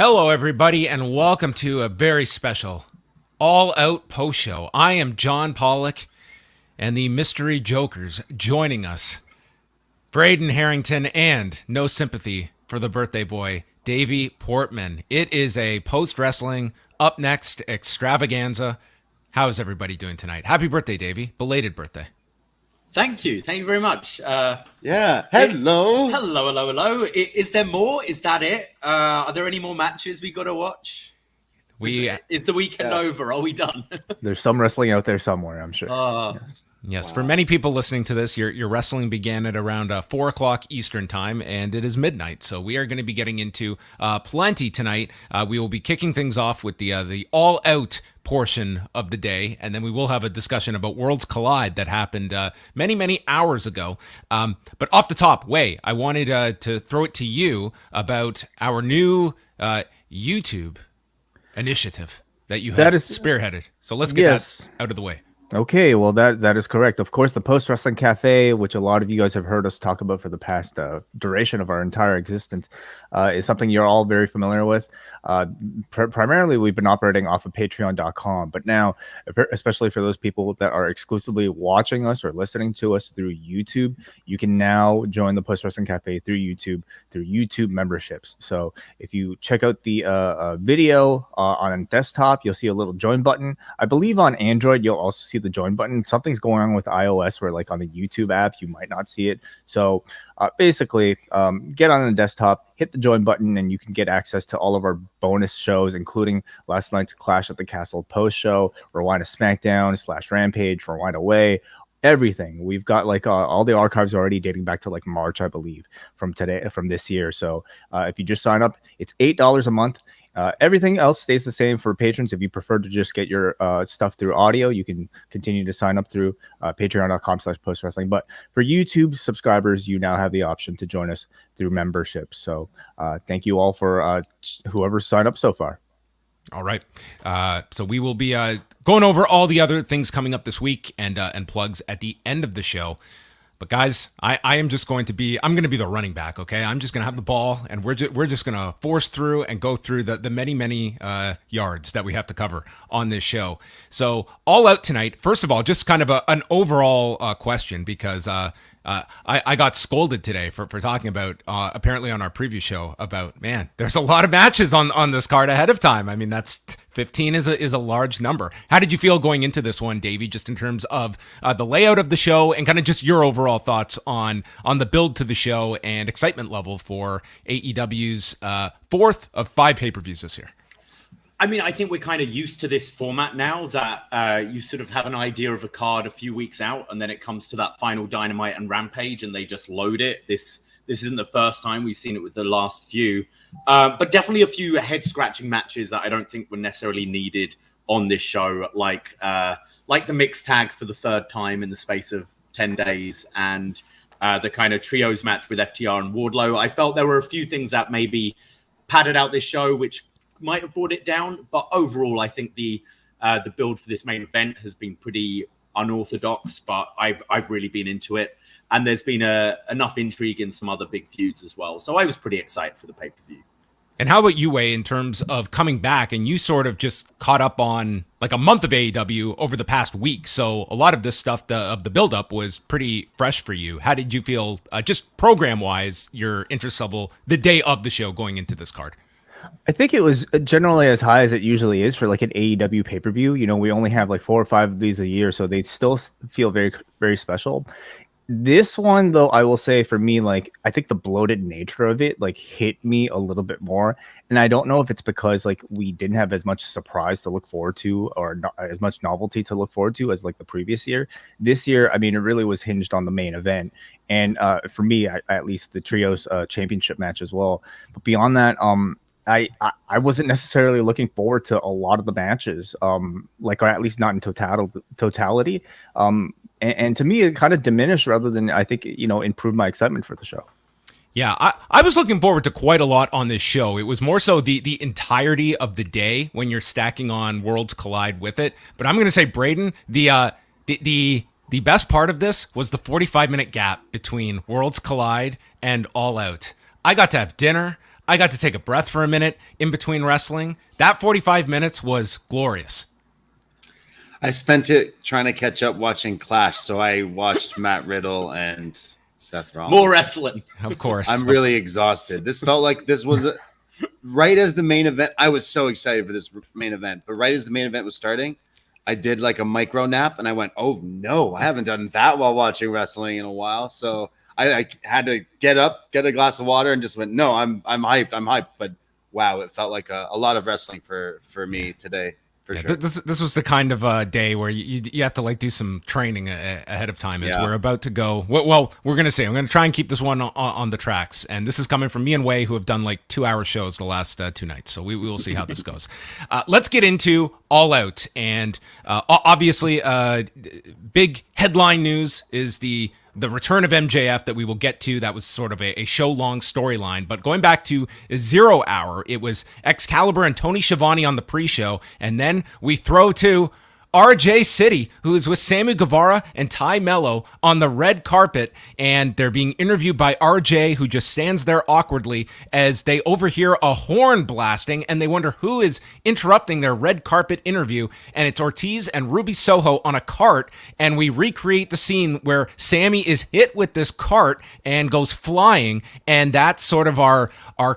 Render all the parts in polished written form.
Hello, everybody, and welcome to a very special All Out post show. I am John Pollock, and the Mystery Jokers joining us, Braden Harrington, and no sympathy for the birthday boy, Davey Portman. It is a post-wrestling, up next extravaganza. How is everybody doing tonight? Happy birthday, Davey. Belated birthday. Thank you very much. Hello. Hello. Is there more? Is that it? Are there any more matches we got to watch? Is the weekend over? Are we done? There's some wrestling out there somewhere, I'm sure. Yes, for many people listening to this, your wrestling began at around 4 o'clock Eastern time, and it is midnight. So we are going to be getting into plenty tonight. We will be kicking things off with the all-out portion of the day, and then we will have a discussion about Worlds Collide that happened many hours ago. But off the top, I wanted to throw it to you about our new YouTube initiative that you have spearheaded. So let's get that out of the way. Okay, well, that is correct. Of course, the Post Wrestling Cafe, which a lot of you guys have heard us talk about for the past duration of our entire existence, is something you're all very familiar with. Primarily, we've been operating off of patreon.com, but now, especially for those people that are exclusively watching us or listening to us through YouTube, you can now join the Post Wrestling Cafe through YouTube memberships. So if you check out the video on desktop, you'll see a little join button. I believe on Android, you'll also see the join button. Something's going on with iOS where, like, on the YouTube app, you might not see it. So basically, get on the desktop, hit the join button, and you can get access to all of our bonus shows, including last night's Clash at the Castle post show, Rewind to SmackDown / Rampage, Rewind Away, everything. We've got all the archives already dating back to March, I believe, from this year. So if you just sign up, it's $8 a month. Everything else stays the same for patrons. If you prefer to just get your stuff through audio, you can continue to sign up through patreon.com/postwrestling. But for YouTube subscribers, you now have the option to join us through membership. So thank you all for whoever's signed up so far. All right. So we will be going over all the other things coming up this week and plugs at the end of the show. But guys, I'm going to be the running back, okay? I'm just going to have the ball, and we're just going to force through and go through the many yards that we have to cover on this show. So All Out tonight, first of all, just kind of an overall question, because I got scolded today for talking about, apparently on our preview show, about, man, there's a lot of matches on this card ahead of time. I mean, that's 15 is a large number. How did you feel going into this one, Davey, just in terms of the layout of the show and kind of just your overall thoughts on the build to the show and excitement level for AEW's fourth of 5 pay-per-views this year? I mean, I think we're kind of used to this format now that you sort of have an idea of a card a few weeks out, and then it comes to that final Dynamite and Rampage, and they just load it. This isn't the first time we've seen it with the last few, but definitely a few head-scratching matches that I don't think were necessarily needed on this show, like the mixed tag for the third time in the space of 10 days, and the kind of trios match with FTR and Wardlow. I felt there were a few things that maybe padded out this show, which might have brought it down, but overall, I think the build for this main event has been pretty unorthodox. But I've really been into it, and there's been enough intrigue in some other big feuds as well. So I was pretty excited for the pay-per-view. And how about you, Wei, in terms of coming back, and you sort of just caught up on like a month of AEW over the past week, so a lot of this stuff of the build-up was pretty fresh for you. How did you feel, just program-wise, your interest level the day of the show going into this card? I think it was generally as high as it usually is for like an AEW pay-per-view. You know, we only have like 4 or 5 of these a year, so they still feel very, very special. This one, though, I will say for me, like, I think the bloated nature of it, like, hit me a little bit more. And I don't know if it's because, like, we didn't have as much surprise to look forward to or not as much novelty to look forward to as, like, the previous year. This year, I mean, it really was hinged on the main event. And for me, at least the Trios championship match as well. But beyond that, I wasn't necessarily looking forward to a lot of the matches, or at least not in totality. And to me, it kind of diminished rather than, I think, improved my excitement for the show. Yeah, I was looking forward to quite a lot on this show. It was more so the entirety of the day when you're stacking on Worlds Collide with it. But I'm going to say, Braden, the best part of this was the 45-minute gap between Worlds Collide and All Out. I got to have dinner. I got to take a breath for a minute in between wrestling. That 45 minutes was glorious. I spent it trying to catch up watching Clash, so I watched Matt Riddle and Seth Rollins. More wrestling. Of course. I'm really exhausted. This felt like this was right as the main event. I was so excited for this main event, but right as the main event was starting, I did like a micro nap, and I went, "Oh no, I haven't done that while watching wrestling in a while." So I had to get up, get a glass of water, and just went, "No, I'm hyped. I'm hyped." But wow, it felt like a lot of wrestling for me today. Sure. This was the kind of day where you have to like do some training ahead of time as we're about to go. Well, we're going to say, I'm going to try and keep this one on the tracks. And this is coming from me and Wei, who have done like 2-hour shows the last 2 nights. So we will see how this goes. Let's get into All Out. And obviously, big headline news is the return of MJF that we will get to. That was sort of a show-long storyline. But going back to 0 Hour, it was Excalibur and Tony Schiavone on the pre-show. And then we throw to RJ City, who is with Sammy Guevara and Ty Mello on the red carpet, and they're being interviewed by RJ, who just stands there awkwardly as they overhear a horn blasting, and they wonder who is interrupting their red carpet interview, and it's Ortiz and Ruby Soho on a cart, and we recreate the scene where Sammy is hit with this cart and goes flying, and that's sort of our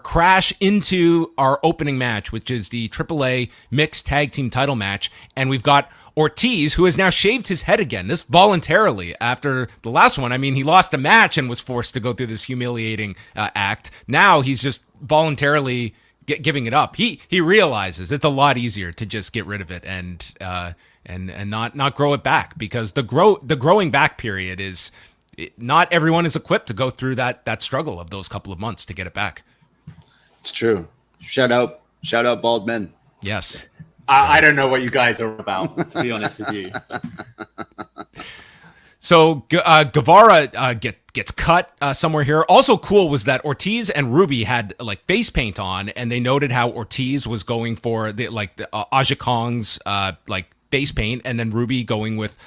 crash into our opening match, which is the AAA mixed tag team title match, and we've got Ortiz, who has now shaved his head again, this voluntarily after the last one. I mean, he lost a match and was forced to go through this humiliating act. Now he's just voluntarily giving it up. He realizes it's a lot easier to just get rid of it and not grow it back, because the growing back period is not everyone is equipped to go through that struggle of those couple of months to get it back. It's true. Shout out bald men. Yes. I don't know what you guys are about, to be honest with you. So Guevara gets cut somewhere here. Also cool was that Ortiz and Ruby had like face paint on, and they noted how Ortiz was going for the Aja Kong's like face paint, and then Ruby going with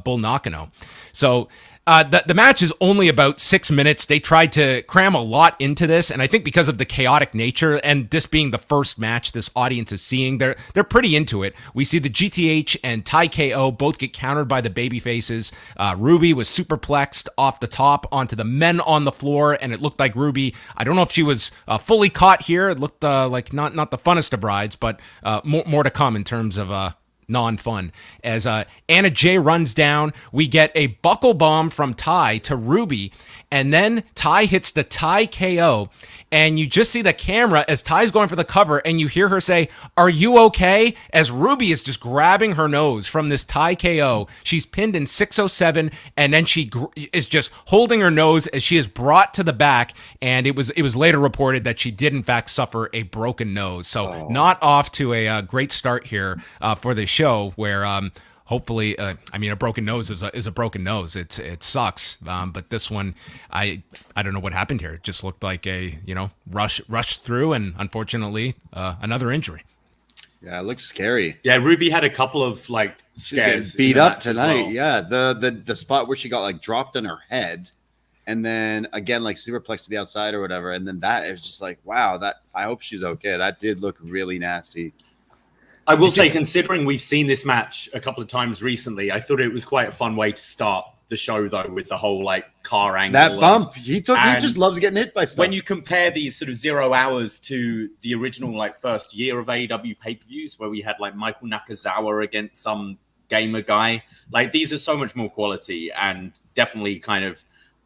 Bull Nakano. So the match is only about 6 minutes. They tried to cram a lot into this, and I think because of the chaotic nature and this being the first match this audience is seeing, they're pretty into it. We see the GTH and Ty KO both get countered by the baby faces. Ruby was superplexed off the top onto the men on the floor, and it looked like Ruby, I don't know if she was fully caught here. It looked like not the funnest of rides, but more to come in terms of non-fun. As Anna Jay runs down, we get a buckle bomb from Ty to Ruby, and then Ty hits the Ty KO, and you just see the camera as Ty's going for the cover, and you hear her say, "Are you okay?" as Ruby is just grabbing her nose from this Ty KO. She's pinned in 607, and then she is just holding her nose as she is brought to the back, and it was later reported that she did in fact suffer a broken nose. So not off to a great start here for the show, where hopefully, a broken nose is a broken nose. It sucks. But this one, I don't know what happened here. It just looked like a rush through, and unfortunately, another injury. Yeah, it looks scary. Yeah, Ruby had a couple of like scares. Beat up tonight. Well. Yeah, the spot where she got like dropped on her head, and then again like superplex to the outside or whatever, and then that is just like, wow. That I hope she's okay. That did look really nasty. I will say, considering we've seen this match a couple of times recently, I thought it was quite a fun way to start the show, though, with the whole like car angle. That bump, he just loves getting hit by stuff. When you compare these sort of 0 hours to the original like first year of AEW pay-per-views, where we had like Michael Nakazawa against some gamer guy, like these are so much more quality and definitely kind of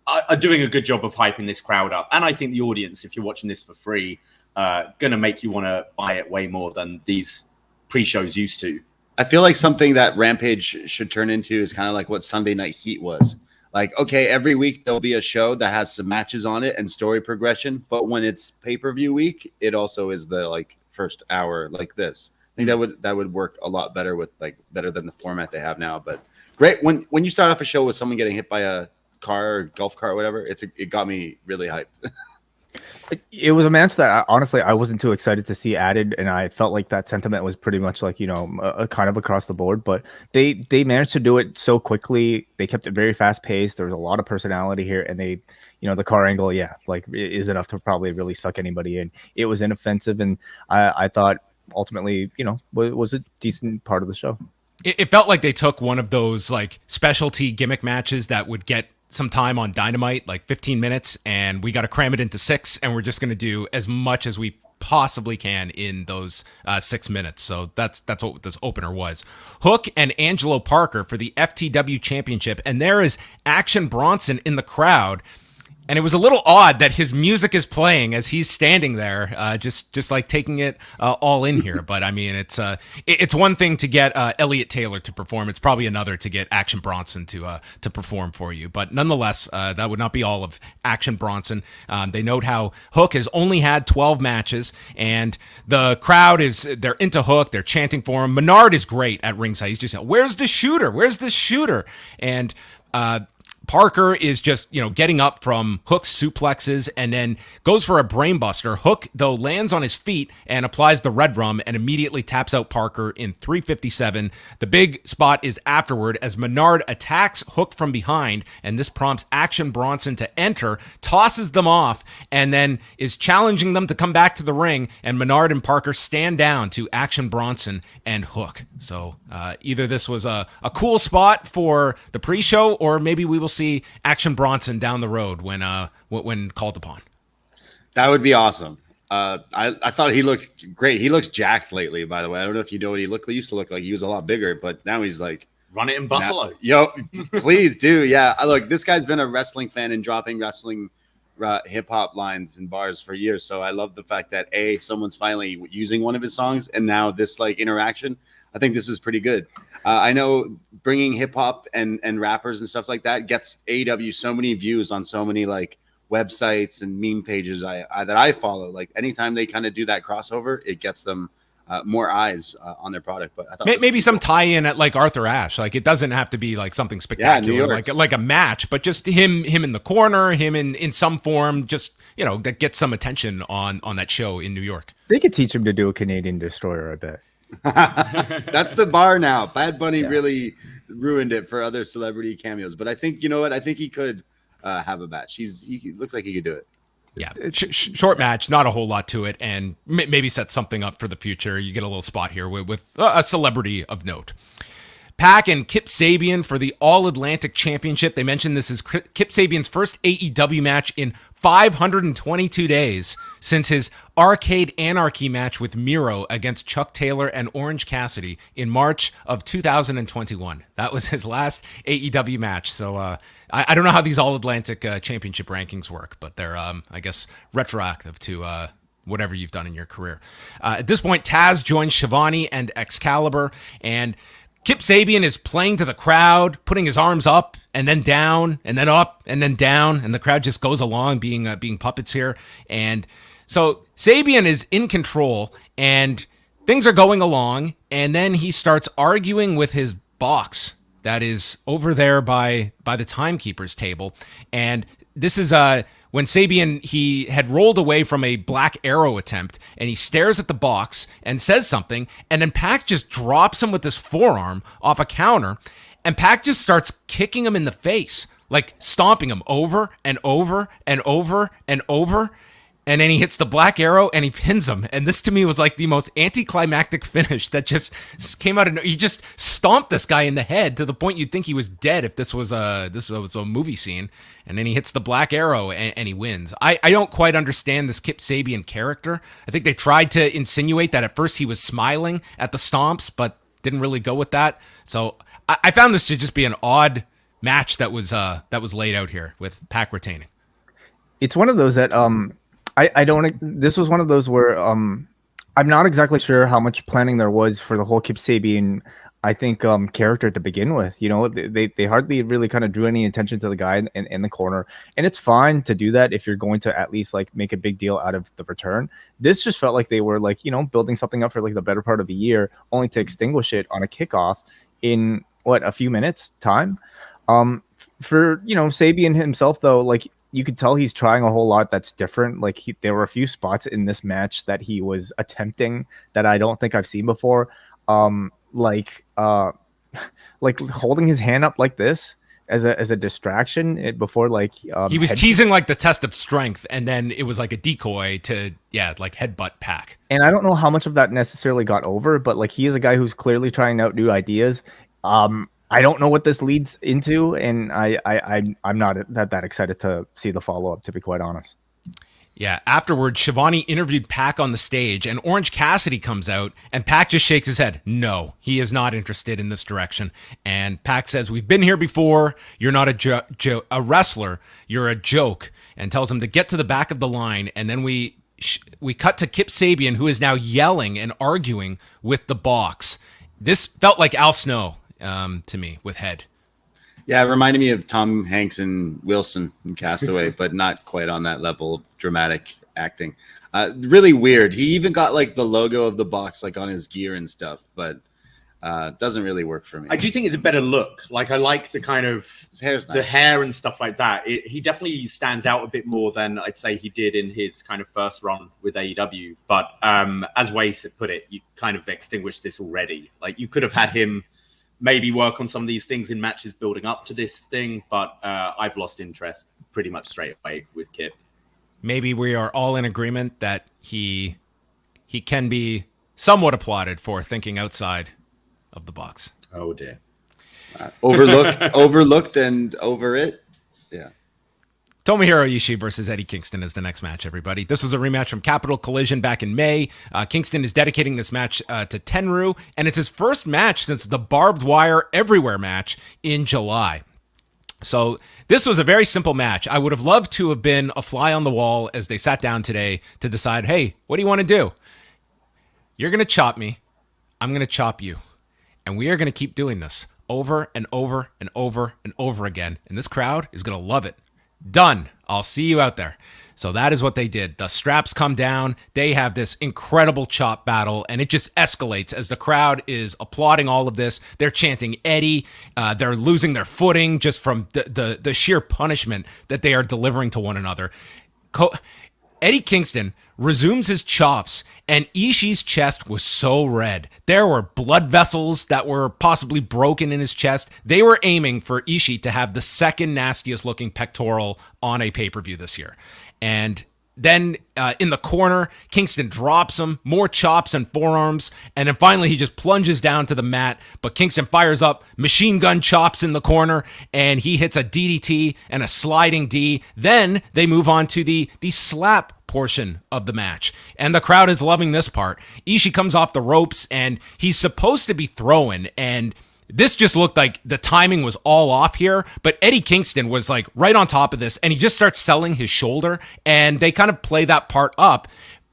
are doing a good job of hyping this crowd up. And I think the audience, if you're watching this for free, gonna make you want to buy it way more than these pre-shows used to. I feel like something that Rampage should turn into is kind of like what Sunday Night Heat was. Like, okay, every week there'll be a show that has some matches on it and story progression, but when it's pay-per-view week, it also is the like first hour like this. I think that would work a lot better with like better than the format they have now. But great when you start off a show with someone getting hit by a car or golf cart or whatever, it got me really hyped. It was a match that honestly I wasn't too excited to see added, and I felt like that sentiment was pretty much like kind of across the board. But they managed to do it so quickly. They kept it very fast paced. There was a lot of personality here, and they, the car angle, like is enough to probably really suck anybody in. It was inoffensive, and I thought ultimately was a decent part of the show. It felt like they took one of those like specialty gimmick matches that would get some time on Dynamite, like 15 minutes, and we got to cram it into 6, and we're just going to do as much as we possibly can in those 6 minutes. So that's what this opener was. Hook and Angelo Parker for the FTW Championship, and there is Action Bronson in the crowd. And it was a little odd that his music is playing as he's standing there, just like taking it all in here. But I mean, it's one thing to get Elliot Taylor to perform. It's probably another to get Action Bronson to perform for you. But nonetheless, that would not be all of Action Bronson. They note how Hook has only had 12 matches, and the crowd they're into Hook. They're chanting for him. Menard is great at ringside. He's just, where's the shooter? Where's the shooter? And Parker is just, getting up from Hook's suplexes and then goes for a brainbuster. Hook, though, lands on his feet and applies the red rum and immediately taps out Parker in 357. The big spot is afterward as Menard attacks Hook from behind, and this prompts Action Bronson to enter, tosses them off, and then is challenging them to come back to the ring, and Menard and Parker stand down to Action Bronson and Hook. So either this was a cool spot for the pre-show, or maybe we will see Action Bronson down the road when called upon. That would be awesome. I thought he looked great. He looks jacked lately, by the way. I don't know if you know what he looked like. He used to look like he was a lot bigger, but now he's like run it in Buffalo. Please do. Yeah. Look, this guy's been a wrestling fan and dropping wrestling hip hop lines and bars for years. So I love the fact that someone's finally using one of his songs, and now this like interaction. I think this is pretty good. I know bringing hip hop and rappers and stuff like that gets AEW so many views on so many like websites and meme pages that I follow. Like anytime they kind of do that crossover, it gets them more eyes on their product. But I thought maybe some tie-in at like Arthur Ashe. Like it doesn't have to be like something spectacular, like a match, but just him in the corner, him in some form, just that gets some attention on that show in New York. They could teach him to do a Canadian Destroyer, I bet. That's the bar now. Bad Bunny really ruined it for other celebrity cameos, but I think I think he could have a match. He looks like he could do it. Yeah, short match, not a whole lot to it, and maybe set something up for the future. You get a little spot here with a celebrity of note. Pac and Kip Sabian for the All Atlantic Championship. They mentioned this is Kip Sabian's first AEW match in 522 days since his Arcade Anarchy match with Miro against Chuck Taylor and Orange Cassidy in March of 2021. That was his last AEW match. So I don't know how these All Atlantic Championship rankings work, but they're, I guess, retroactive to whatever you've done in your career. At this point, Taz joins Shivani and Excalibur, and Kip Sabian is playing to the crowd, putting his arms up and then down and then up and then down, and the crowd just goes along being puppets here. And so Sabian is in control, and things are going along, and then he starts arguing with his box that is over there by the timekeeper's table. And this is when Sabian, he had rolled away from a Black Arrow attempt, and he stares at the box and says something, and then Pac just drops him with his forearm off a counter, and Pac just starts kicking him in the face, like stomping him over and over and over and over. And then he hits the Black Arrow and he pins him. And this to me was like the most anticlimactic finish that just came out of he just stomped this guy in the head to the point you'd think he was dead if this was a movie scene. And then he hits the Black Arrow and he wins. I don't quite understand this Kip Sabian character. I think they tried to insinuate that at first he was smiling at the stomps, but didn't really go with that. So I found this to just be an odd match that was laid out here with Pac retaining. It's one of those that I don't. This was one of those where I'm not exactly sure how much planning there was for the whole Kip Sabian, I think, character to begin with. They hardly really kind of drew any attention to the guy in the corner, and it's fine to do that if you're going to at least like make a big deal out of the return. This just felt like they were like building something up for like the better part of the year, only to extinguish it on a kickoff in a few minutes time. For Sabian himself though, like, you could tell he's trying a whole lot that's different. Like there were a few spots in this match that he was attempting that I don't think I've seen before. Like holding his hand up like this as a distraction before he was teasing like the test of strength, and then it was like a decoy to like headbutt Pac. And I don't know how much of that necessarily got over, but like he is a guy who's clearly trying out new ideas. I don't know what this leads into, and I'm not that excited to see the follow up, to be quite honest. Yeah, afterwards, Shivani interviewed Pac on the stage, and Orange Cassidy comes out, and Pac just shakes his head. No, he is not interested in this direction. And Pac says, "We've been here before. You're not a wrestler. You're a joke," and tells him to get to the back of the line. And then we cut to Kip Sabian, who is now yelling and arguing with the box. This felt like Al Snow to me with Head. Yeah, it reminded me of Tom Hanks and Wilson in Castaway, but not quite on that level of dramatic acting. Really weird. He even got like the logo of the box like on his gear and stuff, but doesn't really work for me. I do think it's a better look. Like I like the kind of His hair's nice. the hair and stuff like that. He definitely stands out a bit more than I'd say he did in his kind of first run with AEW. But as Wace had put it, you kind of extinguished this already. Like you could have had him maybe work on some of these things in matches building up to this thing, but I've lost interest pretty much straight away with Kip. Maybe we are all in agreement that he can be somewhat applauded for thinking outside of the box. Oh dear. Overlooked and over it. Yeah. Tomohiro Ishii versus Eddie Kingston is the next match, everybody. This was a rematch from Capital Collision back in May. Kingston is dedicating this match to Tenryu, and it's his first match since the Barbed Wire Everywhere match in July. So this was a very simple match. I would have loved to have been a fly on the wall as they sat down today to decide, hey, what do you want to do? You're going to chop me. I'm going to chop you. And we are going to keep doing this over and over and over and over again. And this crowd is going to love it. Done. I'll see you out there. So that is what they did. The straps come down. They have this incredible chop battle, and it just escalates as the crowd is applauding all of this. They're chanting Eddie. They're losing their footing just from the sheer punishment that they are delivering to one another. Eddie Kingston resumes his chops, and Ishii's chest was so red. There were blood vessels that were possibly broken in his chest. They were aiming for Ishii to have the second nastiest looking pectoral on a pay-per-view this year. And then in the corner, Kingston drops him, more chops and forearms, and then finally he just plunges down to the mat, but Kingston fires up machine gun chops in the corner, and he hits a DDT and a sliding D. Then they move on to the slap portion of the match, and the crowd is loving this part. Ishii comes off the ropes, and he's supposed to be throwing, and this just looked like the timing was all off here, but Eddie Kingston was like right on top of this, and he just starts selling his shoulder, and they kind of play that part up.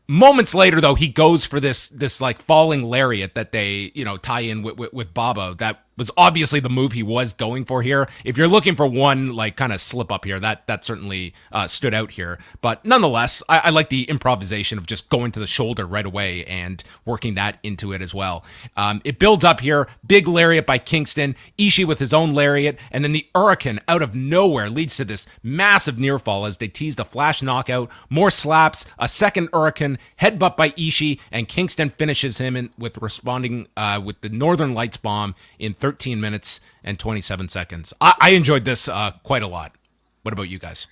Moments later, though, he goes for this like falling lariat that they, tie in with Baba. That was obviously the move he was going for here. If you're looking for one like kind of slip up here, that certainly stood out here. But nonetheless, I like the improvisation of just going to the shoulder right away and working that into it as well. It builds up here. Big lariat by Kingston. Ishii with his own lariat. And then the Hurricane out of nowhere leads to this massive near fall as they tease the flash knockout. More slaps. A second Hurricane. Headbutt by Ishii. And Kingston finishes him with responding with the Northern Lights bomb in 13 minutes and 27 seconds. I enjoyed this quite a lot. What about you guys?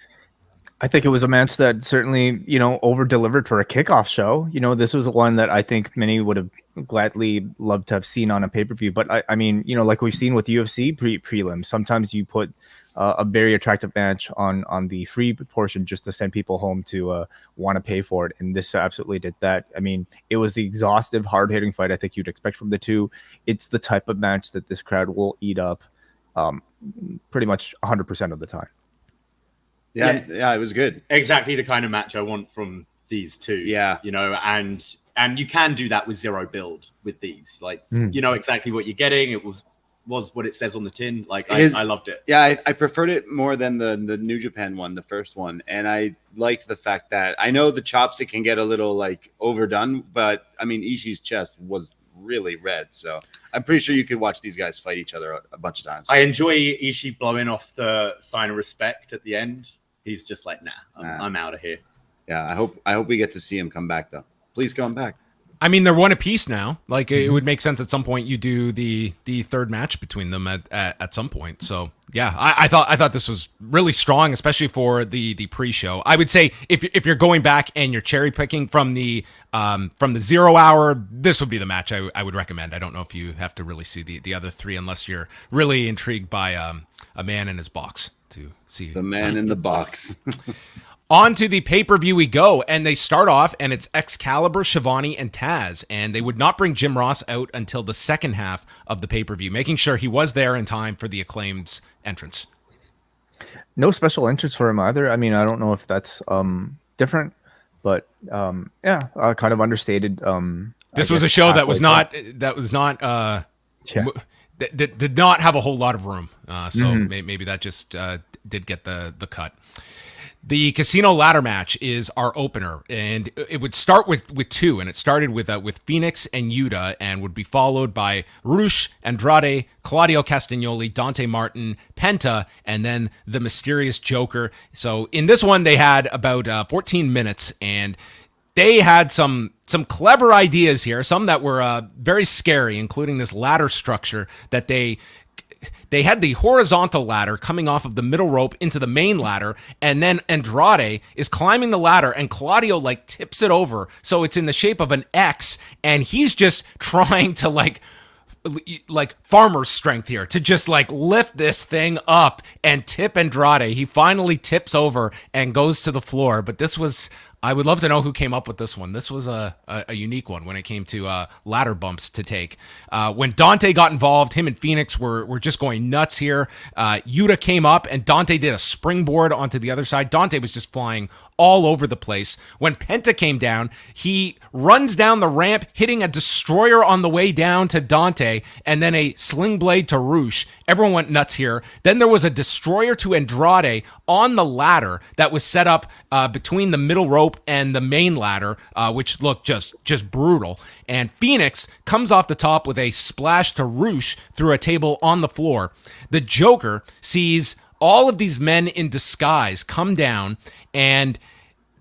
I think it was a match that certainly, over-delivered for a kickoff show. This was one that I think many would have gladly loved to have seen on a pay-per-view. But I mean, like we've seen with UFC prelims, sometimes you put a very attractive match on the free portion just to send people home to want to pay for it. And this absolutely did that. I mean, it was the exhaustive, hard-hitting fight I think you'd expect from the two. It's the type of match that this crowd will eat up pretty much 100% of the time. Yeah, it was good. Exactly the kind of match I want from these two. Yeah. And you can do that with zero build with these. Like, you know exactly what you're getting. It was what it says on the tin. Like, I loved it. Yeah, I preferred it more than the New Japan one, the first one. And I liked the fact that I know the chops, it can get a little like overdone, but I mean, Ishii's chest was really red. So I'm pretty sure you could watch these guys fight each other a bunch of times. I enjoy Ishii blowing off the sign of respect at the end. He's just like, I'm out of here. Yeah, I hope we get to see him come back though. Please come back. I mean, they're one apiece now. Like, it would make sense at some point you do the third match between them at some point. So yeah, I thought this was really strong, especially for the pre-show. I would say if you're going back and you're cherry picking from the 0 hour, this would be the match I would recommend. I don't know if you have to really see the other three unless you're really intrigued by a man in his box to see the man in the box. On to the pay-per-view we go, and they start off, and it's Excalibur, Shivani, and Taz, and they would not bring Jim Ross out until the second half of the pay-per-view, making sure he was there in time for the Acclaimed's entrance. No special entrance for him either. I mean, I don't know if that's different, but kind of understated. This was a show that was not did not have a whole lot of room, so maybe that just did get the cut. The casino ladder match is our opener, and it would start with two, and it started with Phoenix and Yuta, and would be followed by Rush, Andrade, Claudio Castagnoli, Dante Martin, Penta, and then the mysterious Joker. So in this one, they had about 14 minutes, and they had some clever ideas here, some that were very scary, including this ladder structure that they had the horizontal ladder coming off of the middle rope into the main ladder, and then Andrade is climbing the ladder, and Claudio tips it over so it's in the shape of an X, and he's just trying to like farmer's strength here to just lift this thing up and tip Andrade. He finally tips over and goes to the floor, but this was, I would love to know who came up with this one. This was a unique one when it came to ladder bumps to take. When Dante got involved, him and Phoenix were just going nuts here. Yuta came up, and Dante did a springboard onto the other side. Dante was just flying all over the place. When Penta came down, he runs down the ramp, hitting a destroyer on the way down to Dante, and then a sling blade to Rush. Everyone went nuts here. Then there was a destroyer to Andrade on the ladder that was set up between the middle rope and the main ladder, which looked just brutal. And Phoenix comes off the top with a splash to Rush through a table on the floor. The Joker sees all of these men in disguise come down, and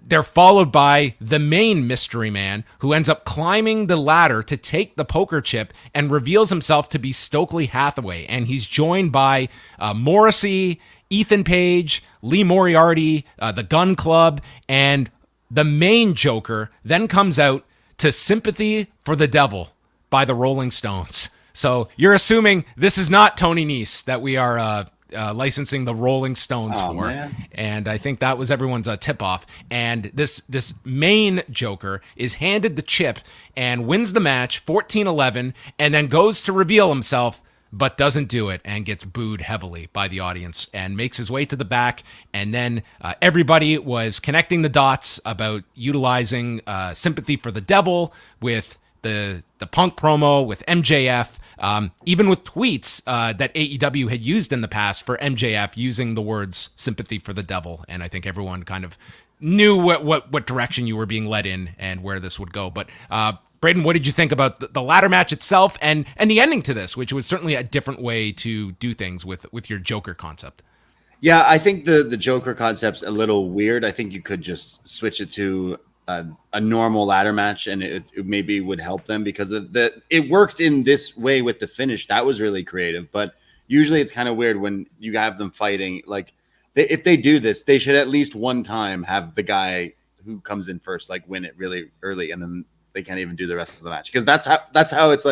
they're followed by the main mystery man, who ends up climbing the ladder to take the poker chip and reveals himself to be Stokely Hathaway. And he's joined by Morrissey, Ethan Page, Lee Moriarty, the Gun Club, and the main Joker then comes out to Sympathy for the Devil by the Rolling Stones. So you're assuming this is not Tony Nese that we are licensing the Rolling Stones for. Man. And I think that was everyone's tip-off. And this main Joker is handed the chip and wins the match 14-11, and then goes to reveal himself, but doesn't do it, and gets booed heavily by the audience, and makes his way to the back. And then everybody was connecting the dots about utilizing Sympathy for the Devil with the Punk promo with MJF, even with tweets that AEW had used in the past for MJF using the words Sympathy for the Devil. And I think everyone kind of knew what direction you were being led in and where this would go. But Braden, what did you think about the ladder match itself and the ending to this, which was certainly a different way to do things with your Joker concept? Yeah, I think the Joker concept's a little weird. I think you could just switch it to a normal ladder match, and it maybe would help them, because it worked in this way with the finish. That was really creative, but usually it's kind of weird when you have them fighting. If they do this, they should at least one time have the guy who comes in first win it really early, and then they can't even do the rest of the match, because that's how it's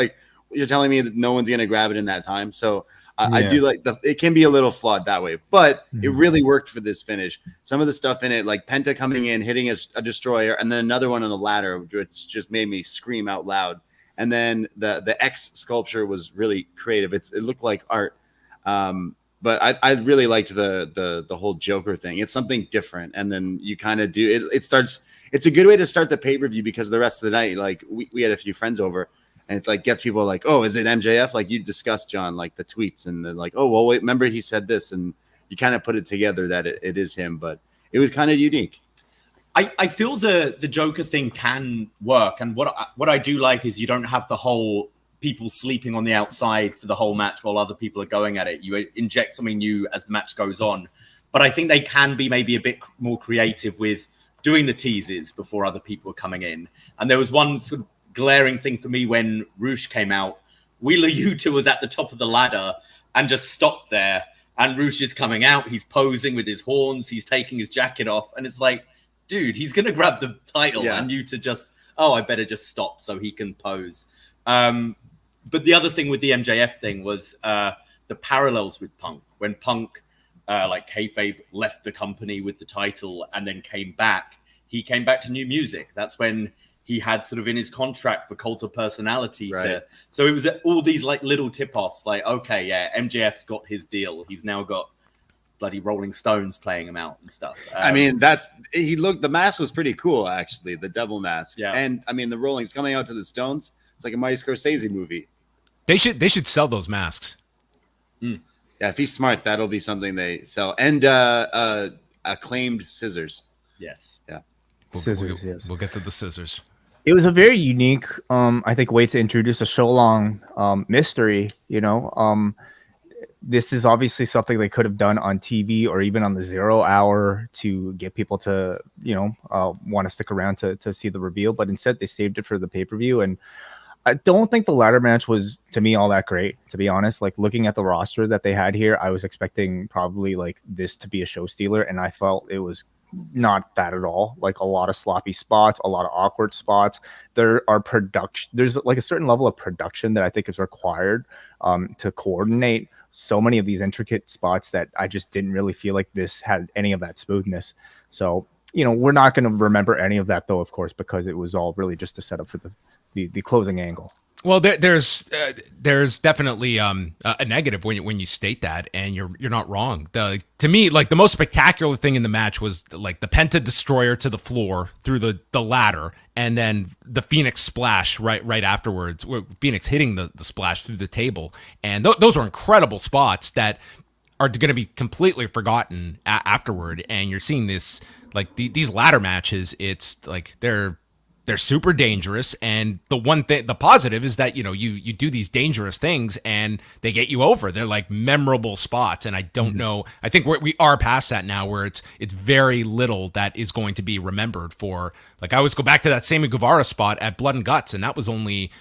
you're telling me that no one's gonna grab it in that time. So I do it can be a little flawed that way, but it really worked for this finish. Some of the stuff in it, like Penta coming in, hitting a destroyer, and then another one on the ladder, which just made me scream out loud. And then the X sculpture was really creative. It looked like art. But I really liked the whole Joker thing. It's something different. And then you kind of do it. It's a good way to start the pay-per-view, because the rest of the night, we had a few friends over, and it gets people oh, is it MJF? You discussed, John, the tweets, and then oh, well, wait, remember he said this, and you kind of put it together that it is him, but it was kind of unique. I feel the Joker thing can work, and what I do like is you don't have the whole people sleeping on the outside for the whole match while other people are going at it. You inject something new as the match goes on. But I think they can be maybe a bit more creative with doing the teases before other people are coming in. And there was one sort of glaring thing for me when Roosh came out. Wheeler Yuta was at the top of the ladder and just stopped there. And Roosh is coming out. He's posing with his horns. He's taking his jacket off. And it's like, dude, he's going to grab the title. And Yuta just, I better just stop so he can pose. But the other thing with the MJF thing was the parallels with Punk. When Punk, like kayfabe, left the company with the title and then came back, he came back to New Music. That's when he had sort of in his contract for Cult of Personality. So it was all these like little tip-offs, like, okay, yeah, MJF's got his deal. He's now got bloody Rolling Stones playing him out and stuff. I mean, the mask was pretty cool, actually, the devil mask. Yeah. And I mean, the Rolling's coming out to the Stones. It's like a Marty Scorsese movie. They should sell those masks. Yeah, if he's smart, that'll be something they sell. And acclaimed scissors. Yes. Yeah. Scissors, We'll get to the scissors. It was a very unique, I think, way to introduce a so-long mystery. This is obviously something they could have done on TV or even on the 0 hour to get people to, want to stick around to see the reveal. But instead, they saved it for the pay-per-view. And I don't think the ladder match was, to me, all that great, to be honest. Like, looking at the roster that they had here, I was expecting probably like this to be a show stealer, and I felt it was not that at all. Like, a lot of sloppy spots, a lot of awkward spots. There's like a certain level of production that I think is required to coordinate so many of these intricate spots that I just didn't really feel like this had any of that smoothness. So, we're not going to remember any of that, though, of course, because it was all really just a setup for the closing angle. Well, there's definitely a negative when you state that, and you're not wrong. To me, like, the most spectacular thing in the match was like the Penta Destroyer to the floor through the ladder, and then the Phoenix splash right afterwards. Phoenix hitting the splash through the table, and those are incredible spots that are going to be completely forgotten afterward. And you're seeing this, like, these ladder matches. It's like they're super dangerous, and the positive is that you do these dangerous things and they get you over. They're like memorable spots, and I don't know. I think we are past that now, where it's very little that is going to be remembered for. Like, I always go back to that Sammy Guevara spot at Blood and Guts, and that was only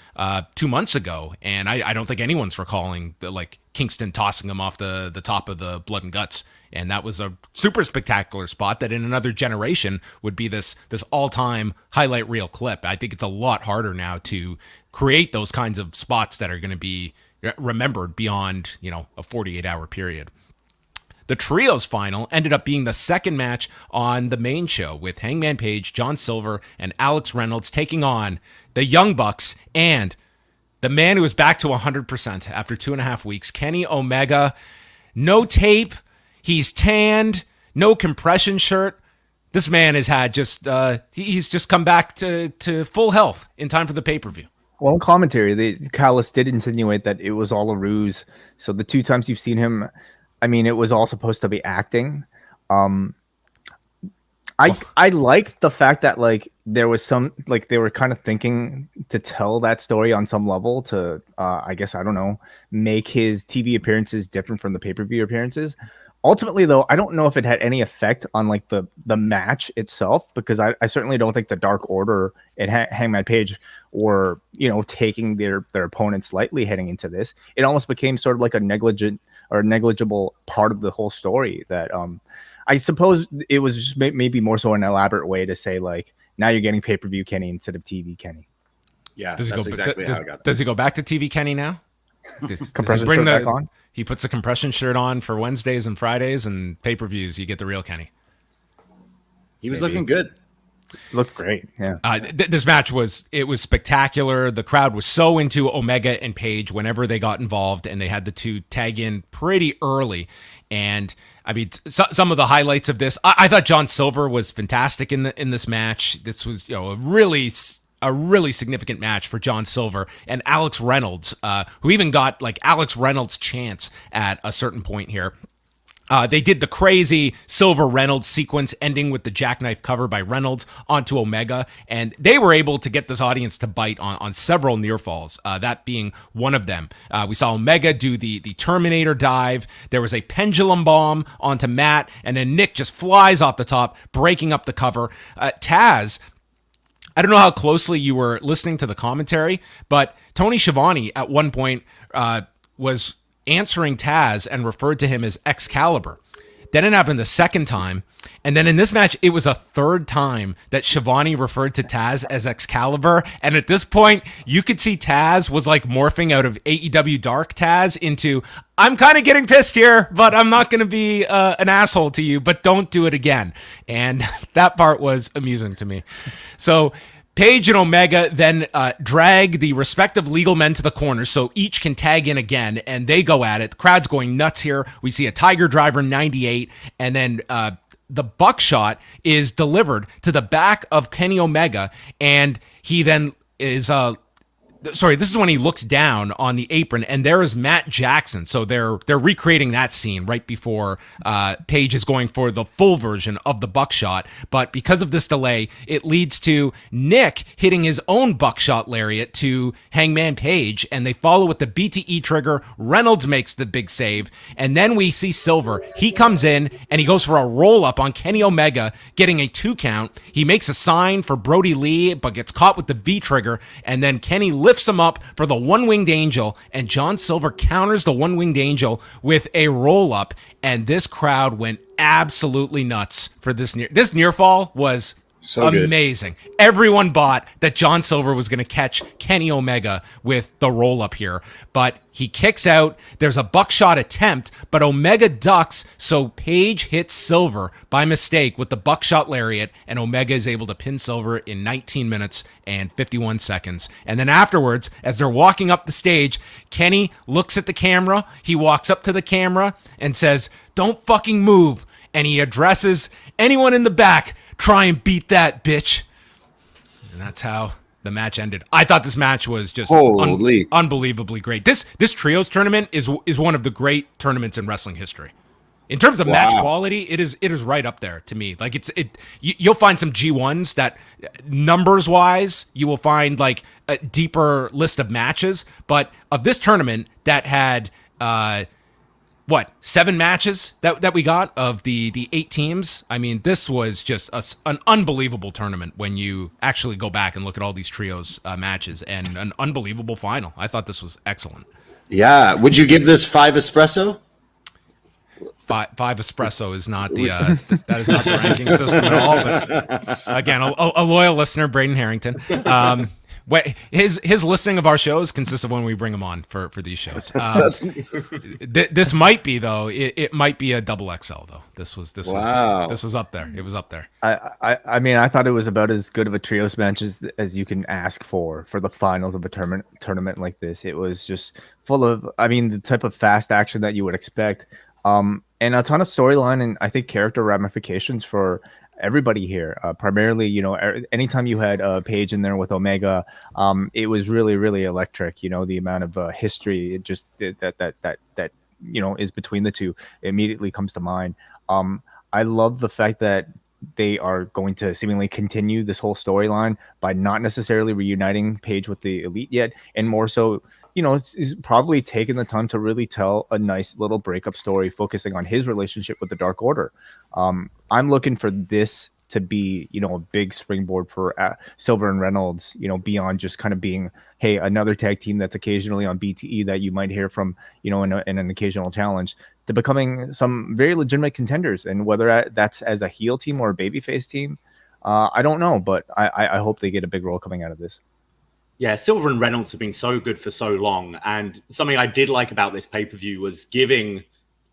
2 months ago, and I don't think anyone's recalling like Kingston tossing him off the top of the Blood and Guts. And that was a super spectacular spot that in another generation would be this all-time highlight reel clip. I think it's a lot harder now to create those kinds of spots that are going to be remembered beyond, a 48-hour period. The Trios final ended up being the second match on the main show, with Hangman Page, John Silver, and Alex Reynolds taking on the Young Bucks and the man who is back to 100% after 2.5 weeks, Kenny Omega. No tape. He's tanned, no compression shirt. This man has had he's just come back to full health in time for the pay-per-view. Well, in commentary, Callis did insinuate that it was all a ruse. So the 2 times you've seen him, I mean, it was all supposed to be acting. I liked the fact that, like, there was some, like, they were kind of thinking to tell that story on some level to, I guess, I don't know, make his TV appearances different from the pay-per-view appearances. Ultimately, though, I don't know if it had any effect on like the match itself, because I certainly don't think the Dark Order and Hangman Page were, taking their opponents lightly heading into this. It almost became sort of like a negligible part of the whole story that I suppose it was just maybe more so an elaborate way to say, like, now you're getting pay-per-view Kenny instead of TV Kenny. Yeah, that's exactly how I got it. Does he go back to TV Kenny now? Compression shirt back on? He puts the compression shirt on for Wednesdays and Fridays, and pay-per-views, you get the real Kenny. He was looking good. Looked great, yeah. This match was spectacular. The crowd was so into Omega and Page whenever they got involved, and they had the two tag in pretty early. And I mean, some of the highlights of this, I thought John Silver was fantastic in this match. This was a really significant match for John Silver and Alex Reynolds, who even got like Alex Reynolds' chance at a certain point here. They did the crazy Silver Reynolds sequence ending with the jackknife cover by Reynolds onto Omega, and they were able to get this audience to bite on several near falls, that being one of them. We saw Omega do the Terminator dive. There was a pendulum bomb onto Matt, and then Nick just flies off the top, breaking up the cover. Taz, I don't know how closely you were listening to the commentary, but Tony Schiavone at one point was answering Taz and referred to him as Excalibur. Then it happened the second time. And then in this match, it was a third time that Schiavone referred to Taz as Excalibur. And at this point, you could see Taz was like morphing out of AEW Dark Taz into, I'm kind of getting pissed here, but I'm not going to be an asshole to you, but don't do it again. And that part was amusing to me. So Page and Omega then drag the respective legal men to the corners so each can tag in again, and they go at it. The crowd's going nuts here. We see a Tiger Driver 98, and then the buckshot is delivered to the back of Kenny Omega, and he then is... this is when he looks down on the apron, and there is Matt Jackson. So they're recreating that scene right before Page is going for the full version of the buckshot. But because of this delay, it leads to Nick hitting his own buckshot lariat to Hangman Page, and they follow with the BTE trigger. Reynolds makes the big save, and then we see Silver. He comes in, and he goes for a roll-up on Kenny Omega, getting a 2 count. He makes a sign for Brody Lee, but gets caught with the V trigger, and then Kenny lifts him up for the one-winged angel, and John Silver counters the one-winged angel with a roll-up, and this crowd went absolutely nuts for this near fall was so amazing. Good. Everyone bought that John Silver was going to catch Kenny Omega with the roll-up here, but he kicks out. There's a buckshot attempt, but Omega ducks, so Page hits Silver by mistake with the buckshot lariat, and Omega is able to pin Silver in 19 minutes and 51 seconds. And then afterwards, as they're walking up the stage, Kenny looks at the camera. He walks up to the camera and says, "Don't fucking move." And he addresses anyone in the back, "Try and beat that, bitch." And that's how the match ended. I thought this match was just unbelievably great. This trios tournament is one of the great tournaments in wrestling history. In terms of match quality, it is right up there to me. Like you'll find some G1s that numbers wise, you will find like a deeper list of matches, but of this tournament that had 7 matches that we got of the 8 teams. I mean, this was just an unbelievable tournament when you actually go back and look at all these trios matches, and an unbelievable final. I thought this was excellent. Yeah. Would you give this 5 espresso? 5 espresso is not the that is not the ranking system at all. But again, a loyal listener, Braden Harrington. His listing of our shows consists of when we bring him on for these shows. This might be though. It might be a double XL though. This was up there. It was up there. I mean, I thought it was about as good of a trios match as you can ask for the finals of a tournament like this. It was just full of, I mean, the type of fast action that you would expect, and a ton of storyline and I think character ramifications for everybody here. Primarily, anytime you had Page in there with Omega, it was really, really electric. The amount of history it just that is between the two immediately comes to mind. I love the fact that they are going to seemingly continue this whole storyline by not necessarily reuniting Page with the Elite yet, and more so, it's probably taking the time to really tell a nice little breakup story focusing on his relationship with the Dark Order. I'm looking for this to be, a big springboard for Silver and Reynolds, beyond just kind of being, hey, another tag team that's occasionally on BTE that you might hear from, in an occasional challenge, to becoming some very legitimate contenders. And whether that's as a heel team or a babyface team, I don't know, but I hope they get a big role coming out of this. Yeah, Silver and Reynolds have been so good for so long. And something I did like about this pay-per-view was giving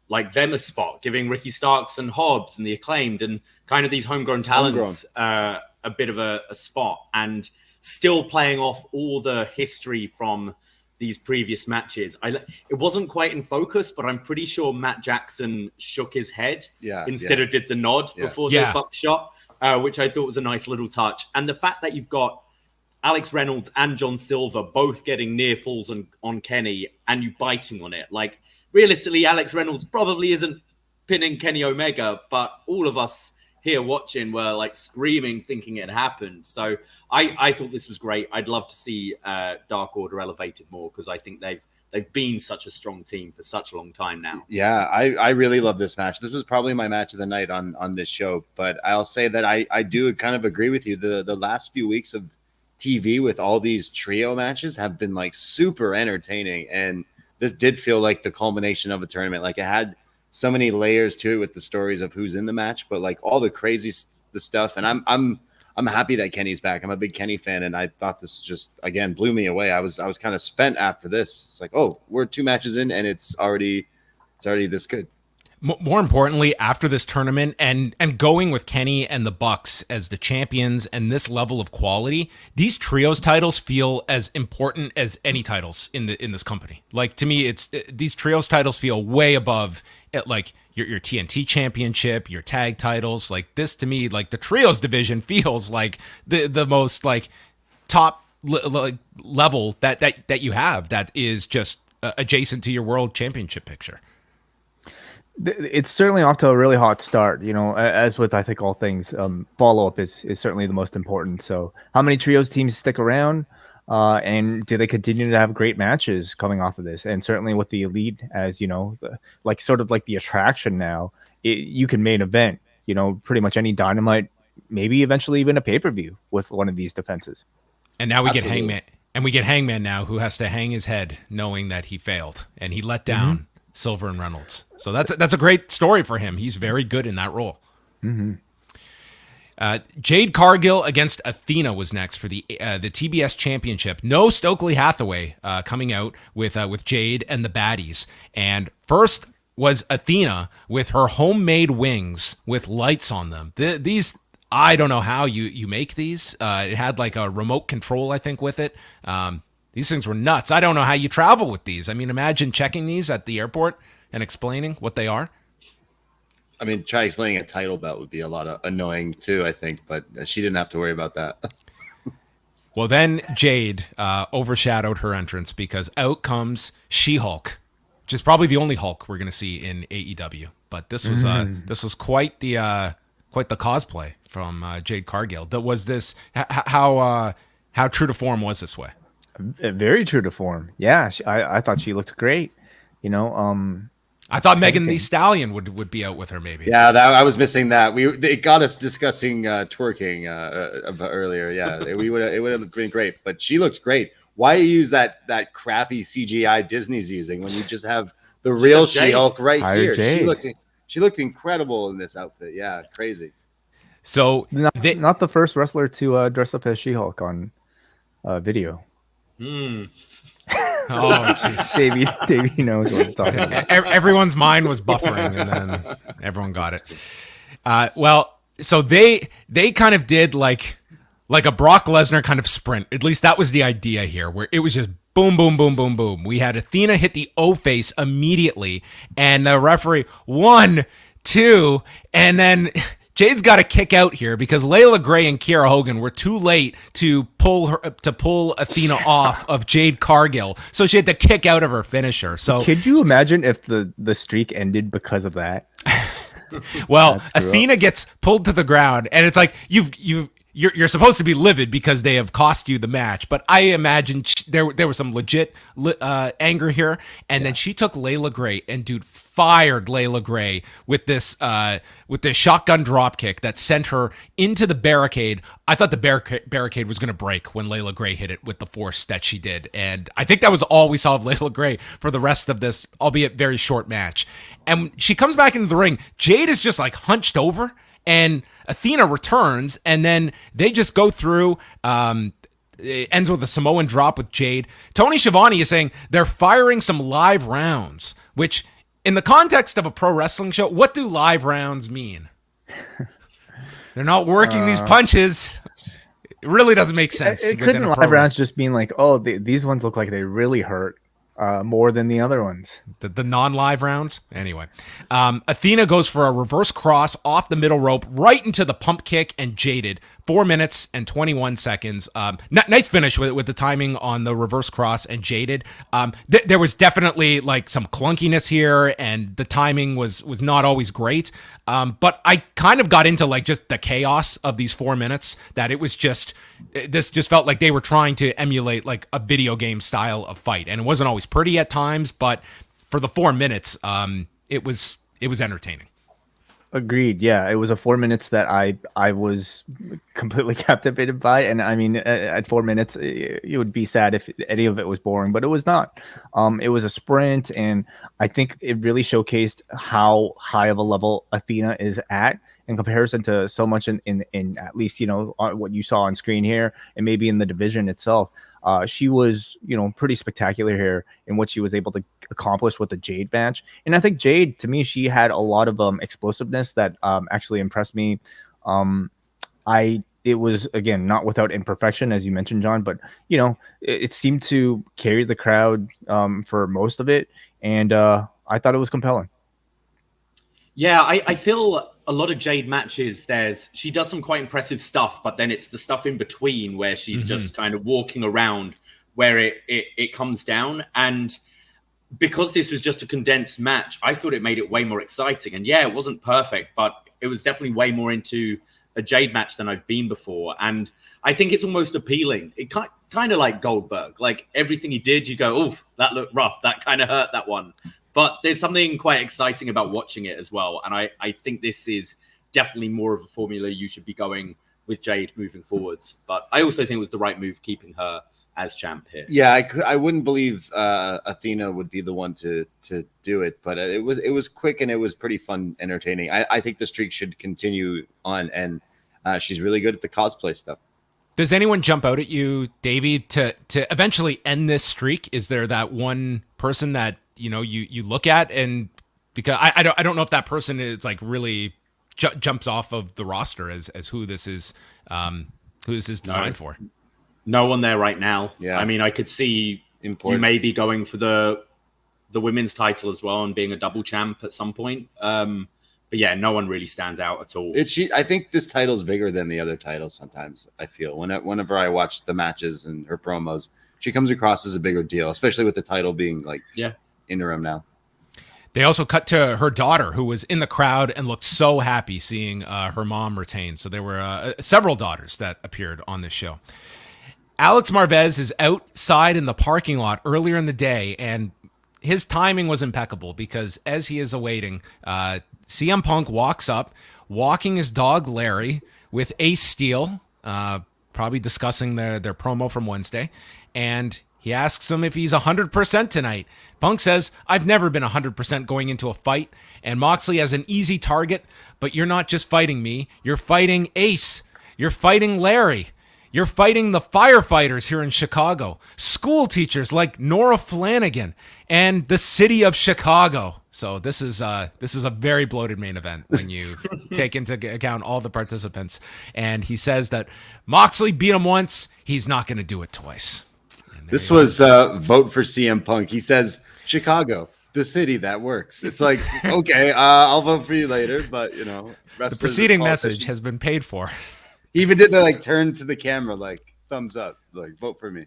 them a spot, giving Ricky Starks and Hobbs and the Acclaimed and kind of these homegrown talents a bit of a spot, and still playing off all the history from these previous matches. It wasn't quite in focus, but I'm pretty sure Matt Jackson shook his head instead of did the nod before the buckshot, which I thought was a nice little touch. And the fact that you've got Alex Reynolds and John Silver both getting near falls on Kenny and you biting on it. Like, realistically, Alex Reynolds probably isn't pinning Kenny Omega, but all of us here watching were like screaming, thinking it happened. So I thought this was great. I'd love to see Dark Order elevated more because I think they've been such a strong team for such a long time now. Yeah, I really love this match. This was probably my match of the night on this show, but I'll say that I do kind of agree with you. The last few weeks of TV with all these trio matches have been like super entertaining, and this did feel like the culmination of a tournament. Like it had so many layers to it with the stories of who's in the match, but like all the crazy the stuff. And I'm happy that Kenny's back. I'm a big Kenny fan, and I thought this just again blew me away. I was kind of spent after this. It's like, oh, we're 2 matches in, and it's already this good. More importantly, after this tournament and going with Kenny and the Bucks as the champions and this level of quality, these trios titles feel as important as any titles in this company. Like to me, these trios titles feel way above it, like your TNT championship, your tag titles. Like this to me, like the trios division feels like the most like top level that you have that is just adjacent to your world championship picture. It's certainly off to a really hot start, you know, as with, I think, all things, follow-up is certainly the most important. So how many trios teams stick around, and do they continue to have great matches coming off of this? And certainly with the Elite as, you know, sort of like the attraction now, you can main event, you know, pretty much any Dynamite, maybe eventually even a pay-per-view with one of these defenses. And now we get Hangman, and we get Hangman now, who has to hang his head knowing that he failed and he let down Silver and Reynolds. So that's a great story for him. He's very good in that role. Jade Cargill against Athena was next for the TBS Championship. No Stokely Hathaway coming out with Jade and the baddies. And first was Athena with her homemade wings with lights on them. These, I don't know how you make these. It had like a remote control, I think, with it. These things were nuts. I don't know how you travel with these. I mean, imagine checking these at the airport and explaining what they are. I mean, try explaining a title belt would be a lot of annoying too, I think, but she didn't have to worry about that. Well, then Jade overshadowed her entrance because out comes She-Hulk, which is probably the only Hulk we're going to see in AEW. But this was quite the cosplay from Jade Cargill. That was this how true to form was this way? Very true to form. Yeah, I thought she looked great. You know, I thought Megan Thee Stallion would be out with her maybe. Yeah, I was missing that. It got us discussing twerking earlier. Yeah, it would have been great, but she looked great. Why use that crappy CGI Disney's using when you just have the real She-Hulk right here? Jade. She looked incredible in this outfit. Yeah, crazy. So not the first wrestler to dress up as She-Hulk on video. Oh, jeez. Davey knows what I'm talking about. Everyone's mind was buffering, and then everyone got it. Well, so they kind of did like a Brock Lesnar kind of sprint. At least that was the idea here, where it was just boom, boom, boom, boom, boom. We had Athena hit the O-face immediately, and the referee 1, 2, and then Jade's got to kick out here because Layla Gray and Kiera Hogan were too late to pull Athena off of Jade Cargill, so she had to kick out of her finisher. So could you imagine if the streak ended because of that? Well, Athena gets pulled to the ground, and it's like you're supposed to be livid because they have cost you the match, but I imagine there was some legit anger here, and then she took Layla Gray and fired Layla Gray with this shotgun drop kick that sent her into the barricade. I thought the barricade was going to break when Layla Gray hit it with the force that she did, and I think that was all we saw of Layla Gray for the rest of this, albeit very short match. And she comes back into the ring. Jade is just like hunched over, and Athena returns, and then they just go through. It ends with a Samoan drop with Jade. Tony Schiavone is saying they're firing some live rounds, which in the context of a pro wrestling show, what do live rounds mean? They're not working these punches. It really doesn't make sense. It couldn't live rounds just being like, oh, these ones look like they really hurt. more than the other ones. The non-live rounds. Anyway, Athena goes for a reverse cross off the middle rope right into the pump kick and Jaded. 4 minutes and 21 seconds. Nice finish with the timing on the reverse cross and Jaded. There was definitely like some clunkiness here, and the timing was not always great. But I kind of got into like just the chaos of these 4 minutes, that it was just, this just felt like they were trying to emulate like a video game style of fight. And it wasn't always pretty at times, but for the 4 minutes, it was entertaining. Agreed. Yeah, it was a 4 minutes that I was completely captivated by, and I mean, at 4 minutes, it would be sad if any of it was boring, but it was not. It was a sprint, and I think it really showcased how high of a level Athena is at in comparison to so much in at least, you know, what you saw on screen here, and maybe in the division itself. She was, you know, pretty spectacular here in what she was able to accomplish with the Jade match. And I think Jade, to me, she had a lot of explosiveness that actually impressed me. It was, again, not without imperfection, as you mentioned, John, but, you know, it seemed to carry the crowd for most of it. And I thought it was compelling. Yeah, I feel a lot of Jade matches, she does some quite impressive stuff, but then it's the stuff in between where she's just kind of walking around where it comes down. And because this was just a condensed match, I thought it made it way more exciting. And yeah, it wasn't perfect, but it was definitely way more into a Jade match than I've been before. And I think it's almost appealing. It kind of like Goldberg, like everything he did, you go, oof, that looked rough. That kind of hurt, that one. But there's something quite exciting about watching it as well. And I think this is definitely more of a formula you should be going with Jade moving forwards. But I also think it was the right move keeping her as champ here. Yeah, I wouldn't believe Athena would be the one to do it, but it was quick and it was pretty fun, entertaining. I think the streak should continue on, and she's really good at the cosplay stuff. Does anyone jump out at you, Davey, to eventually end this streak? Is there that one person that, you know, you look at, and because I don't know if that person is like really jumps off of the roster as who this is designed for? No one there right now. Yeah, I mean, I could see you maybe going for the women's title as well and being a double champ at some point. But yeah, no one really stands out at all. I think this title's bigger than the other titles sometimes, I feel. Whenever I watch the matches and her promos, she comes across as a bigger deal, especially with the title being like interim now. They also cut to her daughter, who was in the crowd and looked so happy seeing her mom retain. So there were several daughters that appeared on this show. Alex Marvez is outside in the parking lot earlier in the day, and his timing was impeccable because as he is awaiting, CM Punk walks up, walking his dog Larry with Ace Steel, probably discussing their promo from Wednesday, and he asks him if he's 100% tonight. Punk says, "I've never been 100% going into a fight," and Moxley has an easy target, but you're not just fighting me, you're fighting Ace, you're fighting Larry. You're fighting the firefighters here in Chicago, school teachers like Nora Flanagan, and the city of Chicago. So this is a very bloated main event when you take into account all the participants. And he says that Moxley beat him once, he's not going to do it twice. This was vote for CM Punk. He says Chicago, the city that works. It's like, okay, I'll vote for you later, but you know, the preceding message has been paid for. He even did the like turn to the camera, like thumbs up, like vote for me.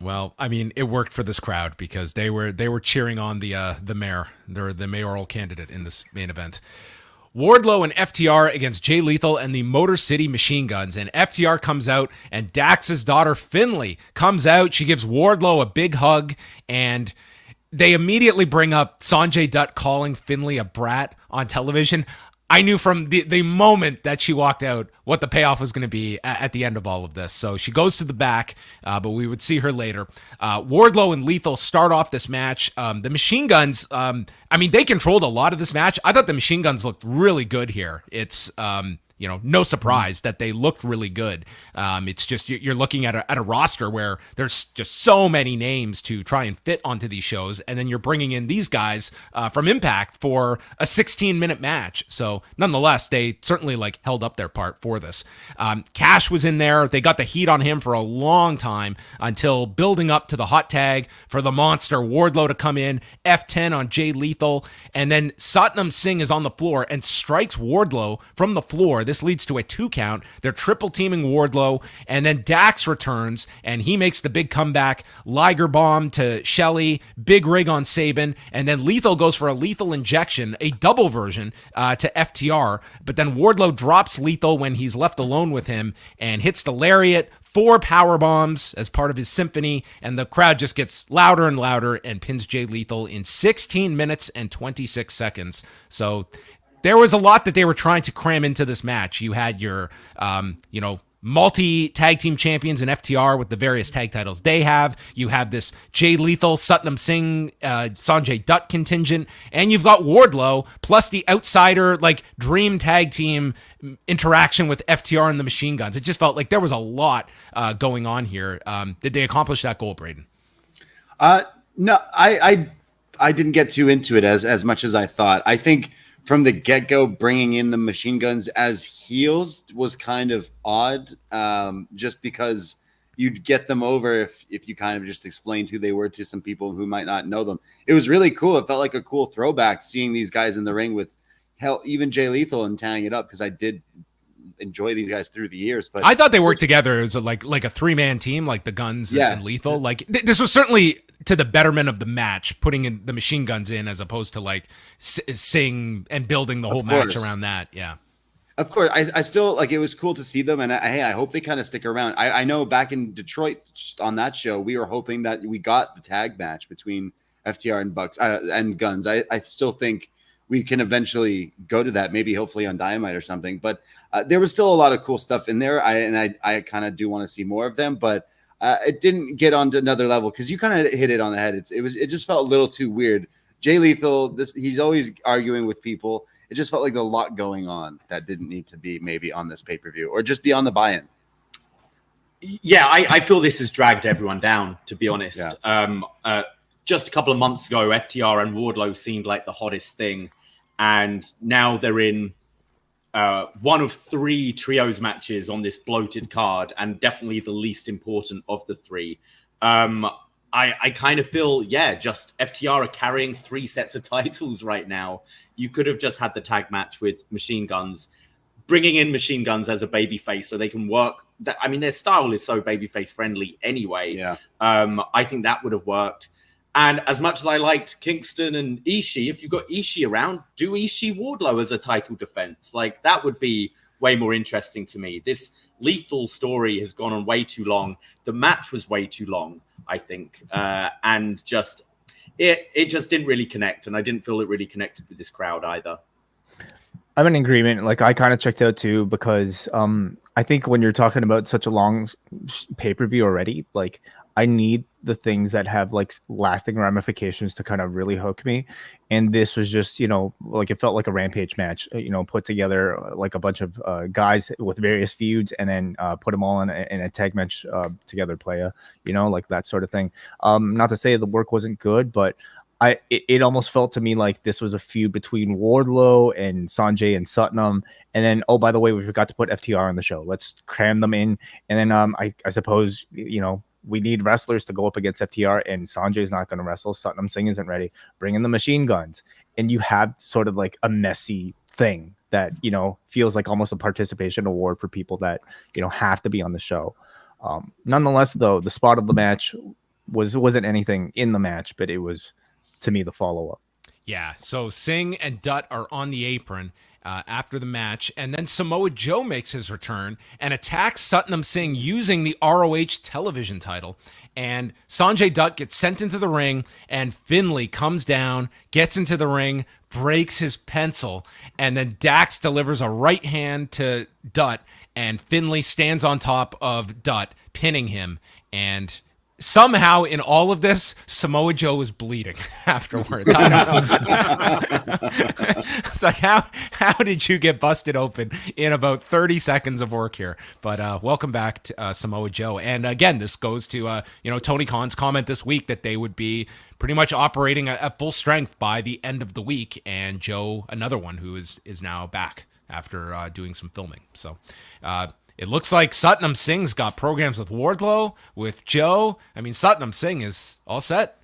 Well, I mean, it worked for this crowd because they were cheering on the mayor, the mayoral candidate in this main event. Wardlow and FTR against Jay Lethal and the Motor City Machine Guns, and FTR comes out, and Dax's daughter Finley comes out. She gives Wardlow a big hug, and they immediately bring up Sanjay Dutt calling Finley a brat on television. I knew from the moment that she walked out what the payoff was going to be at the end of all of this. So she goes to the back, but we would see her later. Wardlow and Lethal start off this match. The Machine Guns, I mean, they controlled a lot of this match. I thought the Machine Guns looked really good here. It's no surprise that they looked really good. It's just you're looking at a roster where there's just so many names to try and fit onto these shows, and then you're bringing in these guys from Impact for a 16-minute match. So nonetheless, they certainly held up their part for this. Cash was in there. They got the heat on him for a long time until building up to the hot tag for the monster Wardlow to come in, F10 on Jade Lethal, and then Satnam Singh is on the floor and strikes Wardlow from the floor. This leads to a 2 count. They're triple teaming Wardlow, and then Dax returns, and he makes the big comeback. Liger bomb to Shelley, big rig on Sabin, and then Lethal goes for a lethal injection, a double version to FTR, but then Wardlow drops Lethal when he's left alone with him and hits the lariat, 4 power bombs as part of his symphony, and the crowd just gets louder and louder and pins Jay Lethal in 16 minutes and 26 seconds. So there was a lot that they were trying to cram into this match. You had your, multi-tag team champions in FTR with the various tag titles they have. You have this Jay Lethal, Satnam Singh, Sanjay Dutt contingent, and you've got Wardlow, plus the outsider, dream tag team interaction with FTR and the Machine Guns. It just felt like there was a lot going on here. Did they accomplish that goal, Braden? No, I didn't get too into it as much as I thought. I think from the get-go, bringing in the Machine Guns as heels was kind of odd, just because you'd get them over if you kind of just explained who they were to some people who might not know them. It was really cool. It felt like a cool throwback seeing these guys in the ring with even Jay Lethal and tying it up, because I did enjoy these guys through the years. But I thought they worked together as a 3-man team, like the Guns and Lethal. This was certainly to the betterment of the match, putting in the Machine Guns in as opposed to Sing and building the whole match around that. Yeah. Of course, I still it was cool to see them, and I hope they kind of stick around. I know back in Detroit on that show, we were hoping that we got the tag match between FTR and Bucks and Guns. I still think we can eventually go to that, maybe hopefully on Dynamite or something. But there was still a lot of cool stuff in there, I kind of do want to see more of them, but it didn't get on to another level because you kind of hit it on the head. It just felt a little too weird. Jay Lethal, he's always arguing with people. It just felt like a lot going on that didn't need to be maybe on this pay-per-view or just be on the buy-in. Yeah, I feel this has dragged everyone down, to be honest. Yeah. Just a couple of months ago, FTR and Wardlow seemed like the hottest thing. And now they're in one of 3 trios matches on this bloated card, and definitely the least important of the 3. I kind of feel, just FTR are carrying 3 sets of titles right now. You could have just had the tag match with Machine Guns, bringing in Machine Guns as a babyface so they can work. Their style is so babyface friendly anyway. Yeah. I think that would have worked. And as much as I liked Kingston and Ishii, if you've got Ishii around, do Ishii Wardlow as a title defense. That would be way more interesting to me. This Lethal story has gone on way too long. The match was way too long, I think. And it just didn't really connect. And I didn't feel it really connected with this crowd either. I'm in agreement. I kind of checked out too, because I think when you're talking about such a long pay-per-view already, I need the things that have lasting ramifications to kind of really hook me. And this was just, it felt like a Rampage match, put together a bunch of guys with various feuds and then put them all in a tag match together, playa, that sort of thing. Not to say the work wasn't good, but it almost felt to me like this was a feud between Wardlow and Sanjay and Satnam. And then, oh, by the way, we forgot to put FTR on the show. Let's cram them in. And then I suppose, we need wrestlers to go up against FTR, and Sanjay's not going to wrestle. Satnam Singh isn't ready. Bring in the Machine Guns. And you have sort of a messy thing that, feels like almost a participation award for people that, have to be on the show. Nonetheless, though, the spot of the match wasn't anything in the match, but it was, to me, the follow-up. Yeah, so Singh and Dutt are on the apron after the match, and then Samoa Joe makes his return and attacks Satnam Singh using the ROH television title. And Sanjay Dutt gets sent into the ring, and Finlay comes down, gets into the ring, breaks his pencil, and then Dax delivers a right hand to Dutt, and Finlay stands on top of Dutt, pinning him. And somehow in all of this, Samoa Joe was bleeding afterwards. I don't know. It's how how did you get busted open in about 30 seconds of work here? But welcome back to Samoa Joe. And again, this goes to Tony Khan's comment this week that they would be pretty much operating at full strength by the end of the week. And Joe, another one who is now back after doing some filming. So it looks like Satnam Singh's got programs with Wardlow, with Joe. I mean, Satnam Singh is all set.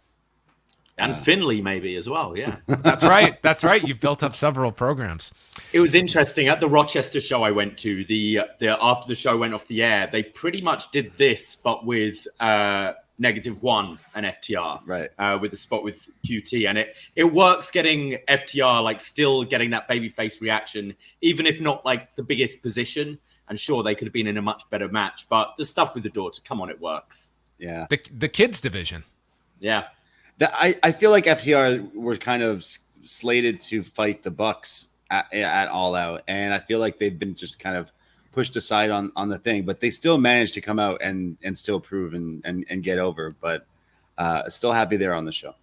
And Finley maybe as well, yeah. That's right. That's right. You've built up several programs. It was interesting. At the Rochester show I went to, the after the show went off the air, they pretty much did this, but with -1 and FTR. Right. With the spot with QT. And it works getting FTR, like, still getting that babyface reaction, even if not, like, the biggest position. And sure, they could have been in a much better match. But the stuff with the daughter, come on, it works. Yeah. The kids division. Yeah. I feel like FTR were kind of slated to fight the Bucks at All Out, and I feel like they've been just kind of pushed aside on the thing, but they still managed to come out and still prove and get over. But still happy they're on the show.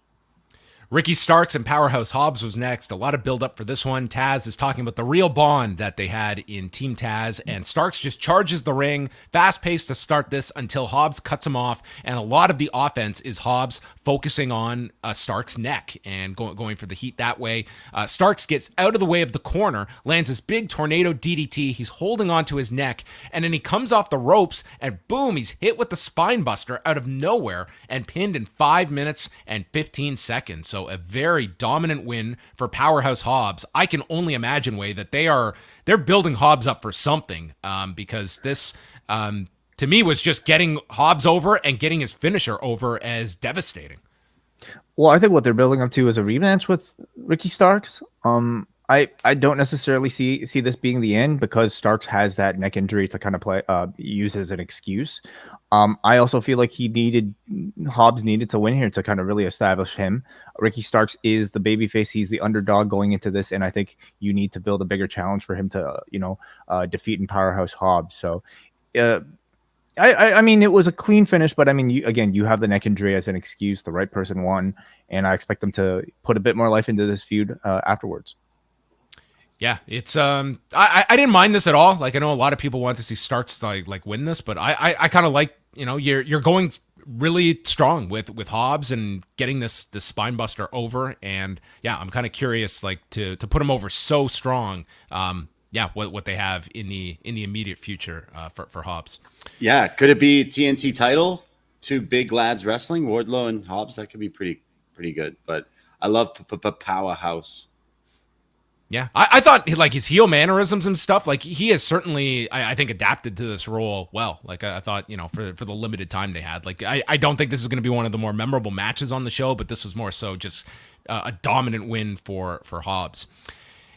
Ricky Starks and Powerhouse Hobbs was next. A lot of build up for this one. Taz is talking about the real bond that they had in Team Taz, and Starks just charges the ring, fast paced to start this until Hobbs cuts him off. And a lot of the offense is Hobbs focusing on Starks' neck and going for the heat that way. Starks gets out of the way of the corner, lands this big tornado DDT. He's holding onto his neck, and then he comes off the ropes, and boom, he's hit with the spine buster out of nowhere and pinned in 5 minutes and 15 seconds. So a very dominant win for Powerhouse Hobbs. I can only imagine, Way, that they're building Hobbs up for something, because this to me was just getting Hobbs over and getting his finisher over as devastating. Well, I think what they're building up to is a rematch with Ricky Starks. I don't necessarily see this being the end, because Starks has that neck injury to kind of use as an excuse. I also feel like Hobbs needed to win here to kind of really establish him. Ricky Starks is the babyface; he's the underdog going into this, and I think you need to build a bigger challenge for him to defeat in Powerhouse Hobbs. So, I mean, it was a clean finish, but I mean, you have the neck injury as an excuse. The right person won, and I expect them to put a bit more life into this feud afterwards. Yeah, it's I didn't mind this at all. Like, I know a lot of people want to see Starks like win this, but I kind of like, you're going really strong with Hobbs and getting this spine buster over, and yeah, I'm kind of curious, like, to put him over so strong. What they have in the immediate future for Hobbs. Yeah, could it be TNT title? Two big lads wrestling, Wardlow and Hobbs. That could be pretty good. But I love Powerhouse. Yeah, I thought, like, his heel mannerisms and stuff, like, he has certainly, I think, adapted to this role well. Like, I thought, for the limited time they had, like, I don't think this is going to be one of the more memorable matches on the show, but this was more so just a dominant win for Hobbs.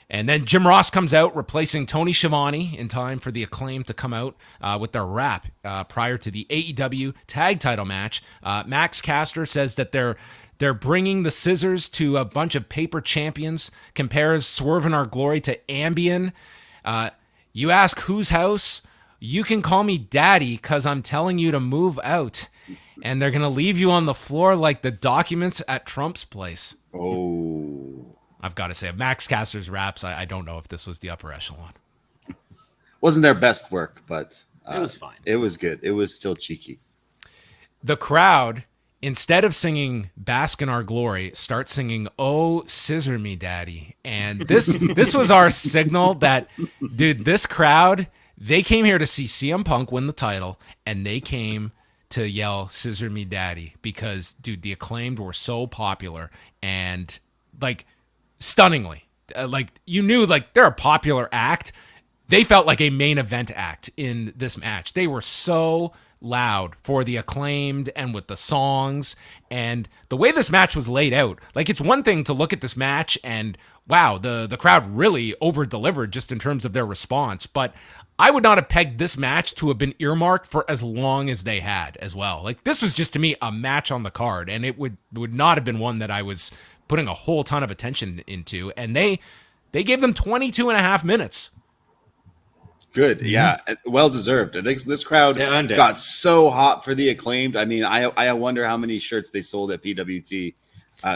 And then Jim Ross comes out, replacing Tony Schiavone in time for the Acclaim to come out with their rap prior to the AEW tag title match. Max Caster says that they're bringing the scissors to a bunch of paper champions, compares Swerve in Our Glory to Ambien. You ask whose house? You can call me daddy, because I'm telling you to move out. And they're going to leave you on the floor like the documents at Trump's place. Oh. I've got to say, Max Caster's raps, I don't know if this was the upper echelon. Wasn't their best work, but it was fine. It was good. It was still cheeky. The crowd, instead of singing Bask in Our Glory, start singing Oh Scissor Me Daddy. And this was our signal that, dude, this crowd, they came here to see CM Punk win the title, and they came to yell Scissor Me Daddy because, dude, the Acclaimed were so popular, and, like, stunningly, like, you knew, like, they're a popular act. They felt like a main event act in this match. They were so loud for the Acclaimed and with the songs and the way this match was laid out. Like, it's one thing to look at this match and wow, the crowd really over delivered just in terms of their response, but I would not have pegged this match to have been earmarked for as long as they had as well. Like, this was just, to me, a match on the card, and it would not have been one that I was putting a whole ton of attention into, and they gave them 22 and a half minutes. Good. Yeah. Well deserved. This crowd got so hot for the Acclaimed. I mean, I wonder how many shirts they sold at PWT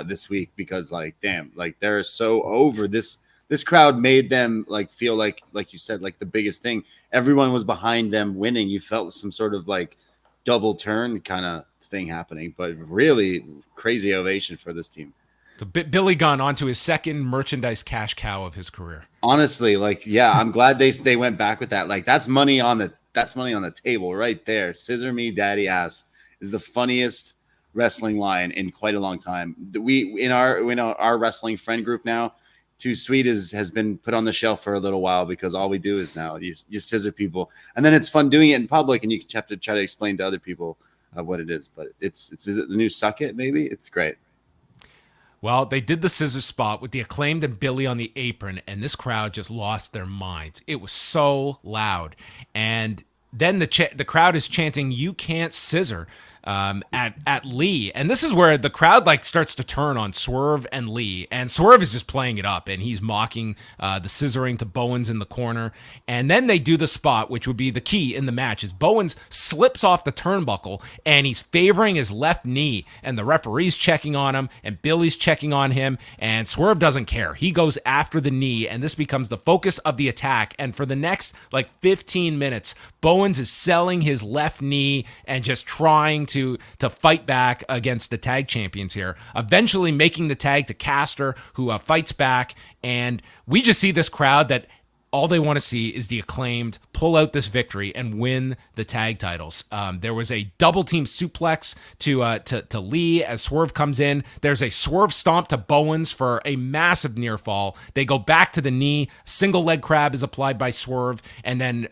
this week, because, like, damn, like, they're so over. This this crowd made them like feel like you said, like the biggest thing. Everyone was behind them winning. You felt some sort of like double turn kind of thing happening, but really crazy ovation for this team. So Billy Gunn onto his second merchandise cash cow of his career. Honestly, like, yeah, I'm glad they went back with that. Like, that's money on the table right there. Scissor me, daddy ass is the funniest wrestling line in quite a long time. We in our wrestling friend group now, Too Sweet has been put on the shelf for a little while because all we do is now you scissor people, and then it's fun doing it in public, and you have to try to explain to other people what it is. But it's the new Suck It, maybe. It's great. Well, they did the scissor spot with the Acclaimed and Billy on the apron, and this crowd just lost their minds. It was so loud. And then the crowd is chanting, "You can't scissor," at Lee. And this is where the crowd like starts to turn on Swerve and Lee. And Swerve is just playing it up, and he's mocking the scissoring to Bowens in the corner. And then they do the spot, which would be the key in the match, is Bowens slips off the turnbuckle, and he's favoring his left knee. And the referee's checking on him, and Billy's checking on him, and Swerve doesn't care. He goes after the knee, and this becomes the focus of the attack. And for the next like 15 minutes, Bowens is selling his left knee and just trying to fight back against the tag champions here, eventually making the tag to Caster, who fights back. And we just see this crowd that all they want to see is the Acclaimed pull out this victory and win the tag titles. There was a double team suplex to Lee as Swerve comes in. There's a Swerve stomp to Bowens for a massive near fall. They go back to the knee. Single leg crab is applied by Swerve, and then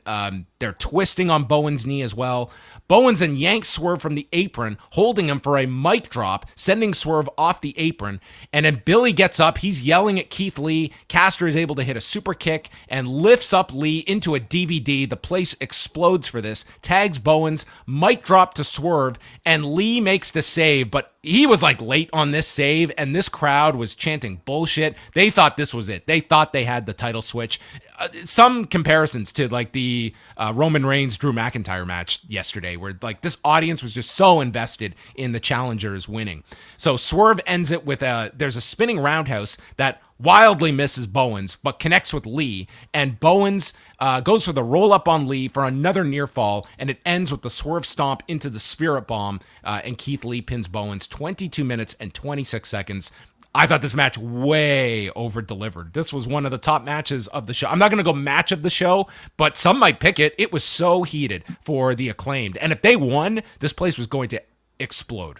they're twisting on Bowens' knee as well. Bowens then yanks Swerve from the apron, holding him for a mic drop, sending Swerve off the apron. And then Billy gets up. He's yelling at Keith Lee. Caster is able to hit a super kick and lifts up Lee into a DVD. The place explodes for this. Tags Bowens, mic drop to Swerve, and Lee makes the save, but he was like late on this save, and this crowd was chanting bullshit. They thought this was it. They thought they had the title switch. Some comparisons to like the Roman Reigns Drew McIntyre match yesterday, where like this audience was just so invested in the challengers winning. So Swerve ends it with there's a spinning roundhouse that wildly misses Bowens, but connects with Lee, and Bowens goes for the roll up on Lee for another near fall, and it ends with the Swerve stomp into the Spirit Bomb, and Keith Lee pins Bowens 22 minutes and 26 seconds. I thought this match way over delivered. This was one of the top matches of the show. I'm not going to go match of the show, but some might pick it. It was so heated for the Acclaimed, and if they won, this place was going to explode.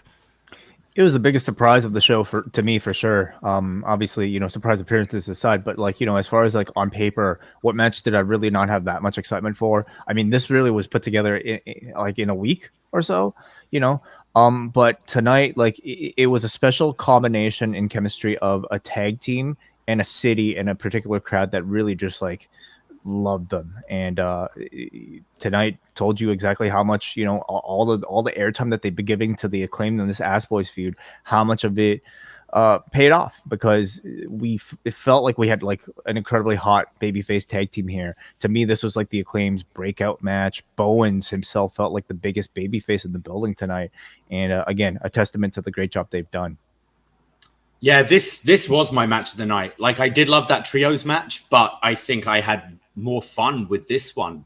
It was the biggest surprise of the show to me, for sure. Obviously, surprise appearances aside, but like, as far as like on paper, what match did I really not have that much excitement for? I mean, this really was put together in a week or so, but tonight, like it was a special combination in chemistry of a tag team and a city and a particular crowd that really just like loved them. And tonight told you exactly how much, all the airtime that they've been giving to the Acclaimed in this Ass Boys feud, how much of it paid off, because it felt like we had like an incredibly hot babyface tag team here. To me, this was like the Acclaimed's breakout match. Bowens himself felt like the biggest babyface in the building tonight, and again, a testament to the great job they've done. Yeah, this was my match of the night. Like, I did love that trios match, but I think I had more fun with this one,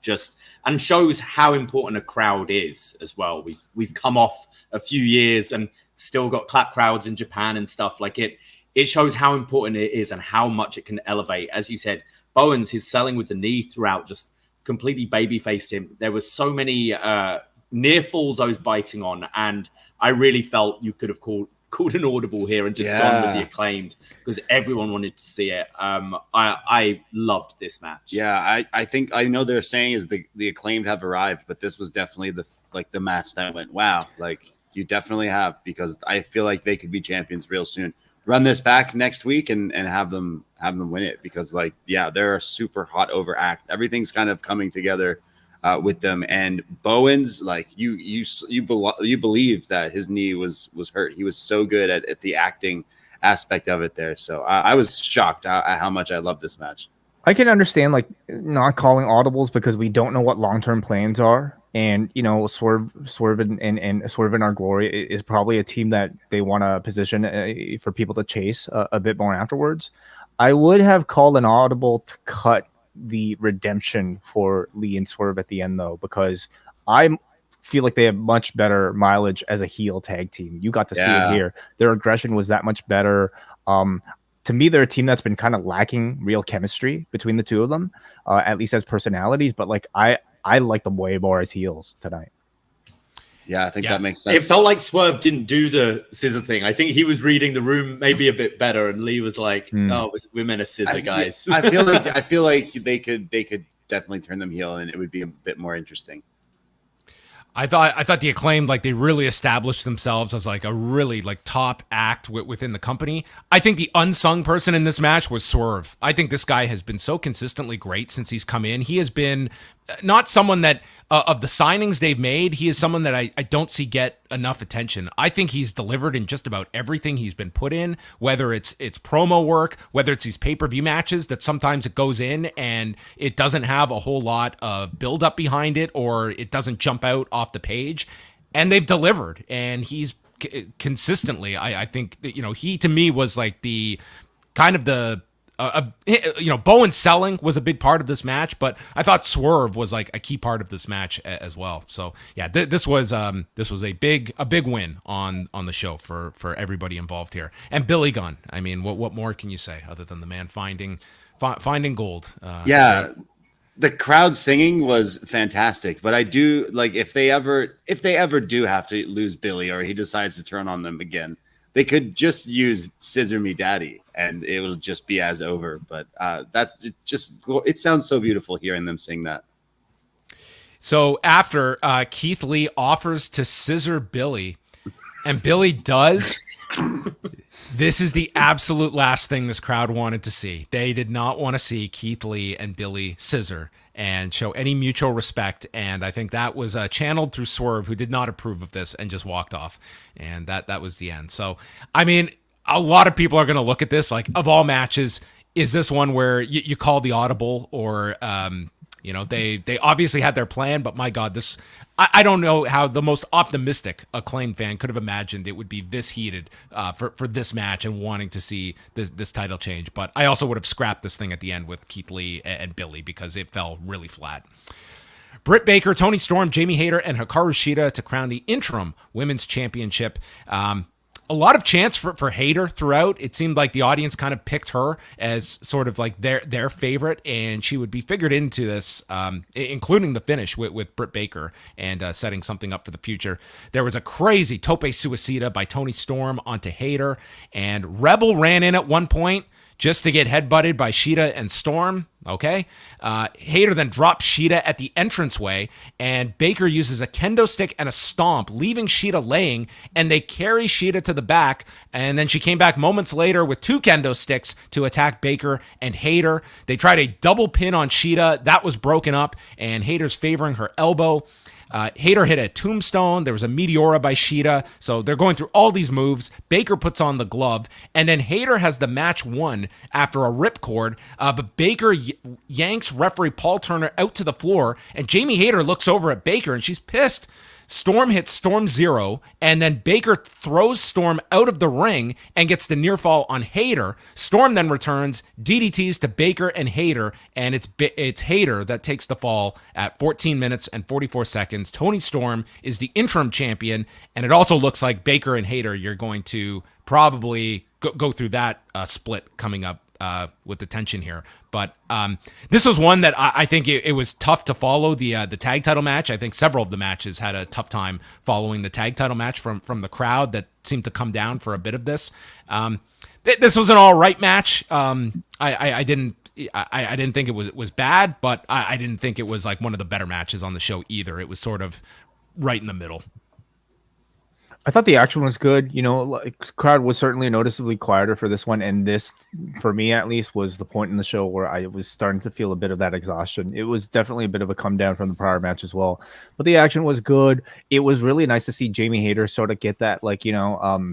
and shows how important a crowd is as well. We've come off a few years and still got clap crowds in Japan and stuff. Like it shows how important it is and how much it can elevate. As you said, Bowens, his selling with the knee throughout just completely baby-faced him. There was so many near falls I was biting on, and I really felt you could have called an audible here and just gone with the Acclaimed, because everyone wanted to see it. I loved this match. Yeah, I think I know they're saying is the Acclaimed have arrived, but this was definitely the match that went, wow, like you definitely have, because I feel like they could be champions real soon. Run this back next week and have them win it, because like, yeah, they're a super hot over act. Everything's kind of coming together with them. And Bowens, like you believe that his knee was hurt. He was so good at the acting aspect of it there. So I was shocked at how much I loved this match. I can understand like not calling audibles because we don't know what long-term plans are. And, Swerve and Swerve in Our Glory is probably a team that they want to position for people to chase a bit more afterwards. I would have called an audible to cut the redemption for Lee and Swerve at the end, though, because I feel like they have much better mileage as a heel tag team. You got to see it here. Their aggression was that much better. To me, they're a team that's been kind of lacking real chemistry between the two of them, at least as personalities. But like I like them way more as heels tonight. Yeah, I think that makes sense. It felt like Swerve didn't do the scissor thing. I think he was reading the room maybe a bit better, and Lee was like, "Oh, we're meant to scissor, guys." I feel like they could definitely turn them heel, and it would be a bit more interesting. I thought the Acclaimed, like, they really established themselves as like a really like top act within the company. I think the unsung person in this match was Swerve. I think this guy has been so consistently great since he's come in. He has been not someone that of the signings they've made, he is someone that I don't see get enough attention. I think he's delivered in just about everything he's been put in, whether it's promo work, whether it's these pay-per-view matches that sometimes it goes in and it doesn't have a whole lot of build-up behind it, or it doesn't jump out off the page, and they've delivered. And he's consistently, I think that, he to me was like the kind of the Bowen's selling was a big part of this match, but I thought Swerve was like a key part of this match as well. So yeah, this was a big win on the show for everybody involved here. And Billy Gunn, I mean, what more can you say other than the man finding gold? The crowd singing was fantastic, but I do like if they ever do have to lose Billy, or he decides to turn on them again, they could just use Scissor Me Daddy and it will just be as over. But it sounds so beautiful hearing them sing that. So after Keith Lee offers to scissor Billy, and Billy does, this is the absolute last thing this crowd wanted to see. They did not want to see Keith Lee and Billy scissor and show any mutual respect. And I think that was channeled through Swerve, who did not approve of this and just walked off. And that was the end. So, I mean, a lot of people are going to look at this like, of all matches, is this one where you call the audible, or, they obviously had their plan, but my God, this, I don't know how the most optimistic Acclaimed fan could have imagined it would be this heated for this match and wanting to see this title change. But I also would have scrapped this thing at the end with Keith Lee and Billy because it fell really flat. Britt Baker, Toni Storm, Jamie Hayter, and Hikaru Shida to crown the interim women's championship. A lot of chants for Hayter throughout. It seemed like the audience kind of picked her as sort of like their favorite, and she would be figured into this, including the finish with Britt Baker and setting something up for the future. There was a crazy tope suicida by Toni Storm onto Hayter, and Rebel ran in at one point just to get headbutted by Shida and Storm. Okay. Hayter then drops Shida at the entranceway, and Baker uses a kendo stick and a stomp, leaving Shida laying, and they carry Shida to the back. And then she came back moments later with two kendo sticks to attack Baker and Hayter. They tried a double pin on Shida. That was broken up, and Hayter's favoring her elbow. Hayter hit a tombstone. There was a Meteora by Shida. So they're going through all these moves. Baker puts on the glove, and then Hayter has the match won after a ripcord. But Baker yanks referee Paul Turner out to the floor, and Jamie Hayter looks over at Baker, and she's pissed. Storm hits Storm Zero, and then Baker throws Storm out of the ring and gets the near fall on Hayter. Storm then returns, DDTs to Baker and Hayter, and it's Hayter that takes the fall at 14 minutes and 44 seconds. Toni Storm is the interim champion, and it also looks like Baker and Hayter, you're going to probably go through that split coming up with the tension here. But this was one that I think it was tough to follow the tag title match. I think several of the matches had a tough time following the tag title match from the crowd that seemed to come down for a bit of this. This was an all right match. I didn't think it was bad, but I didn't think it was like one of the better matches on the show either. It was sort of right in the middle. I thought the action was good. Crowd was certainly noticeably quieter for this one, and this, for me at least, was the point in the show where I was starting to feel a bit of that exhaustion. It was definitely a bit of a come down from the prior match as well, but the action was good. It was really nice to see Jamie Hayter sort of get that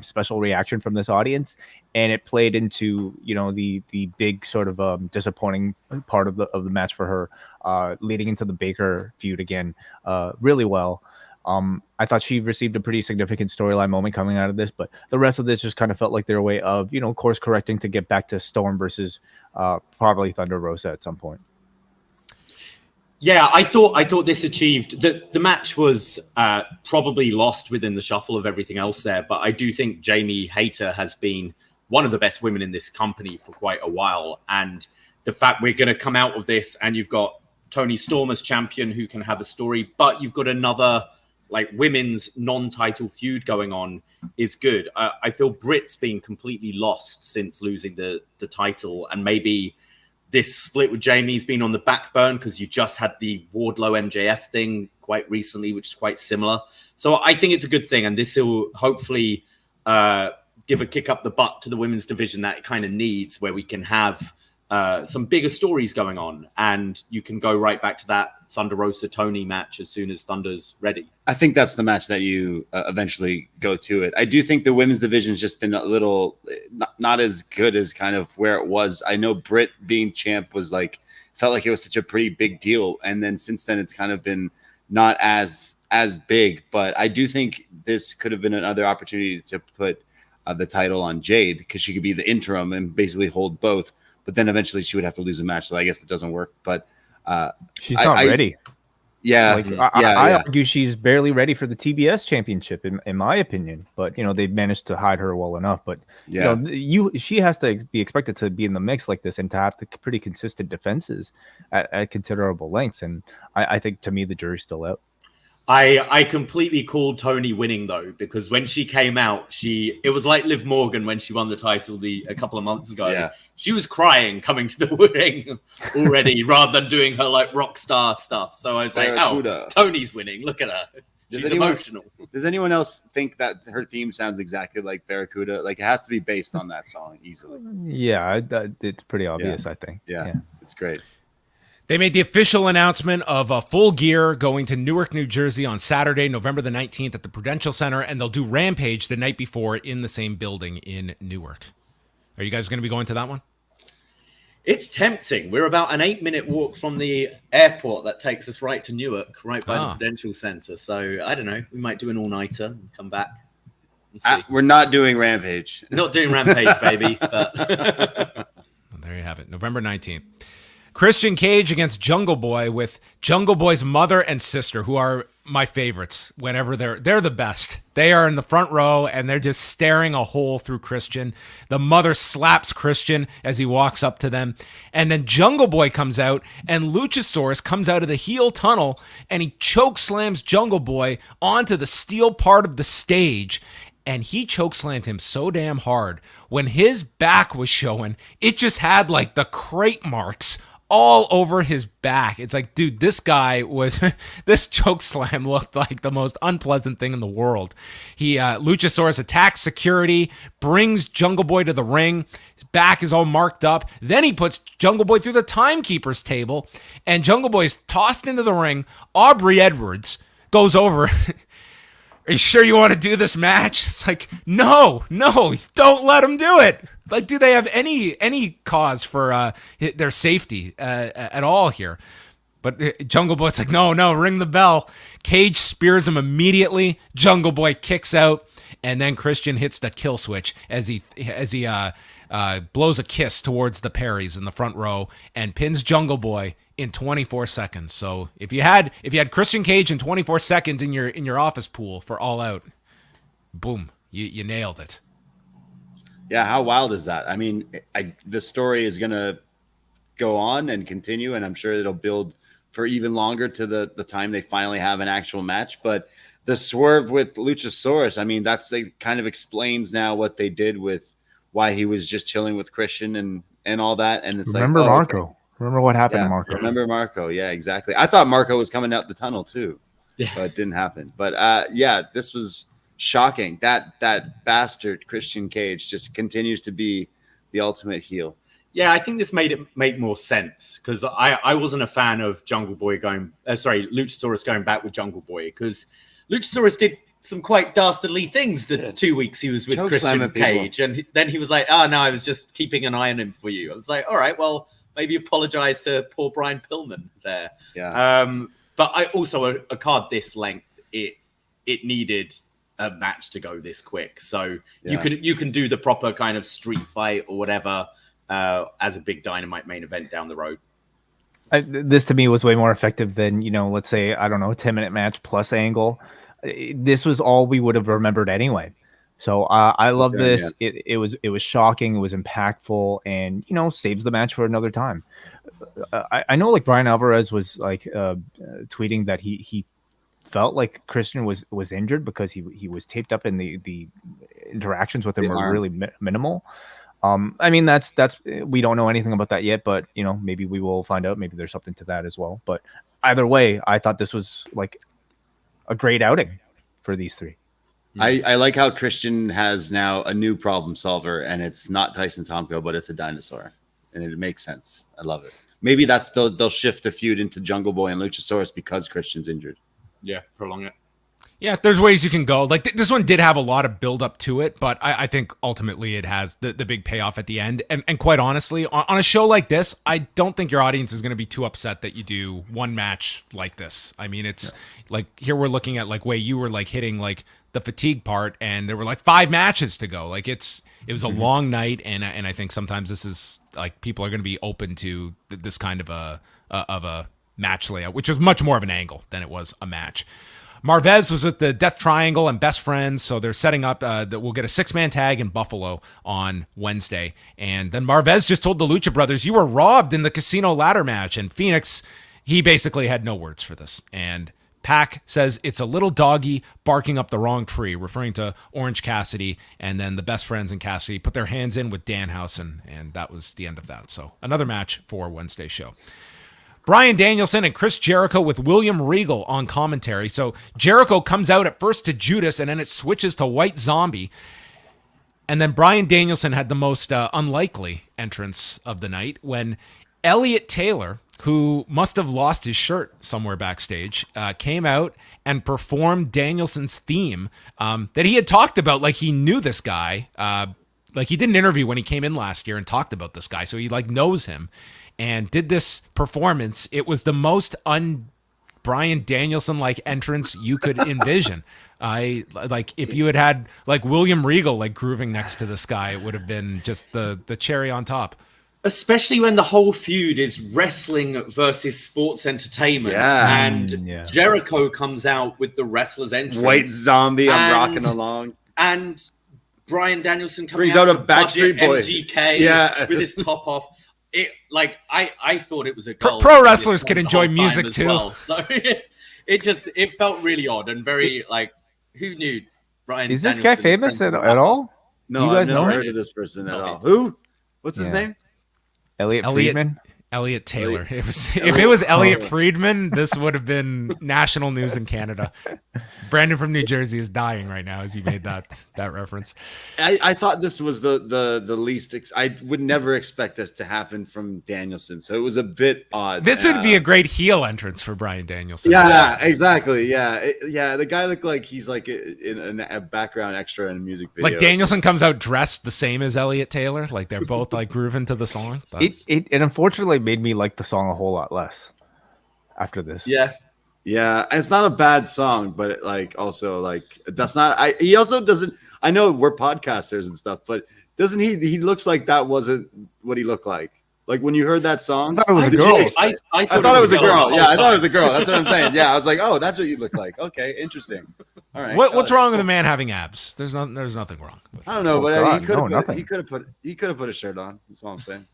special reaction from this audience, and it played into the big sort of disappointing part of the match for her, leading into the Baker feud again, really well. I thought she received a pretty significant storyline moment coming out of this, but the rest of this just kind of felt like their way of, course correcting to get back to Storm versus probably Thunder Rosa at some point. Yeah, I thought this achieved the match was probably lost within the shuffle of everything else there, but I do think Jamie Hayter has been one of the best women in this company for quite a while, and the fact we're going to come out of this and you've got Toni Storm as champion who can have a story, but you've got another like women's non-title feud going on is good. I feel Britt's been completely lost since losing the title, and maybe this split with Jamie's been on the back burn because you just had the Wardlow MJF thing quite recently, which is quite similar. So I think it's a good thing, and this will hopefully give a kick up the butt to the women's division that it kind of needs, where we can have some bigger stories going on, and you can go right back to that Thunder Rosa Toni match as soon as Thunder's ready. I think that's the match that you eventually go to it. I do think the women's division's just been a little not as good as kind of where it was. I know Britt being champ was felt like it was such a pretty big deal, and then since then it's kind of been not as big. But I do think this could have been another opportunity to put the title on Jade, because she could be the interim and basically hold both. But then eventually she would have to lose a match, so I guess it doesn't work. But she's not ready. Yeah, I argue she's barely ready for the TBS championship, in my opinion. But they've managed to hide her well enough. But she has to be expected to be in the mix like this and to have the pretty consistent defenses at considerable lengths. And I think, to me, the jury's still out. I completely called Toni winning though, because when she came out, it was like Liv Morgan when she won the title a couple of months ago. Yeah. She was crying coming to the ring already rather than doing her like rock star stuff. So I was Barracuda. like, oh, Toni's winning. Look at her. She's emotional. Does anyone else think that her theme sounds exactly like Barracuda? Like, it has to be based on that song easily. Yeah, it's pretty obvious, I think. Yeah, it's great. They made the official announcement of Full Gear going to Newark, New Jersey on Saturday, November the 19th at the Prudential Center, and they'll do Rampage the night before in the same building in Newark. Are you guys going to be going to that one? It's tempting. We're about an 8-minute walk from the airport that takes us right to Newark, right by the Prudential Center. So, I don't know. We might do an all-nighter and come back. We're not doing Rampage. Not doing Rampage, baby. But well, there you have it. November 19th. Christian Cage against Jungle Boy, with Jungle Boy's mother and sister, who are my favorites whenever they're the best. They are in the front row and they're just staring a hole through Christian. The mother slaps Christian as he walks up to them. And then Jungle Boy comes out and Luchasaurus comes out of the heel tunnel and he choke slams Jungle Boy onto the steel part of the stage. And he chokeslammed him so damn hard. When his back was showing, it just had like the crate marks all over his back. It's like, dude, this guy was this choke slam looked like the most unpleasant thing in the world. Luchasaurus attacks security, brings Jungle Boy to the ring. His back is all marked up. Then he puts Jungle Boy through the timekeeper's table, and Jungle Boy is tossed into the ring. Aubrey Edwards goes over. Are you sure you want to do this match? It's like, no, don't let him do it. Like, do they have any cause for their safety at all here? But Jungle Boy's like, no, ring the bell. Cage spears him immediately. Jungle Boy kicks out, and then Christian hits the kill switch as he blows a kiss towards the Perrys in the front row and pins Jungle Boy in 24 seconds. So if you had Christian Cage in 24 seconds in your office pool for All Out, boom, you nailed it. Yeah, how wild is that? I mean, the story is going to go on and continue, and I'm sure it'll build for even longer to the time they finally have an actual match. But the swerve with Luchasaurus, I mean, it kind of explains now what they did with why he was just chilling with Christian and all that. And it's remember Marco. Okay. Remember what happened to Marco. Remember Marco. Yeah, exactly. I thought Marco was coming out the tunnel too, but it didn't happen. But this was shocking. That bastard Christian Cage just continues to be the ultimate heel. Yeah, I think this made it make more sense, because I wasn't a fan of Luchasaurus going back with Jungle Boy, because Luchasaurus did some quite dastardly things the 2 weeks he was with Christian Cage, and then he was like, "Oh no, I was just keeping an eye on him for you." I was like, "All right, well, maybe apologize to poor Brian Pillman there." Yeah. But I also a card this length, it needed a match to go this quick. So Yeah. you can do the proper kind of street fight or whatever as a big Dynamite main event down the road. This to me was way more effective than, let's say, I don't know, a 10-minute match plus Angle. This was all we would have remembered anyway. So I love this. Yeah. It was shocking. It was impactful, and saves the match for another time. I know, like, Brian Alvarez was like tweeting that he felt like Christian was injured because he was taped up, and the interactions with him were really minimal. I mean, that's we don't know anything about that yet, but maybe we will find out. Maybe there's something to that as well. But either way, I thought this was like a great outing for these three. I like how Christian has now a new problem solver, and it's not Tyson Tomko, but it's a dinosaur, and it makes sense. I love it. Maybe they'll shift the feud into Jungle Boy and Luchasaurus because Christian's injured. Yeah, prolong it. Yeah, there's ways you can go. Like this one did have a lot of build up to it, but I think ultimately it has the big payoff at the end. And quite honestly, on a show like this, I don't think your audience is going to be too upset that you do one match like this. I mean, it's like here we're looking at like way you were like hitting like the fatigue part, and there were like 5 matches to go. Like it was a long night, and I think sometimes this is like people are going to be open to this kind of a match layout, which is much more of an angle than it was a match. Marvez was with the Death Triangle and Best Friends, so they're setting up that we'll get a 6-man tag in Buffalo on Wednesday. And then Marvez just told the Lucha Brothers, you were robbed in the casino ladder match. And Phoenix, he basically had no words for this. And Pac says it's a little doggy barking up the wrong tree, referring to Orange Cassidy. And then the Best Friends and Cassidy put their hands in with Danhausen, and that was the end of that. So another match for Wednesday's show. Bryan Danielson and Chris Jericho with William Regal on commentary. So Jericho comes out at first to Judas, and then it switches to White Zombie. And then Bryan Danielson had the most unlikely entrance of the night when Elliot Taylor, who must have lost his shirt somewhere backstage, came out and performed Danielson's theme that he had talked about. Like he knew this guy. Like he did an interview when he came in last year and talked about this guy. So he like knows him. And did this performance. It was the most Bryan Danielson like entrance you could envision. I like if you had like William Regal like grooving next to this guy, it would have been just the cherry on top. Especially when the whole feud is wrestling versus sports entertainment. Yeah. And Jericho comes out with the wrestler's entrance. White Zombie, I'm rocking along. And Bryan Danielson brings out a Backstreet Boy MGK with his top off. It like I thought it was a goal. Pro wrestlers can enjoy music too. Well. So it felt really odd and very like who knew Bryan? Is this guy famous at all? No, you guys I've never know heard of this person at all. Who? What's his name? Elliot Friedman. Elliot Taylor. If it was Elliot Friedman, this would have been national news in Canada. Brandon from New Jersey is dying right now as he made that reference. I thought this was the least. I would never expect this to happen from Danielson, so it was a bit odd. This would be a great heel entrance for Bryan Danielson. Yeah, exactly. Yeah, the guy looked like he's like in a background extra in a music video. Like Danielson comes out dressed the same as Elliot Taylor. Like they're both like grooving to the song. It unfortunately made me like the song a whole lot less after this. Yeah, it's not a bad song, but it, like also like that's not. He also doesn't. I know we're podcasters and stuff, but doesn't he? He looks like that wasn't what he looked like. Like when you heard that song, I thought it was a girl. I thought it was a girl. Yeah, I thought it was a girl. That's what I'm saying. Yeah, I was like, oh, that's what you look like. Okay, interesting. All right. What's wrong with a man having abs? There's nothing wrong with I don't know, but he could have put a shirt on. That's all I'm saying.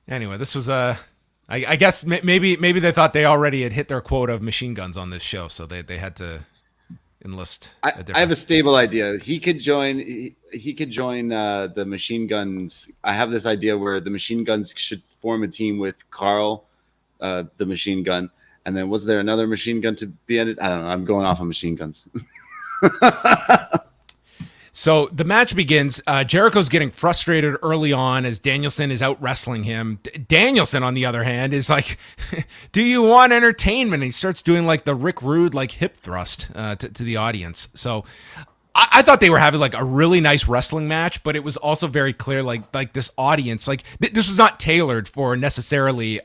Anyway, this was I guess maybe they thought they already had hit their quota of machine guns on this show, so they had to enlist. I have a stable idea. He could join the machine guns. I have this idea where the machine guns should form a team with Carl, the machine gun, and then was there another machine gun to be in it? I don't know. I'm going off of machine guns. So the match begins. Jericho's getting frustrated early on as Danielson is out wrestling him. Danielson, on the other hand, is like, do you want entertainment? And he starts doing like the Rick Rude like hip thrust to the audience. So I thought they were having like a really nice wrestling match, but it was also very clear like this audience, like this was not tailored for necessarily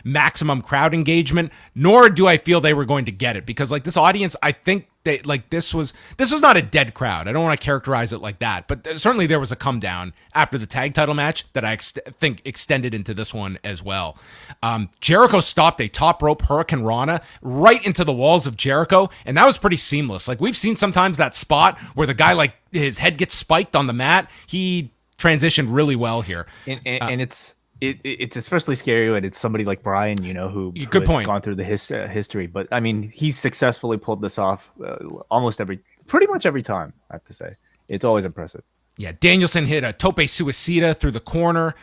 maximum crowd engagement, nor do I feel they were going to get it, because like this audience, I think they like this was not a dead crowd. I don't want to characterize it like that, but certainly there was a come down after the tag title match that I think extended into this one as well. Jericho stopped a top rope Hurricane Rana right into the walls of Jericho, and that was pretty seamless. Like we've seen sometimes that spot where the guy like his head gets spiked on the mat. He transitioned really well here, and it's especially scary when it's somebody like Bryan, you know, who good has point. gone through the history. But I mean, he's successfully pulled this off pretty much every time. I have to say, it's always impressive. Yeah, Danielson hit a tope suicida through the corner.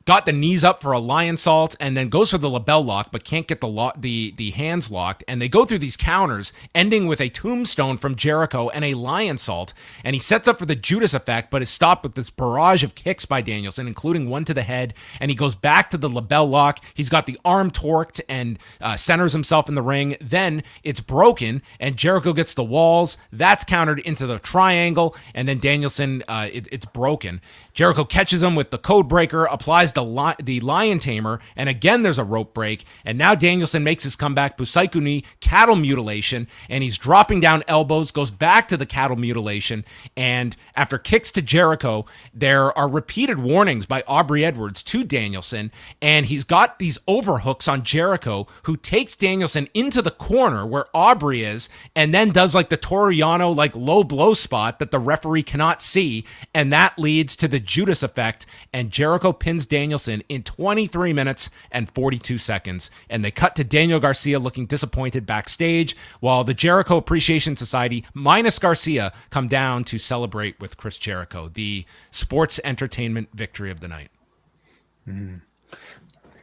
Got the knees up for a lion salt, and then goes for the label lock, but can't get the hands locked. And they go through these counters, ending with a tombstone from Jericho and a lion salt. And he sets up for the Judas effect, but is stopped with this barrage of kicks by Danielson, including one to the head. And he goes back to the label lock. He's got the arm torqued and centers himself in the ring. Then it's broken, and Jericho gets the walls. That's countered into the triangle, and then Danielson, it's broken. Jericho catches him with the code breaker, applies the lion tamer, and again there's a rope break, and now Danielson makes his comeback, Busaiku knee, cattle mutilation, and he's dropping down elbows, goes back to the cattle mutilation, and after kicks to Jericho, there are repeated warnings by Aubrey Edwards to Danielson, and he's got these overhooks on Jericho, who takes Danielson into the corner where Aubrey is, and then does like the Toru Yano like low blow spot that the referee cannot see, and that leads to the Judas effect, and Jericho pins Danielson in 23 minutes and 42 seconds. And they cut to Daniel Garcia looking disappointed backstage, while the Jericho Appreciation Society minus Garcia come down to celebrate with Chris Jericho, the sports entertainment victory of the night.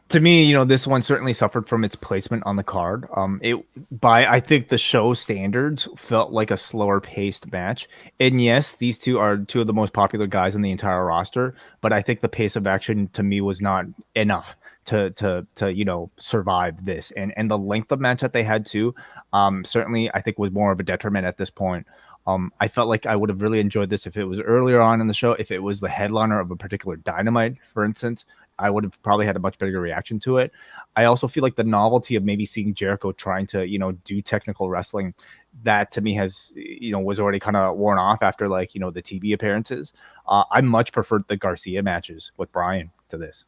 To me, you know, this one certainly suffered from its placement on the card. I think the show standards felt like a slower paced match. And yes, these two are two of the most popular guys in the entire roster, but I think the pace of action to me was not enough to you know, survive this. And the length of match that they had too, certainly I think was more of a detriment at this point. I felt like I would have really enjoyed this if it was earlier on in the show, if it was the headliner of a particular Dynamite, for instance. I would have probably had a much bigger reaction to it. I also feel like the novelty of maybe seeing Jericho trying to, you know, do technical wrestling, that to me has, you know, was already kind of worn off after, like, you know, the TV appearances. I much preferred the Garcia matches with Bryan to this.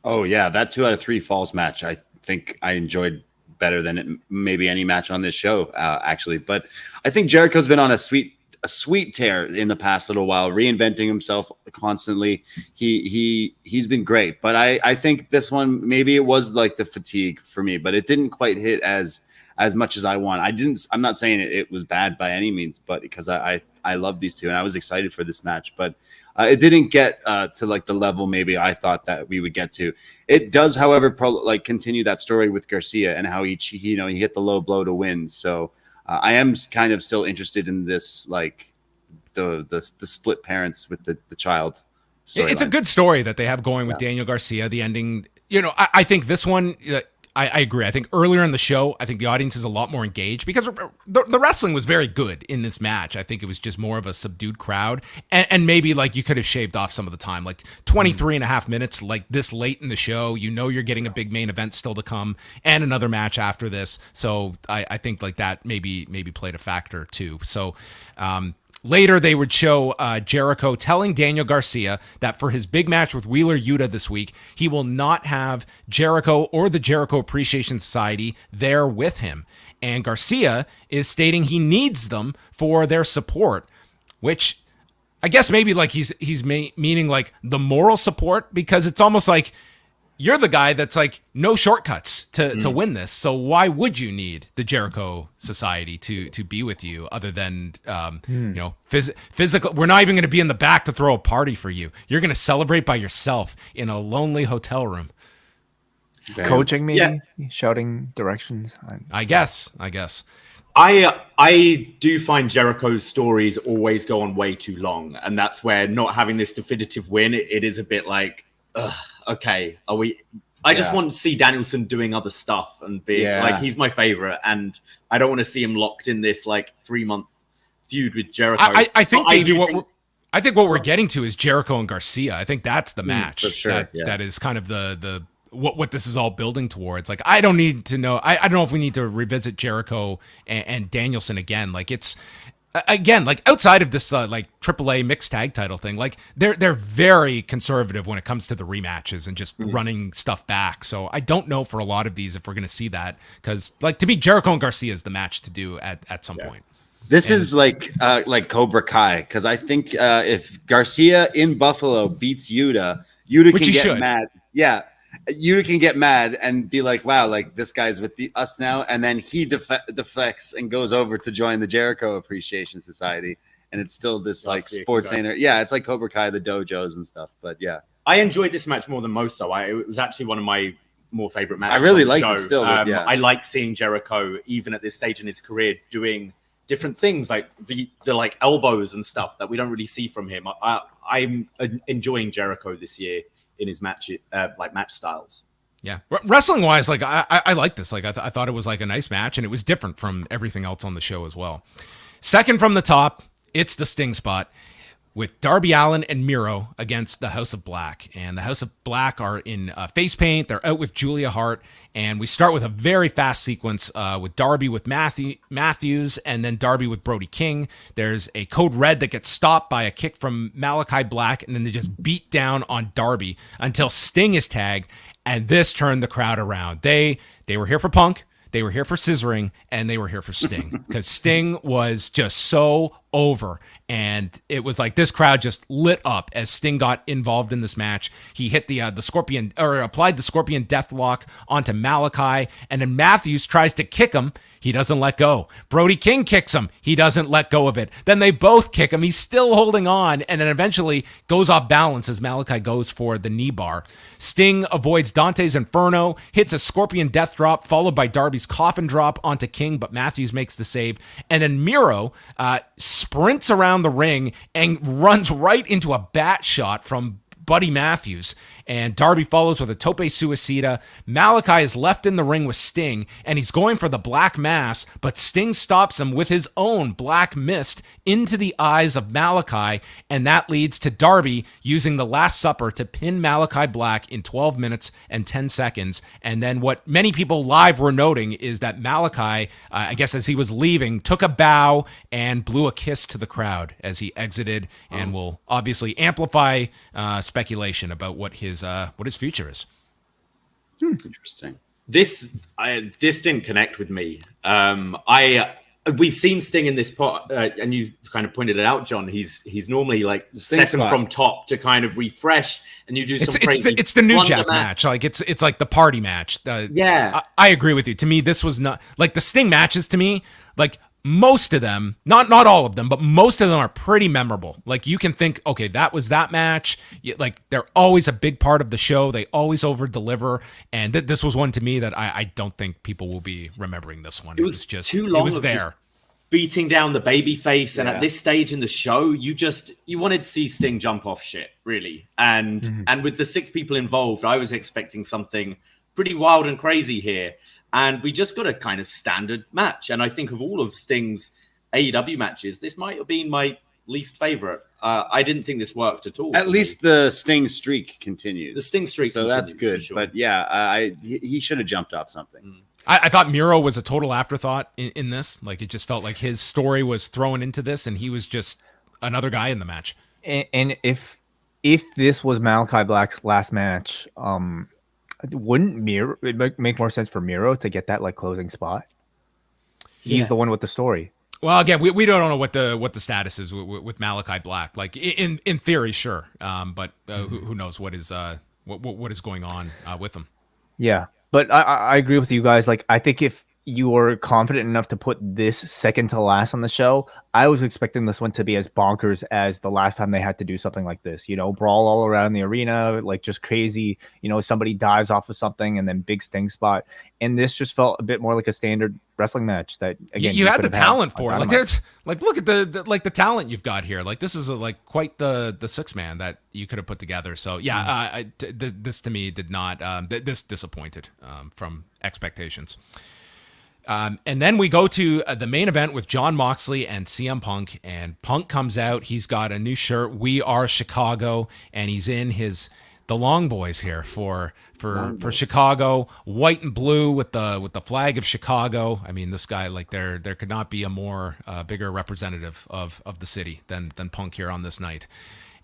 Oh yeah, that 2 out of 3 falls match, I think I enjoyed better than maybe any match on this show, actually. But I think Jericho's been on a sweet tear in the past little while, reinventing himself constantly. He's been great, but I think this one, maybe it was like the fatigue for me, but it didn't quite hit as much as I want. I'm not saying it was bad by any means, but because I love these two and I was excited for this match, but it didn't get to like the level maybe I thought that we would get to. It does, however, continue that story with Garcia and how he hit the low blow to win. So I am kind of still interested in this, like the split parents with the child. It's a good story that they have going with Daniel Garcia. The ending, you know, I think this one, I agree. I think earlier in the show, I think the audience is a lot more engaged because the wrestling was very good in this match. I think it was just more of a subdued crowd, and maybe like you could have shaved off some of the time, like 23 and a half minutes, like this late in the show, you know, you're getting a big main event still to come and another match after this. So I think like that maybe played a factor too. So, later, they would show Jericho telling Daniel Garcia that for his big match with Wheeler Yuta this week, he will not have Jericho or the Jericho Appreciation Society there with him. And Garcia is stating he needs them for their support, which I guess maybe like he's meaning like the moral support, because it's almost like you're the guy that's like no shortcuts to win this. So why would you need the Jericho Society to be with you other than, you know, physical? We're not even going to be in the back to throw a party for you. You're going to celebrate by yourself in a lonely hotel room. Coaching maybe, shouting directions. I guess. I do find Jericho's stories always go on way too long. And that's where not having this definitive win, it is a bit like, okay, are we? I just want to see Danielson doing other stuff and being like, he's my favorite, and I don't want to see him locked in this like 3-month feud with Jericho. I think But maybe do I think what we're getting to is Jericho and Garcia. I think that's the match for sure, that is kind of the what this is all building towards. Like, I don't need to know. I don't know if we need to revisit Jericho and Danielson again. Like, it's again, like outside of this like AAA mixed tag title thing, like they're very conservative when it comes to the rematches and just running stuff back. So I don't know for a lot of these if we're going to see that, because like to me, Jericho and Garcia is the match to do at some point. This is like Cobra Kai, because I think if Garcia in Buffalo beats Yuta Which can he get should. mad. Yeah, Yuta can get mad and be like, "Wow, like this guy's with us now," and then he deflects and goes over to join the Jericho Appreciation Society, and it's still this like sports center. Yeah, it's like Cobra Kai, the dojos and stuff. But yeah, I enjoyed this match more than most, though. It was actually one of my more favorite matches. I really on the like show. it still. Yeah. I like seeing Jericho, even at this stage in his career, doing different things like the like elbows and stuff that we don't really see from him. I'm enjoying Jericho this year in his match styles. Yeah, wrestling wise, like I like this. Like I thought it was like a nice match, and it was different from everything else on the show as well. Second from the top, it's the Sting spot with Darby Allin and Miro against the House of Black. And the House of Black are in face paint. They're out with Julia Hart. And we start with a very fast sequence with Darby with Matthews, and then Darby with Brody King. There's a code red that gets stopped by a kick from Malachi Black, and then they just beat down on Darby until Sting is tagged. And this turned the crowd around. They were here for Punk. They were here for scissoring, and they were here for Sting, because Sting was just so over. And it was like this crowd just lit up as Sting got involved in this match. He hit the Scorpion, or applied the Scorpion Deathlock onto Malachi, and then Matthews tries to kick him. He doesn't let go. Brody King kicks him. He doesn't let go of it. Then they both kick him. He's still holding on, and then eventually goes off balance as Malachi goes for the knee bar. Sting avoids Dante's Inferno, hits a Scorpion Death Drop, followed by Darby's Coffin Drop onto King, but Matthews makes the save. And then Miro sprints around the ring and runs right into a bat shot from Buddy Matthews, and Darby follows with a tope suicida. Malachi is left in the ring with Sting, and he's going for the Black Mass, but Sting stops him with his own Black Mist into the eyes of Malachi, and that leads to Darby using the Last Supper to pin Malachi Black in 12 minutes and 10 seconds. And then what many people live were noting is that Malachi, I guess as he was leaving, took a bow and blew a kiss to the crowd as he exited, and will obviously amplify speculation about what his future is. Interesting. This didn't connect with me. We've seen Sting in this part, and you kind of pointed it out, John. He's normally like second from top to kind of refresh, and you do some crazy. It's the New Jack match. Like it's like the party match. Yeah, I agree with you. To me, this was not like the Sting matches. To me, like most of them, not all of them, but most of them are pretty memorable. Like you can think, okay, that was that match. Like they're always a big part of the show. They always over deliver, and this was one to me that I don't think people will be remembering this one. It was just too long. It was there. Beating down the baby face, and at this stage in the show, you wanted to see Sting jump off shit, really. And with the 6 people involved, I was expecting something pretty wild and crazy here. And we just got a kind of standard match. And I think of all of Sting's AEW matches, this might have been my least favorite. I didn't think this worked at all. At least the Sting streak continues. The Sting streak so continues, that's good. Sure. But yeah, he should have jumped off something. I thought Miro was a total afterthought in this. Like it just felt like his story was thrown into this, and he was just another guy in the match. And if this was Malachi Black's last match, wouldn't Miro it make more sense for Miro to get that like closing spot? He's the one with the story. Well, again, we don't know what the status is with Malachi Black. Like in theory, sure, but who knows what is going on with him? Yeah, but I agree with you guys. Like I think if you were confident enough to put this second to last on the show, I was expecting this one to be as bonkers as the last time they had to do something like this. You know, brawl all around the arena, like just crazy. You know, somebody dives off of something and then big Sting spot. And this just felt a bit more like a standard wrestling match that again you had the talent for it. Like there's like look at the talent you've got here. Like this is like quite the 6-man that you could have put together. So yeah, this to me did not. This disappointed from expectations. And then we go to the main event with Jon Moxley and CM Punk. And Punk comes out. He's got a new shirt. We are Chicago, and he's in the long boys here for Chicago, white and blue with the flag of Chicago. I mean, this guy, like, there could not be a more bigger representative of the city than Punk here on this night.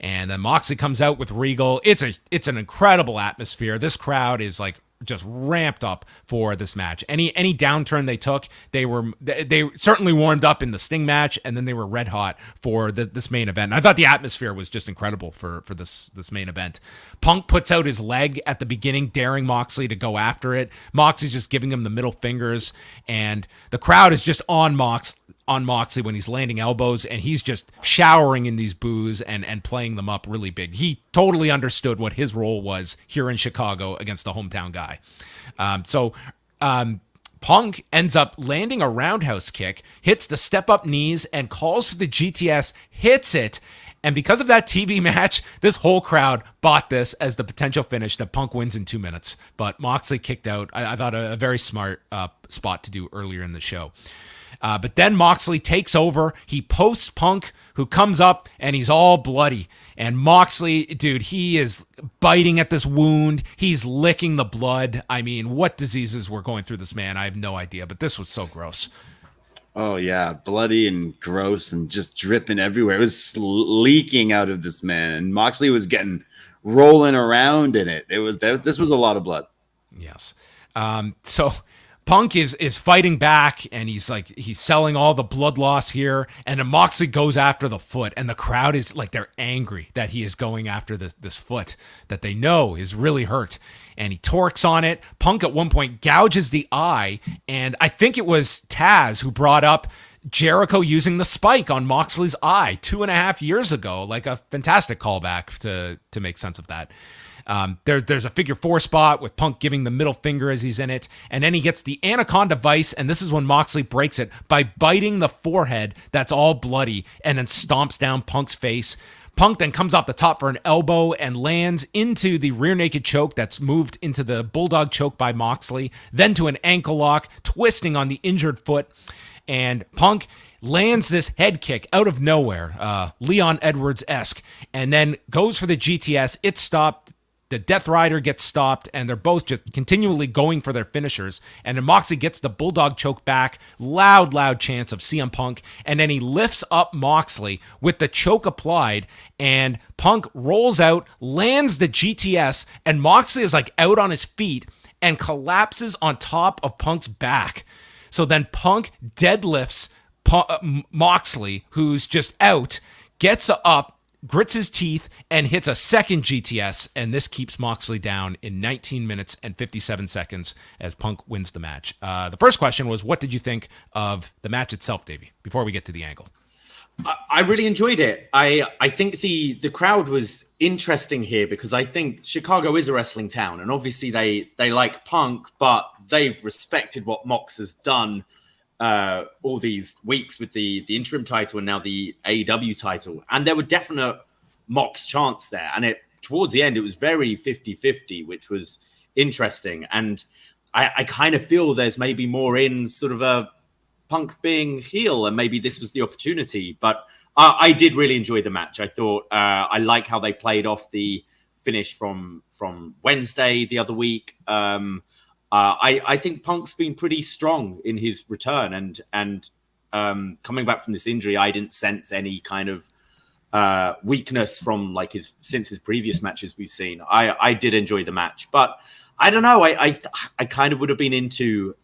And then Moxley comes out with Regal. It's an incredible atmosphere. This crowd is like just ramped up for this match. Any downturn they took, they certainly warmed up in the Sting match, and then they were red hot for this main event. And I thought the atmosphere was just incredible for this main event. Punk puts out his leg at the beginning, daring Moxley to go after it. Moxley's just giving him the middle fingers, and the crowd is just on Moxley when he's landing elbows, and he's just showering in these boos and playing them up really big. He totally understood what his role was here in Chicago against the hometown guy. Punk ends up landing a roundhouse kick, hits the step-up knees, and calls for the GTS, hits it. And because of that TV match, this whole crowd bought this as the potential finish that Punk wins in 2 minutes. But Moxley kicked out. I thought a very smart spot to do earlier in the show. But then Moxley takes over. He posts Punk, who comes up, and he's all bloody. And Moxley, dude, he is biting at this wound. He's licking the blood. I mean, what diseases were going through this man? I have no idea, but this was so gross. Oh, yeah. Bloody and gross and just dripping everywhere. It was leaking out of this man. And Moxley was rolling around in it. This was a lot of blood. Yes. So Punk is fighting back, and he's selling all the blood loss here, and then Moxley goes after the foot, and the crowd is like, they're angry that he is going after this foot that they know is really hurt, and he torques on it. Punk at one point gouges the eye, and I think it was Taz who brought up Jericho using the spike on Moxley's eye 2.5 years ago, like a fantastic callback to make sense of that. There's a figure 4 spot with Punk giving the middle finger as he's in it, and then he gets the Anaconda Vice, and this is when Moxley breaks it by biting the forehead that's all bloody and then stomps down Punk's face. Punk then comes off the top for an elbow and lands into the rear naked choke that's moved into the bulldog choke by Moxley, then to an ankle lock, twisting on the injured foot, and Punk lands this head kick out of nowhere, Leon Edwards-esque, and then goes for the GTS. It's stopped. The Death Rider gets stopped, and they're both just continually going for their finishers. And then Moxley gets the Bulldog choke back. Loud chants of CM Punk. And then he lifts up Moxley with the choke applied, and Punk rolls out, lands the GTS, and Moxley is like out on his feet and collapses on top of Punk's back. So then Punk deadlifts Moxley, who's just out, gets up, grits his teeth, and hits a second GTS, and this keeps Moxley down in 19 minutes and 57 seconds as Punk wins the match. The first question was, what did you think of the match itself, Davey, before we get to the angle? I really enjoyed it. I think the crowd was interesting here because I think Chicago is a wrestling town, and obviously they like Punk, but they've respected what Mox has done all these weeks with the interim title and now the AEW title. And there were definite Mox chants there. And towards the end, it was very 50-50, which was interesting. And I kind of feel there's maybe more in sort of a Punk being heel, and maybe this was the opportunity. But I did really enjoy the match. I thought I like how they played off the finish from Wednesday the other week. I think Punk's been pretty strong in his return, and coming back from this injury, I didn't sense any kind of weakness from since his previous matches we've seen. I did enjoy the match, but I don't know. I kind of would have been into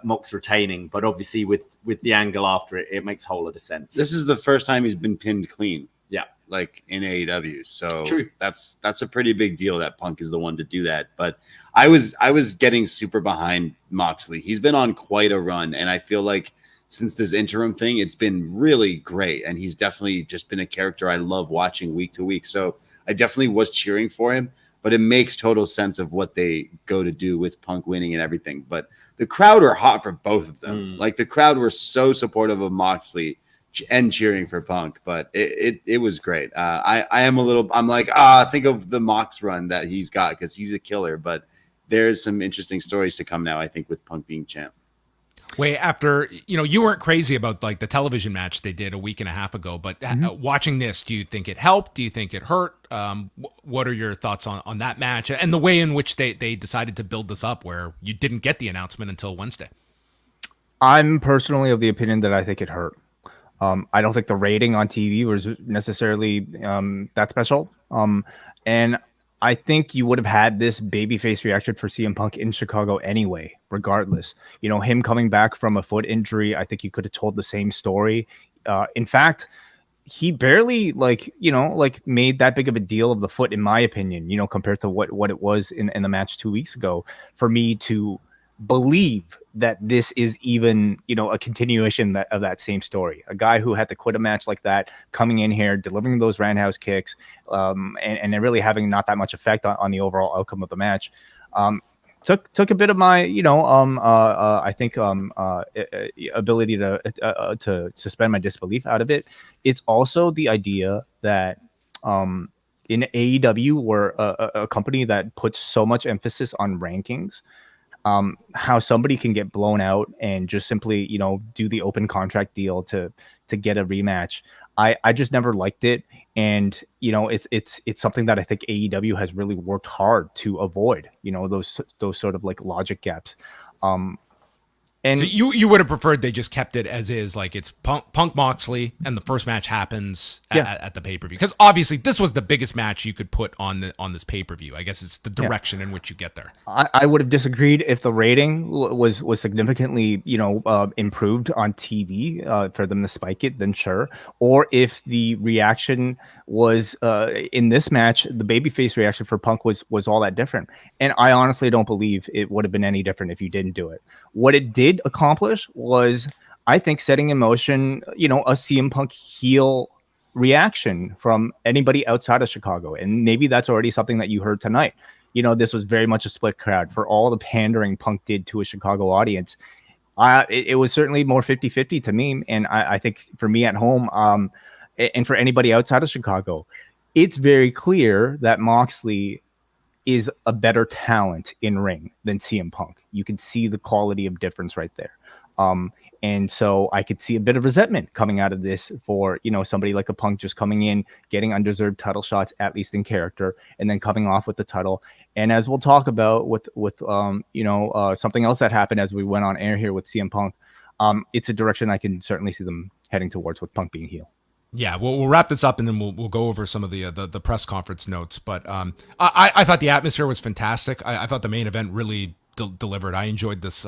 Mox retaining, but obviously with the angle after it makes a whole lot of sense. This is the first time he's been pinned clean. Yeah. Like in AEW. So true. That's a pretty big deal that Punk is the one to do that. But I was getting super behind Moxley. He's been on quite a run, and I feel like since this interim thing, it's been really great. And he's definitely just been a character I love watching week to week. So I definitely was cheering for him, but it makes total sense of what they go to do with Punk winning and everything. But the crowd were hot for both of them. Like the crowd were so supportive of Moxley and cheering for Punk, but it was great. I'm like, think of the Mox run that he's got because he's a killer, but there's some interesting stories to come now, I think, with Punk being champ. Wait, after, you weren't crazy about like the television match they did a week and a half ago, but watching this, do you think it helped? Do you think it hurt? What are your thoughts on that match and the way in which they decided to build this up where you didn't get the announcement until Wednesday? I'm personally of the opinion that I think it hurt. I don't think the rating on TV was necessarily that special. And I think you would have had this babyface reaction for CM Punk in Chicago anyway, regardless. Him coming back from a foot injury, I think you could have told the same story. In fact, he barely made that big of a deal of the foot, in my opinion, compared to what it was in the match 2 weeks ago, for me to believe that this is even a continuation of that same story. A guy who had to quit a match like that, coming in here, delivering those roundhouse kicks, and then really having not that much effect on the overall outcome of the match. Took a bit of my I think ability to suspend my disbelief out of it. It's also the idea that in AEW, we're a company that puts so much emphasis on rankings. How somebody can get blown out and just simply, do the open contract deal to get a rematch. I just never liked it. And, it's something that I think AEW has really worked hard to avoid, those sort of like logic gaps. And so you would have preferred they just kept it as is, like it's Punk Moxley, and the first match happens at the pay-per-view, because obviously this was the biggest match you could put on this pay-per-view. I guess it's the direction in which you get there. I would have disagreed if the rating was significantly improved on TV for them to spike it, then sure. Or if the reaction was in this match, the babyface reaction for Punk was all that different. And I honestly don't believe it would have been any different if you didn't do it. What it did accomplish was, I think, setting in motion, a CM Punk heel reaction from anybody outside of Chicago. And maybe that's already something that you heard tonight. This was very much a split crowd for all the pandering Punk did to a Chicago audience. It was certainly more 50-50 to me. And I think for me at home, and for anybody outside of Chicago, it's very clear that Moxley is a better talent in ring than CM Punk. You can see the quality of difference right there. And so I could see a bit of resentment coming out of this for, somebody like a Punk just coming in, getting undeserved title shots, at least in character, and then coming off with the title. And as we'll talk about with something else that happened as we went on air here with CM Punk, it's a direction I can certainly see them heading towards with Punk being heel. Yeah, we'll wrap this up and then we'll go over some of the press conference notes. But I thought the atmosphere was fantastic. I thought the main event really delivered. I enjoyed this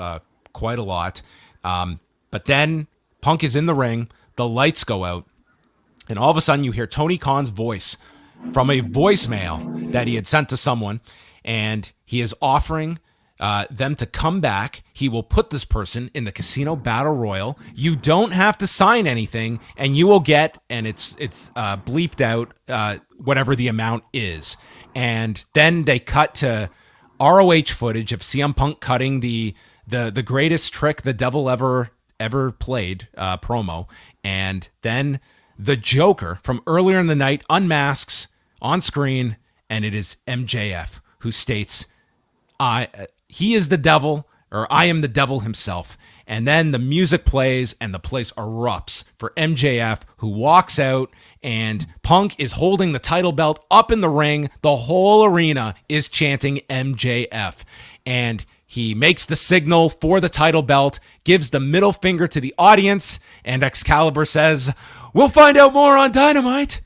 quite a lot. But then Punk is in the ring, the lights go out, and all of a sudden you hear Tony Khan's voice from a voicemail that he had sent to someone, and he is offering them to come back. He will put this person in the casino battle royal. You don't have to sign anything, and you will get, and it's bleeped out, whatever the amount is. And then they cut to ROH footage of CM Punk cutting the greatest trick the devil ever played promo, and then the Joker from earlier in the night unmasks on screen, and it is MJF who states, he is the devil, or I am the devil himself. And then the music plays and the place erupts for MJF, who walks out, and Punk is holding the title belt up in the ring. The whole arena is chanting MJF, and he makes the signal for the title belt, gives the middle finger to the audience, and Excalibur says, "We'll find out more on Dynamite."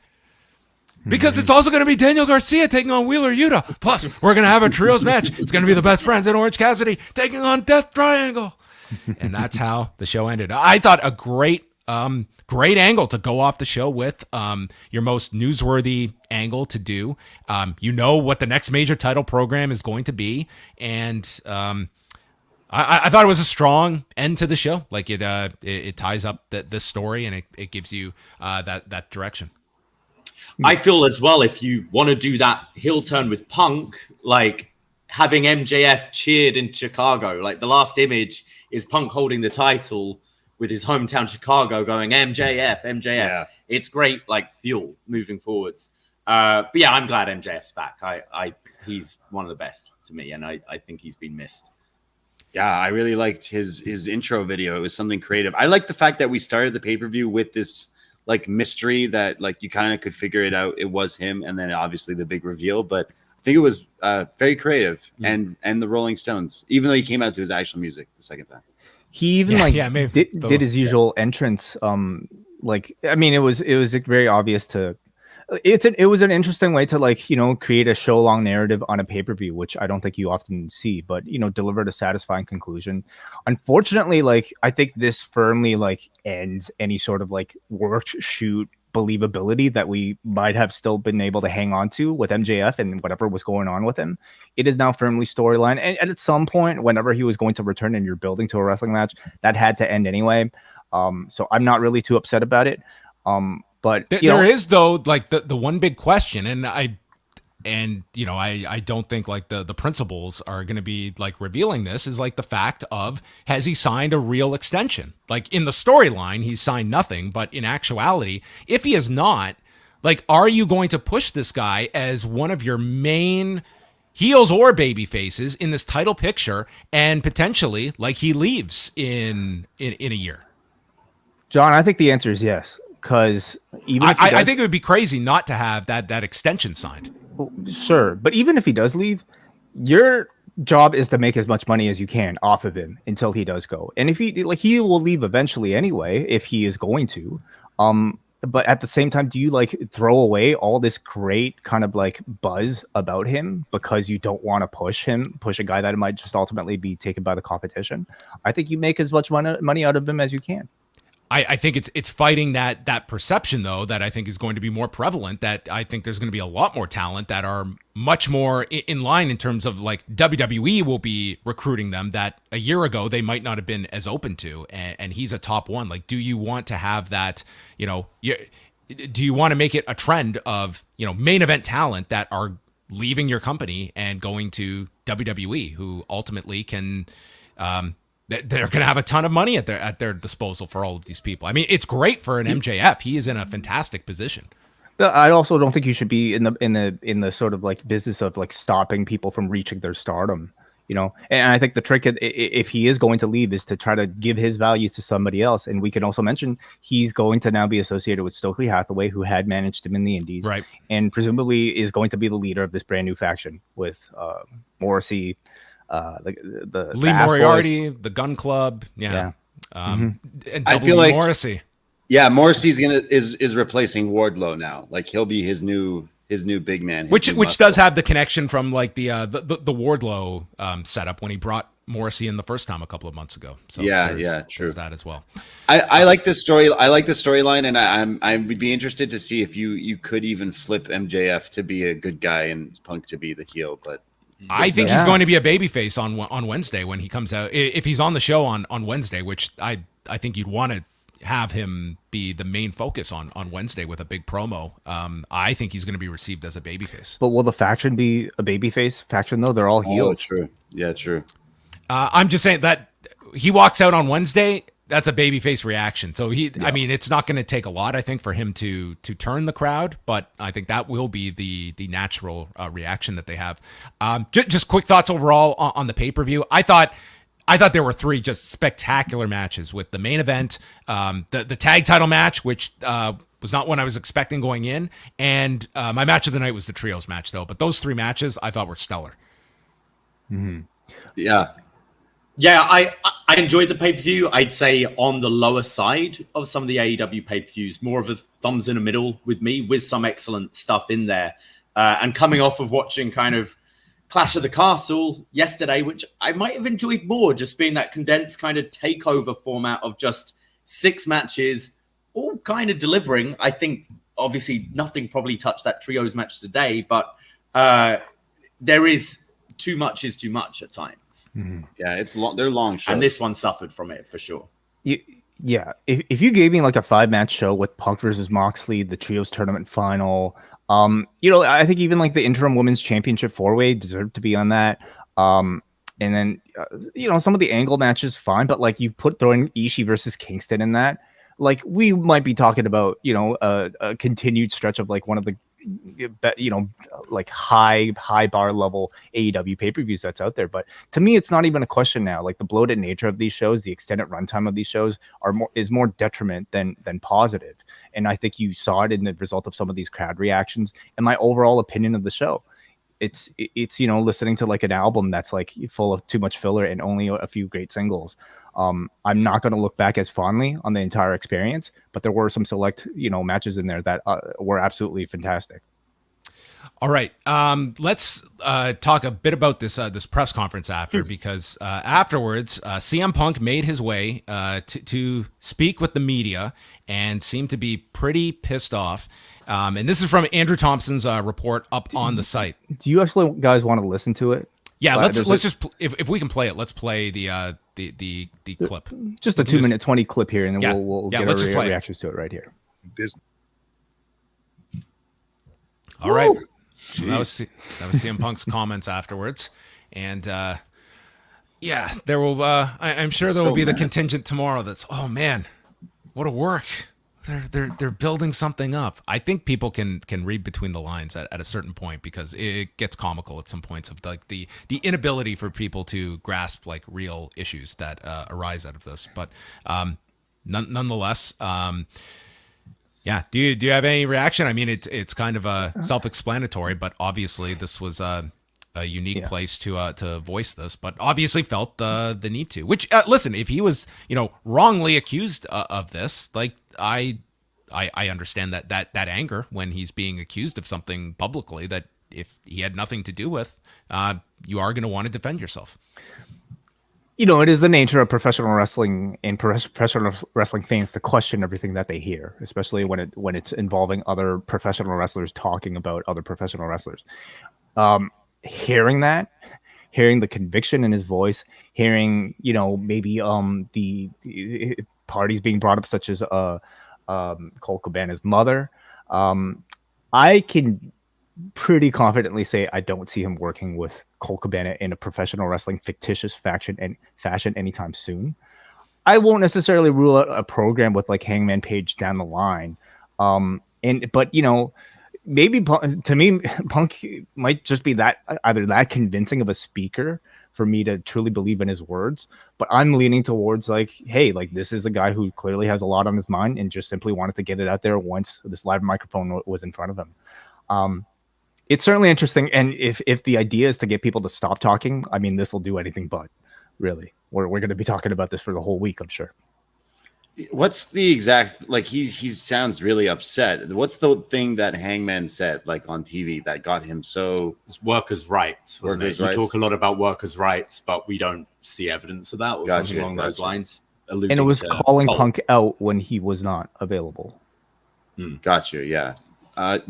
Because it's also going to be Daniel Garcia taking on Wheeler Yuta. Plus, we're going to have a trios match. It's going to be the Best Friends and Orange Cassidy taking on Death Triangle. And that's how the show ended. I thought a great angle to go off the show with, your most newsworthy angle to do. What the next major title program is going to be. And I thought it was a strong end to the show. Like it ties up this story, and it gives you that direction. I feel as well, if you want to do that heel turn with Punk, like having MJF cheered in Chicago, like the last image is Punk holding the title with his hometown Chicago going MJF, MJF. Yeah. It's great, like fuel moving forwards. But yeah, I'm glad MJF's back. He's one of the best to me, and I think he's been missed. Yeah, I really liked his intro video. It was something creative. I like the fact that we started the pay-per-view with this like mystery that like you kind of could figure it out. It was him, and then obviously the big reveal. But I think it was very creative, and the Rolling Stones, even though he came out to his actual music the second time. He even did his usual entrance. Like I mean, it was very obvious to. It was an interesting way to like, you know, create a show long narrative on a pay-per-view, which I don't think you often see, but you know, delivered a satisfying conclusion. Unfortunately, like I think this firmly like ends any sort of like worked shoot believability that we might have still been able to hang on to with MJF and whatever was going on with him. It is now firmly storyline, and at some point, whenever he was going to return and you're building to a wrestling match, that had to end anyway. So I'm not really too upset about it. But there is though like the one big question, and I don't think like the principals are going to be like revealing this, is like the fact of, has he signed a real extension? Like in the storyline, he's signed nothing, but in actuality, if he is not, like, are you going to push this guy as one of your main heels or baby faces in this title picture, and potentially like he leaves in a year? John, I think the answer is yes. Because even I think it would be crazy not to have that extension signed. Sure, but even if he does leave, your job is to make as much money as you can off of him until he does go. And if he will leave eventually anyway, if he is going to. But at the same time, do you like throw away all this great kind of like buzz about him because you don't want to push a guy that might just ultimately be taken by the competition? I think you make as much money out of him as you can. I think it's fighting that perception, though, that I think is going to be more prevalent, that I think there's going to be a lot more talent that are much more in line in terms of like WWE will be recruiting them that a year ago they might not have been as open to, and he's a top one. Like, do you want to have that, you know, do you want to make it a trend of, you know, main event talent that are leaving your company and going to WWE, who ultimately can, they're going to have a ton of money at their disposal for all of these people. I mean, it's great for an MJF. He is in a fantastic position. I also don't think you should be in the sort of like business of like stopping people from reaching their stardom, you know. And I think the trick, if he is going to leave, is to try to give his values to somebody else. And we can also mention he's going to now be associated with Stokely Hathaway, who had managed him in the Indies, right? And presumably is going to be the leader of this brand new faction with Morrissey. The Lee Moriarty, the Gun Club, and I feel like Morrissey. Yeah, Morrissey's is replacing Wardlow now. Like he'll be his new big man, which does have the connection from like the Wardlow setup when he brought Morrissey in the first time a couple of months ago. So true. There's that as well. I like this story. I like the storyline, and I would be interested to see if you could even flip MJF to be a good guy and Punk to be the heel, but. I think he's going to be a babyface on Wednesday when he comes out. If he's on the show on Wednesday, which I think you'd want to have him be the main focus on Wednesday with a big promo. I think he's going to be received as a babyface. But will the faction be a babyface faction though? They're all heel. Oh, true. Yeah, true. I'm just saying that he walks out on Wednesday. That's a babyface reaction. So I mean, it's not going to take a lot, I think, for him to turn the crowd, but I think that will be the natural reaction that they have. Just quick thoughts overall on the pay-per-view. I thought there were three just spectacular matches with the main event, the tag title match, which was not one I was expecting going in, and my match of the night was the trios match, though. But those three matches I thought were stellar. Mm-hmm. Yeah. Yeah, I enjoyed the pay-per-view. I'd say on the lower side of some of the AEW pay-per-views, more of a thumbs in the middle with me, with some excellent stuff in there. And coming off of watching kind of Clash of the Castle yesterday, which I might have enjoyed more, just being that condensed kind of takeover format of just 6 matches, all kind of delivering. I think, obviously, nothing probably touched that trios match today, but there is too much is too much at times. Mm-hmm. Yeah, it's long. They're long shows, and this one suffered from it for sure. Yeah, if you gave me like a 5-match show with Punk versus Moxley, the trios tournament final, you know, I think even like the interim women's championship 4-way deserved to be on that. And then you know, some of the angle matches fine, but like you throwing Ishii versus Kingston in that, like we might be talking about, you know, a continued stretch of like one of the like high bar level AEW pay-per-views that's out there. But to me, it's not even a question now. Like the bloated nature of these shows, the extended runtime of these shows is more detriment than positive. And I think you saw it in the result of some of these crowd reactions and my overall opinion of the show. It's listening to like an album that's like full of too much filler and only a few great singles. I'm not going to look back as fondly on the entire experience, but there were some select matches in there that were absolutely fantastic. All right, let's talk a bit about this press conference after, because afterwards, CM Punk made his way to speak with the media and seemed to be pretty pissed off. And this is from Andrew Thompson's report up on the site. Do you actually guys want to listen to it? Yeah, let's just if we can play it, let's play the clip. Just a 2-minute 20 clip here, and then we'll get our reactions to it right here. All right, that was CM Punk's comments afterwards, and there will. I'm sure there will be the contingent tomorrow. That's man, what a work. They're building something up. I think people can read between the lines at a certain point, because it gets comical at some points of like the inability for people to grasp like real issues that arise out of this. But nonetheless, do you have any reaction? I mean, it's kind of self-explanatory, but obviously this was a unique place to voice this, but obviously felt the need to. Which listen, if he was wrongly accused of this, like I understand that anger when he's being accused of something publicly that if he had nothing to do with, you are going to want to defend yourself. It is the nature of professional wrestling and professional wrestling fans to question everything that they hear, especially when it's involving other professional wrestlers talking about other professional wrestlers. Hearing the conviction in his voice, hearing maybe the parties being brought up, such as Colt Cabana's mother, I can pretty confidently say I don't see him working with Colt Cabana in a professional wrestling fictitious fashion anytime soon. I won't necessarily rule out a program with like Hangman Page down the line, but maybe to me, Punk might just be either that convincing of a speaker for me to truly believe in his words, but I'm leaning towards like, hey, like this is a guy who clearly has a lot on his mind and just simply wanted to get it out there once this live microphone was in front of him. It's certainly interesting, and if the idea is to get people to stop talking, I mean, this will do anything but. Really, we're going to be talking about this for the whole week, I'm sure. What's the exact, like he sounds really upset. What's the thing that Hangman said like on TV that got him so? It's workers' rights. You talk a lot about workers' rights, but we don't see evidence of that or something along those lines. And it was calling Punk out when he was not available. Got you. Yeah.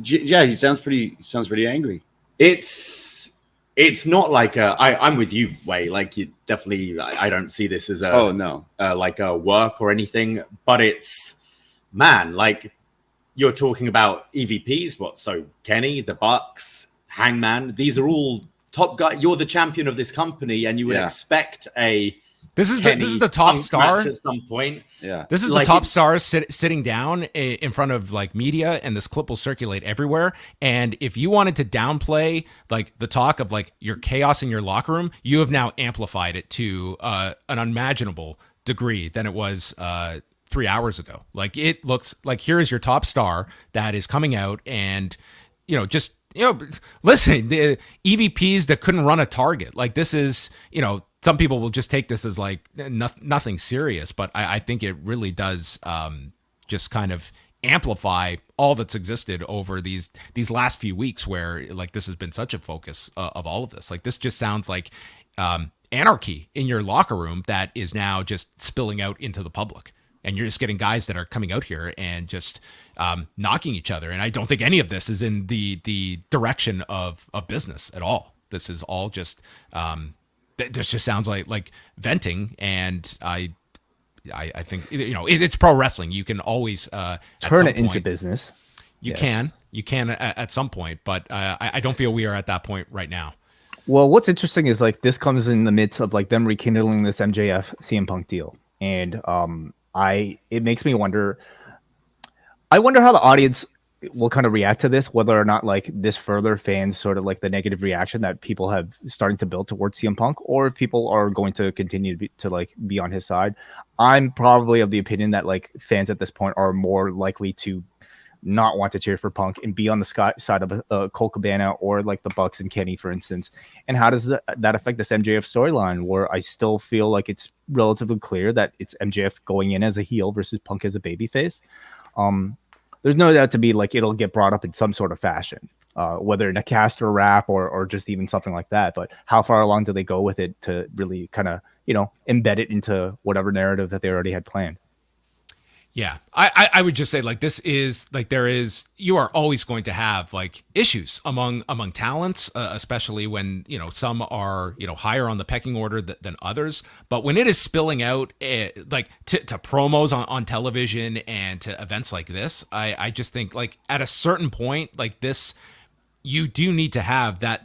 He sounds pretty angry. It's not like I'm with you, Wei. Like you definitely, I don't see this as like a work or anything. But it's like you're talking about EVPs. So Kenny, the Bucks, Hangman. These are all top guys. You're the champion of this company, and you would expect This is the top star at some point. Yeah, this is like the top star sitting down in front of like media, and this clip will circulate everywhere. And if you wanted to downplay like the talk of like your chaos in your locker room, you have now amplified it to an unimaginable degree than it was 3 hours ago. Like it looks like here is your top star that is coming out, and listen, the EVPs that couldn't run a target. Like this is some people will just take this as like nothing serious, but I think it really does just kind of amplify all that's existed over these last few weeks, where like this has been such a focus of all of this. Like this just sounds like anarchy in your locker room that is now just spilling out into the public, and you're just getting guys that are coming out here and just knocking each other. And I don't think any of this is in the direction of business at all. This is all just this just sounds like venting, and I think it's pro wrestling. You can always turn it into business. You can at some point, but I don't feel we are at that point right now. Well, what's interesting is like this comes in the midst of like them rekindling this MJF CM Punk deal, and it makes me wonder. I wonder how the audience will kind of react to this, whether or not like this further fans sort of like the negative reaction that people have starting to build towards CM Punk, or if people are going to continue to be on his side. I'm probably of the opinion that like fans at this point are more likely to not want to cheer for Punk and be on the side of Cole Cabana or like the Bucks and Kenny, for instance. And how does that affect this MJF storyline, where I still feel like it's relatively clear that it's MJF going in as a heel versus Punk as a babyface? There's no doubt to be like it'll get brought up in some sort of fashion, whether in a cast or rap or just even something like that. But how far along do they go with it to really kind of, embed it into whatever narrative that they already had planned? Yeah, I would just say like this is like you are always going to have like issues among talents, especially when some are higher on the pecking order than others. But when it is spilling out like to promos on television and to events like this, I just think like at a certain point like this, you do need to have that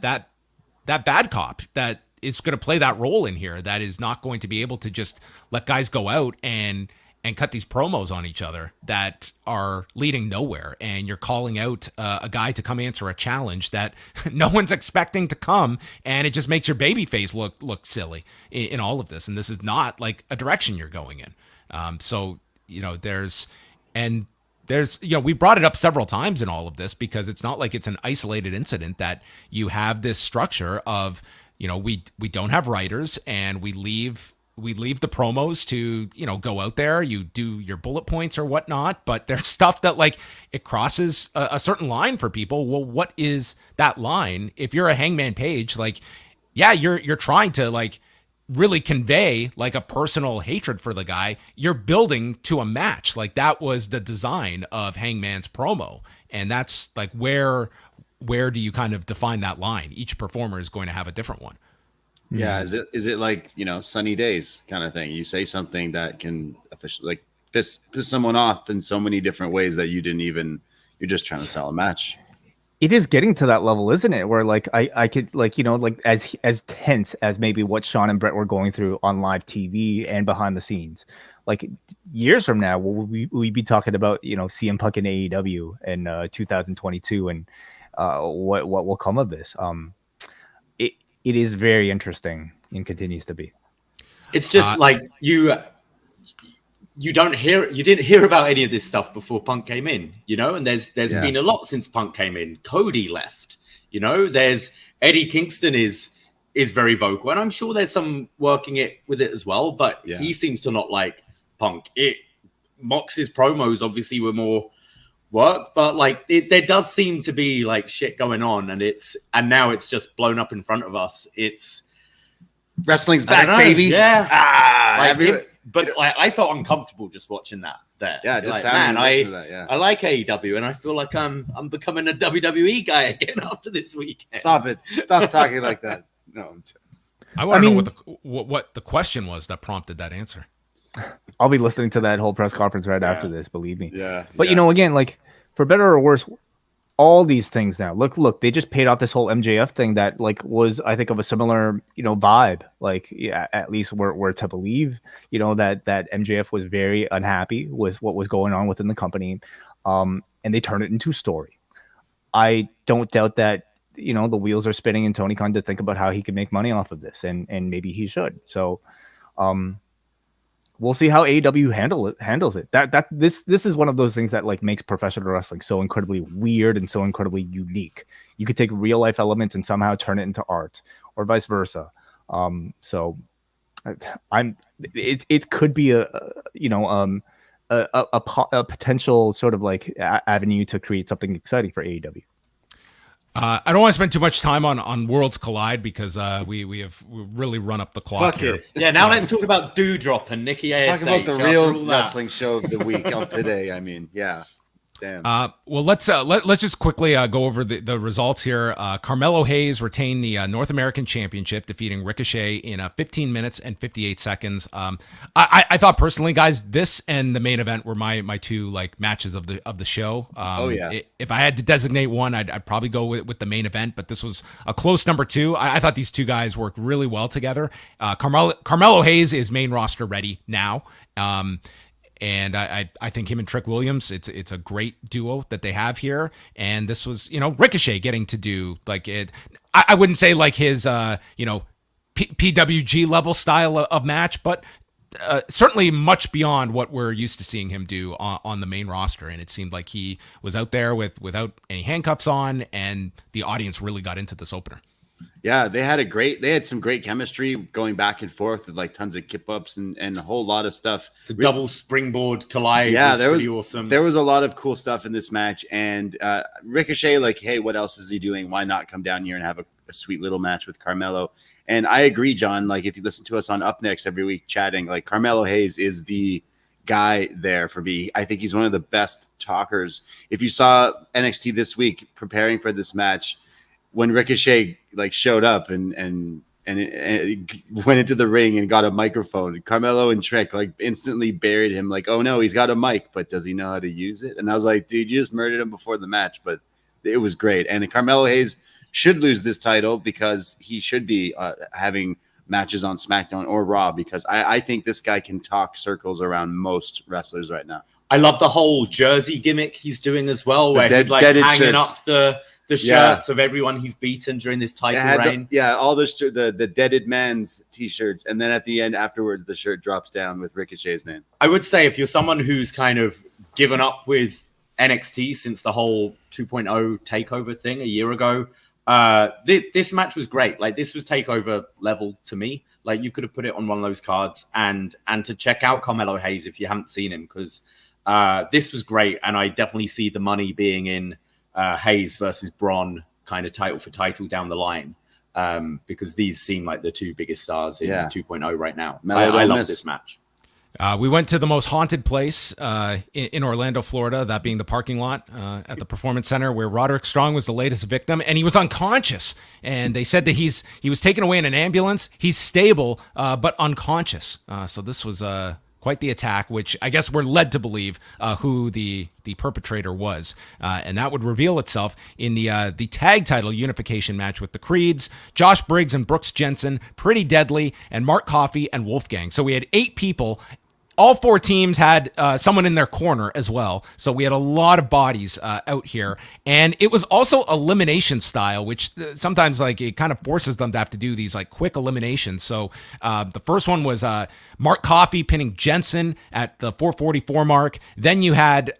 bad cop that is going to play that role in here, that is not going to be able to just let guys go out and cut these promos on each other that are leading nowhere. And you're calling out a guy to come answer a challenge that no one's expecting to come. And it just makes your babyface look silly in all of this. And this is not like a direction you're going in. So, there's we brought it up several times in all of this, because it's not like it's an isolated incident, that you have this structure of, we don't have writers and we leave the promos to, go out there, you do your bullet points or whatnot, but there's stuff that like it crosses a certain line for people. Well, what is that line? If you're a Hangman Page, like, yeah, you're trying to like really convey like a personal hatred for the guy. You're building to a match. Like that was the design of Hangman's promo. And that's like, where do you kind of define that line? Each performer is going to have a different one. Yeah, is it like sunny days kind of thing? You say something that can officially like piss someone off in so many different ways that you're just trying to sell a match. It is getting to that level, isn't it? Where like I could like like as tense as maybe what Sean and Brett were going through on live TV and behind the scenes. Like years from now, will we be talking about CM Punk and AEW in 2022 and what will come of this? It is very interesting and continues to be. It's just like you didn't hear about any of this stuff before Punk came in, and there's been a lot since Punk came in. Cody left, there's Eddie Kingston is very vocal, and I'm sure there's some working it with it as well, but he seems to not like Punk. Mox's promos obviously were more work, but like there does seem to be like shit going on, and now it's just blown up in front of us. It's wrestling's back, baby. Yeah. But I felt uncomfortable just watching that there. Yeah, just like, man, I like AEW, and I feel like I'm becoming a WWE guy again after this weekend. Stop it! Stop talking like that. No, I want to know what the question was that prompted that answer. I'll be listening to that whole press conference right after this, believe me. Yeah. But again, like for better or worse, all these things now. Look, they just paid off this whole MJF thing that like was, I think, of a similar, vibe. Like, yeah, at least we're to believe, that MJF was very unhappy with what was going on within the company. And they turned it into a story. I don't doubt that, the wheels are spinning in Tony Khan to think about how he can make money off of this, and maybe he should. So, we'll see how AEW handles it. This is one of those things that like makes professional wrestling so incredibly weird and so incredibly unique. You could take real life elements and somehow turn it into art, or vice versa. So it could be a potential sort of like avenue to create something exciting for AEW. I don't want to spend too much time on Worlds Collide because we really run up the clock Fuck here. it. Yeah, now let's talk about Doudrop and Nikki ASH. Talk about the real wrestling show of the week of today. I mean, yeah. Damn. Well, let's just quickly go over the results here. Carmelo Hayes retained the North American Championship, defeating Ricochet in 15 minutes and 58 seconds. I thought personally, guys, this and the main event were my two like matches of the show. If I had to designate one, I'd probably go with the main event, but this was a close number two. I thought these two guys worked really well together. Carmelo Hayes is main roster ready now. And I think him and Trick Williams, it's a great duo that they have here. And this was, Ricochet getting to do like it. I wouldn't say like his, PWG level style of match, but certainly much beyond what we're used to seeing him do on the main roster. And it seemed like he was out there without any handcuffs on, and the audience really got into this opener. Yeah, they had some great chemistry going back and forth with like tons of kip ups and a whole lot of stuff. The double springboard collide. Yeah, was pretty awesome. There was a lot of cool stuff in this match, and Ricochet, like, hey, what else is he doing? Why not come down here and have a sweet little match with Carmelo? And I agree, John. Like, if you listen to us on Up Next every week chatting, like Carmelo Hayes is the guy there for me. I think he's one of the best talkers. If you saw NXT this week preparing for this match, when Ricochet like showed up and went into the ring and got a microphone, Carmelo and Trick like instantly buried him. Like, oh no, he's got a mic, but does he know how to use it? And I was like, dude, you just murdered him before the match, but it was great. And Carmelo Hayes should lose this title because he should be having matches on SmackDown or Raw, because I think this guy can talk circles around most wrestlers right now. I love the whole jersey gimmick he's doing as well, where he's like hanging up the shirts of everyone he's beaten during this title reign. All the Deaded Man's t-shirts, and then at the end afterwards, the shirt drops down with Ricochet's name. I would say if you're someone who's kind of given up with NXT since the whole 2.0 takeover thing a year ago, this match was great. Like, this was takeover level to me. Like, you could have put it on one of those cards, and to check out Carmelo Hayes if you haven't seen him, because this was great, and I definitely see the money being in Hayes versus Braun kind of title for title down the line, because these seem like the two biggest stars in 2.0 right now. I love this match. We went to the most haunted place in Orlando, Florida, that being the parking lot at the Performance Center, where Roderick Strong was the latest victim, and he was unconscious. And they said that he was taken away in an ambulance. He's stable, but unconscious. So this was quite the attack, which I guess we're led to believe who the perpetrator was. And that would reveal itself in the tag title unification match with the Creeds, Josh Briggs and Brooks Jensen, Pretty Deadly, and Mark Coffey and Wolfgang. So we had 8 people. All 4 teams had someone in their corner as well. So we had a lot of bodies out here. And it was also elimination style, which sometimes like it kind of forces them to have to do these like quick eliminations. So the first one was Mark Coffey pinning Jensen at the 444 mark. Then you had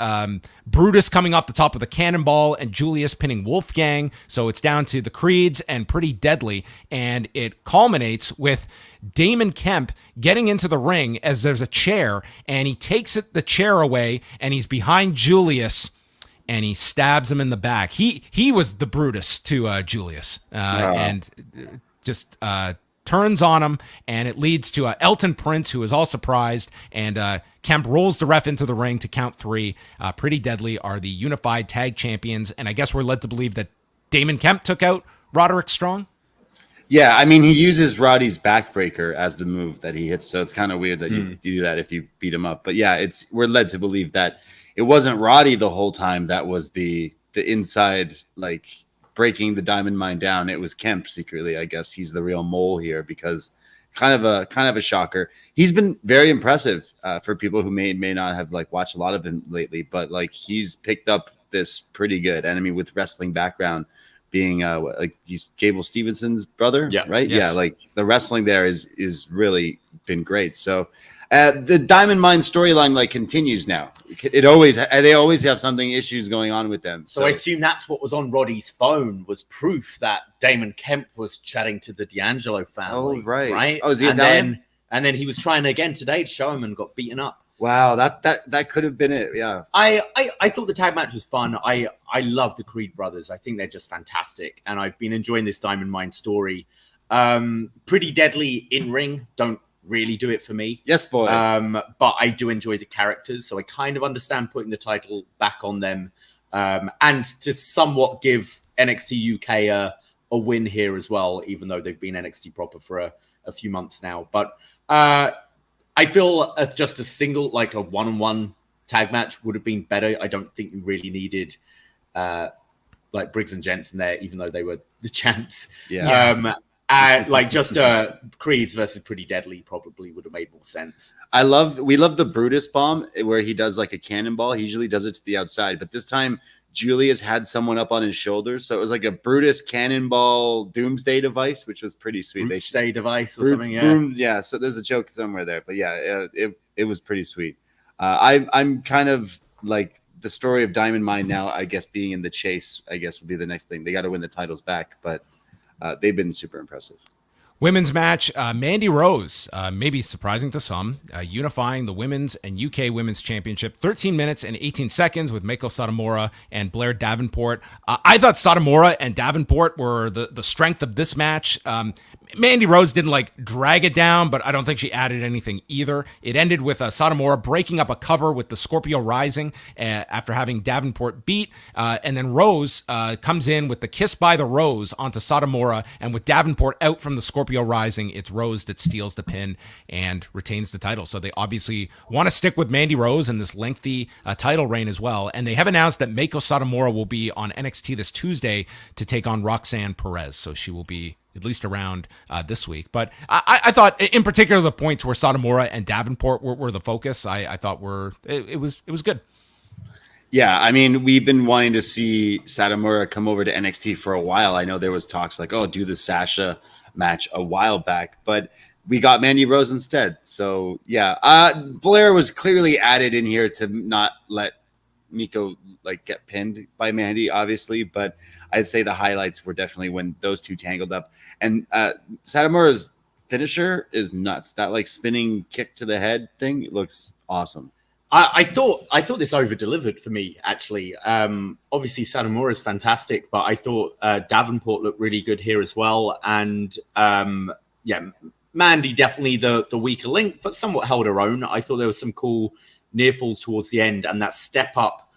Brutus coming off the top of the cannonball and Julius pinning Wolfgang. So it's down to the Creeds and Pretty Deadly. And it culminates with Damon Kemp getting into the ring as there's a chair, and he takes the chair away, and he's behind Julius, and he stabs him in the back. He was the Brutus to Julius, and just turns on him, and it leads to Elton Prince, who is all surprised, and Kemp rolls the ref into the ring to count 3. Pretty Deadly are the unified tag champions, and I guess we're led to believe that Damon Kemp took out Roderick Strong. Yeah, I mean, he uses Roddy's backbreaker as the move that he hits, so it's kind of weird that you do that if you beat him up. But yeah, we're led to believe that it wasn't Roddy the whole time that was the inside, like, breaking the diamond mine down. It was Kemp secretly. I guess he's the real mole here, because kind of a shocker. He's been very impressive for people who may not have like watched a lot of him lately, but like he's picked up this pretty good. And I mean, with wrestling background, being like he's Gable Stevenson's brother, right? Yes. Yeah, like the wrestling there is really been great. So the Diamond Mine storyline like continues now. They always have something issues going on with them. So I assume that's what was on Roddy's phone, was proof that Damon Kemp was chatting to the D'Angelo family. Oh, right. Right. Oh, is he Italian? And then he was trying again today to show him and got beaten up. Wow, that could have been it. Yeah. I thought the tag match was fun. I love the Creed brothers. I think they're just fantastic. And I've been enjoying this Diamond Mine story. Pretty Deadly in ring. Don't really do it for me. Yes, boy. But I do enjoy the characters. So I kind of understand putting the title back on them. And to somewhat give NXT UK a win here as well, even though they've been NXT proper for a few months now. But I feel as just a single, like a one-on-one tag match would have been better. I don't think you really needed like Briggs and Jensen there, even though they were the champs. Yeah. And like just Creeds versus Pretty Deadly probably would have made more sense. We love the Brutus bomb where he does like a cannonball. He usually does it to the outside, but this time Julius had someone up on his shoulders, so it was like a Brutus cannonball doomsday device, which was pretty sweet. Doomsday device or something, yeah. So there's a joke somewhere there, but yeah, it was pretty sweet. I'm kind of like the story of Diamond Mine now. I guess being in the chase, I guess would be the next thing. They got to win the titles back, but they've been super impressive. Women's match, Mandy Rose, maybe surprising to some, unifying the women's and UK women's championship, 13 minutes and 18 seconds with Meiko Satomura and Blair Davenport. I thought Satomura and Davenport were the strength of this match. Mandy Rose didn't like drag it down, but I don't think she added anything either. It ended with Satomura breaking up a cover with the Scorpio Rising after having Davenport beat. And then Rose comes in with the Kiss by the Rose onto Satomura, and with Davenport out from the Scorpio Rising, it's Rose that steals the pin and retains the title. So they obviously want to stick with Mandy Rose in this lengthy title reign as well. And they have announced that Meiko Satomura will be on NXT this Tuesday to take on Roxanne Perez. So she will be at least around this week. But I thought, in particular, the points where Satomura and Davenport were the focus, I thought it was good. Yeah, I mean, we've been wanting to see Satomura come over to NXT for a while. I know there was talks like, do the Sasha match a while back, but we got Mandy Rose instead. So yeah, Blair was clearly added in here to not let Miko like get pinned by Mandy, obviously, but I'd say the highlights were definitely when those two tangled up. And Satomura's finisher is nuts. That like spinning kick to the head thing looks awesome. I thought this over delivered for me, actually. Obviously Satomura is fantastic, but I thought Davenport looked really good here as well. And Mandy definitely the weaker link, but somewhat held her own. I thought there was some cool near falls towards the end, and that step up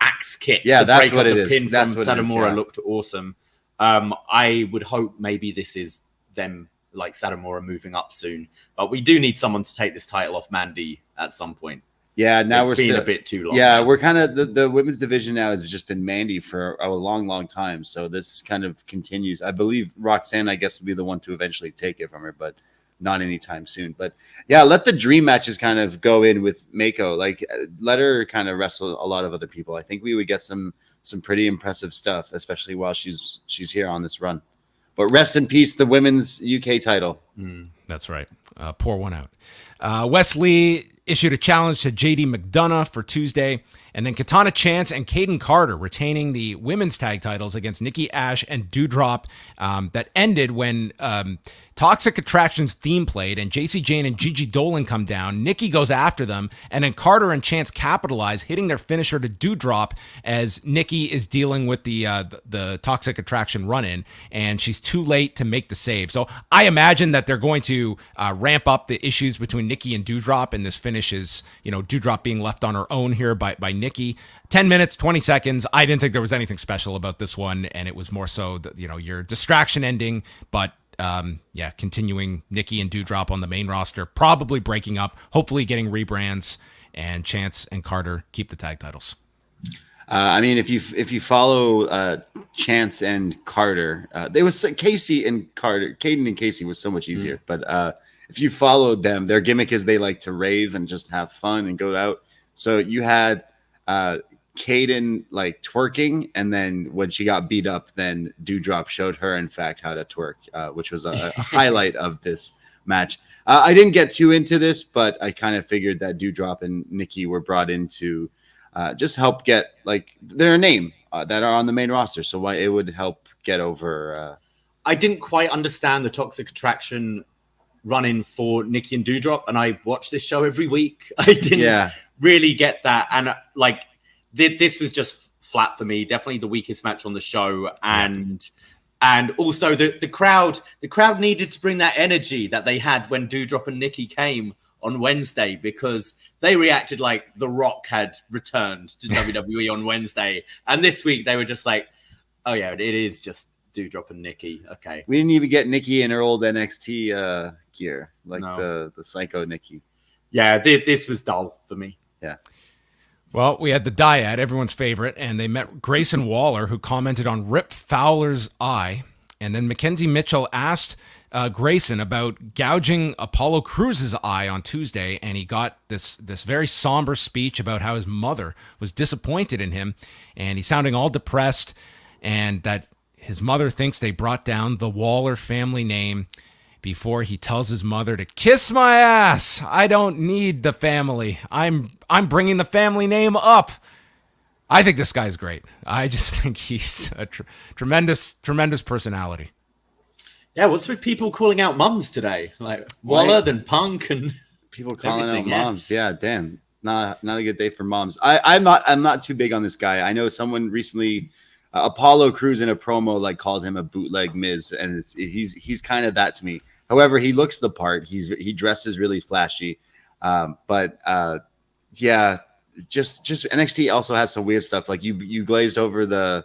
axe kick to that's break what up it the is. pin That's from what it is, Satomura looked awesome. I would hope maybe this is them like Satomura moving up soon, but we do need someone to take this title off Mandy at some point. Yeah, now it's we're been still a bit too long. Yeah, now. we're kind of the women's division now has just been Mandy for a long time. So this kind of continues. I believe Roxanne, I guess, will be the one to eventually take it from her, but not anytime soon. But yeah, let the dream matches kind of go in with Meiko. Like, let her kind of wrestle a lot of other people. I think we would get some pretty impressive stuff, especially while she's here on this run. But rest in peace, the women's UK title. That's right. Pour one out. Wesley issued a challenge to JD McDonough for Tuesday, and then Katana Chance and Kaden Carter retaining the women's tag titles against Nikki Ash and Doudrop. That ended when Toxic Attraction's theme played, and JC Jane and Gigi Dolan come down. Nikki goes after them, and then Carter and Chance capitalize, hitting their finisher to Doudrop as Nikki is dealing with the Toxic Attraction run-in, and she's too late to make the save. So I imagine that they're going to ramp up the issues between Nikki and Doudrop, and this finish is, Doudrop being left on her own here by Nikki. 10 minutes, 20 seconds. I didn't think there was anything special about this one, and it was more so that, your distraction ending, but continuing Nikki and Doudrop on the main roster, probably breaking up, hopefully getting rebrands, and Chance and Carter keep the tag titles. I mean, if you follow Chance and Carter, there was Casey and Carter. Caden and Casey was so much easier, but if you followed them, their gimmick is they like to rave and just have fun and go out. So you had Caden like twerking, and then when she got beat up, then Doudrop showed her, in fact, how to twerk, which was a highlight of this match. I didn't get too into this, but I kind of figured that Doudrop and Nikki were brought in to just help get like their name that are on the main roster. So why it would help get over. I didn't quite understand the Toxic Attraction run-in for Nikki and Doudrop, and I watch this show every week. I didn't really get that, and this was just flat for me. Definitely the weakest match on the show, and also the crowd needed to bring that energy that they had when Doudrop and Nikki came on Wednesday, because they reacted like The Rock had returned to WWE on Wednesday, and this week they were just like, oh yeah, it is just Doudrop and Nikki. Okay, we didn't even get Nikki in her old NXT gear, like the Psycho Nikki. Yeah, this was dull for me. Yeah. Well, we had the Dyad, everyone's favorite, and they met Grayson Waller, who commented on Rip Fowler's eye. And then Mackenzie Mitchell asked Grayson about gouging Apollo Cruz's eye on Tuesday, and he got this very somber speech about how his mother was disappointed in him, and he's sounding all depressed, and that his mother thinks they brought down the Waller family name before he tells his mother to kiss my ass. I don't need the family. I'm bringing the family name up. I think this guy's great. I just think he's a tremendous personality. Yeah, what's with people calling out mums today? Like Waller, then Punk, and people calling out moms. Yeah, damn, not a good day for moms. I'm not too big on this guy. I know someone recently, Apollo Crews in a promo like called him a bootleg Miz, and he's kind of that to me. However, he looks the part. He dresses really flashy, but yeah. Just NXT also has some weird stuff. Like you glazed over the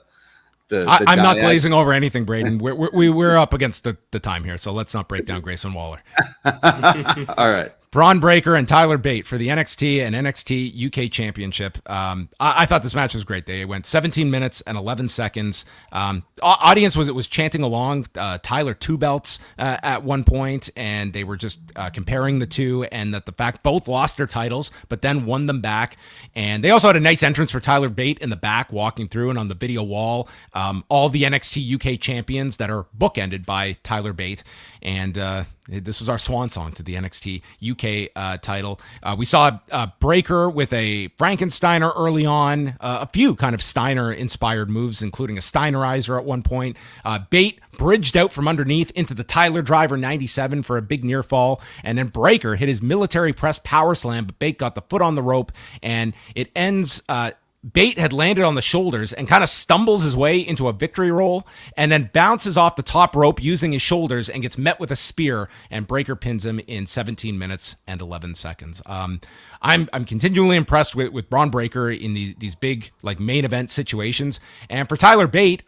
I'm not glazing over anything, Braden. We're up against the time here, so let's not break down Grayson Waller. All right. Braun Breaker and Tyler Bate for the NXT and NXT UK Championship. I thought this match was great. They went 17 minutes and 11 seconds. Audience was chanting along. Tyler two belts at one point, and they were just comparing the two, and that the fact both lost their titles, but then won them back. And they also had a nice entrance for Tyler Bate in the back, walking through, and on the video wall, all the NXT UK champions that are bookended by Tyler Bate. And this was our swan song to the NXT UK title. We saw Breaker with a Frankensteiner early on, a few kind of Steiner-inspired moves, including a Steinerizer at one point. Bate bridged out from underneath into the Tyler Driver 97 for a big near fall, and then Breaker hit his military press power slam, but Bate got the foot on the rope, and it ends... Bate had landed on the shoulders and kind of stumbles his way into a victory roll and then bounces off the top rope using his shoulders and gets met with a spear, and Breaker pins him in 17 minutes and 11 seconds. I'm continually impressed with Braun Breaker in these big like main event situations, and for Tyler Bate,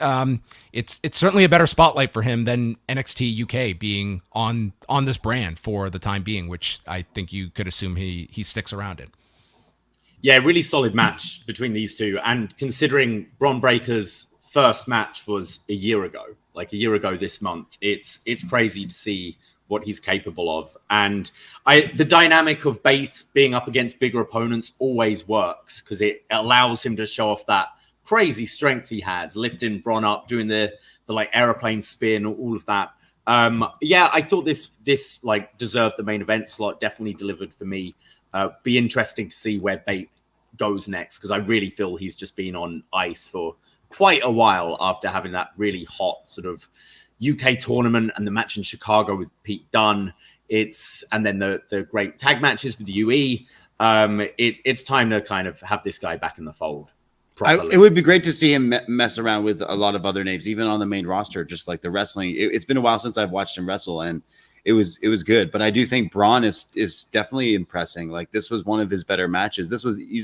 it's certainly a better spotlight for him than NXT UK being on this brand for the time being, which I think you could assume he sticks around it. Yeah, really solid match between these two. And considering Braun Breaker's first match was a year ago this month, it's crazy to see what he's capable of. And the dynamic of Bate being up against bigger opponents always works because it allows him to show off that crazy strength he has, lifting Braun up, doing the like aeroplane spin, all of that. Yeah, I thought this like deserved the main event slot, definitely delivered for me. Be interesting to see where Bate goes next, because I really feel he's just been on ice for quite a while after having that really hot sort of UK tournament and the match in Chicago with Pete Dunne. And then the great tag matches with the UE. It's time to kind of have this guy back in the fold. It would be great to see him mess around with a lot of other names, even on the main roster, just like the wrestling. It's been a while since I've watched him wrestle, and it was good. But I do think Braun is definitely impressing. Like, this was one of his better matches.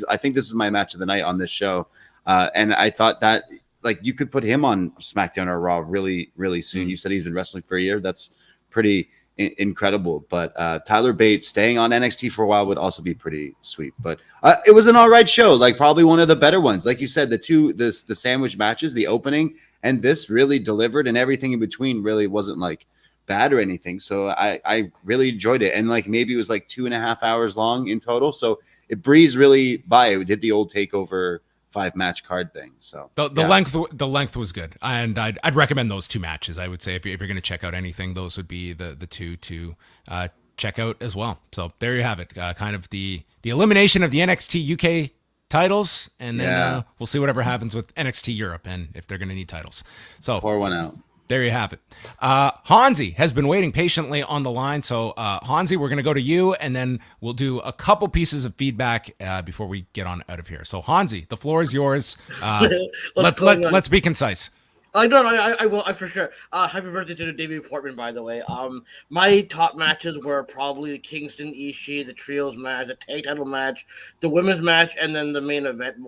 I think this was my match of the night on this show. And I thought that like you could put him on SmackDown or Raw really, really soon. Mm-hmm. You said he's been wrestling for a year. That's pretty incredible. But Tyler Bate staying on NXT for a while would also be pretty sweet. But it was an all right show, like probably one of the better ones. Like you said, the sandwich matches, the opening, and this really delivered, and everything in between really wasn't like bad or anything. So I really enjoyed it. And like maybe it was like 2.5 hours long in total. So it breezed really by. It did the old TakeOver 5-match card thing. So the length was good, and I'd recommend those two matches. I would say if you're going to check out anything, those would be the two to check out as well. So there you have it. Kind of the elimination of the NXT UK titles, and then we'll see whatever happens with NXT Europe and if they're going to need titles. So pour one out. There you have it. Hansi has been waiting patiently on the line. So, Hansi, we're going to go to you, and then we'll do a couple pieces of feedback before we get on out of here. So, Hansi, the floor is yours. Let's be concise. I will for sure. Happy birthday to David Portman, by the way. My top matches were probably the Kingston Ishii, the trios match, the tag title match, the women's match, and then the main event.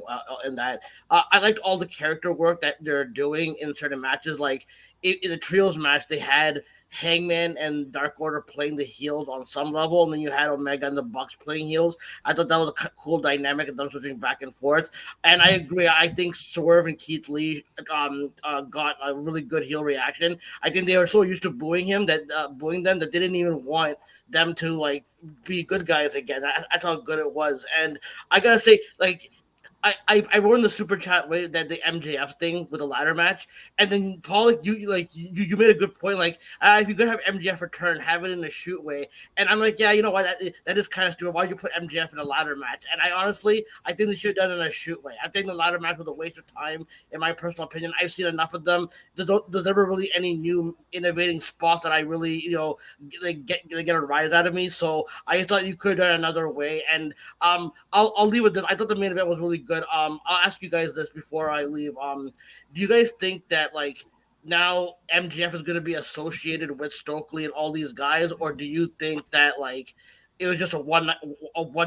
In that, I liked all the character work that they're doing in certain matches. Like in the trios match, they had Hangman and Dark Order playing the heels on some level, and then you had Omega and the Bucks playing heels. I thought that was a cool dynamic of them switching back and forth. And I agree. I think Swerve and Keith Lee got a really good heel reaction. I think they were so used to booing them that they didn't even want them to like be good guys again. That's how good it was. And I gotta say, like, I wrote in the super chat way that the MJF thing with the ladder match, and then Paul, you made a good point. Like, if you're gonna have MJF return, have it in a shoot way. And I'm like, yeah, you know what? That is kind of stupid. Why'd you put MJF in a ladder match? And I think they should have done it in a shoot way. I think the ladder match was a waste of time, in my personal opinion. I've seen enough of them. There's never really any new innovating spots that I really, get a rise out of me. So I thought you could have done another way. And I'll leave with this. I thought the main event was really good. I'll ask you guys this before I leave. Do you guys think that like now MJF is going to be associated with Stokely and all these guys, or do you think that like it was just a one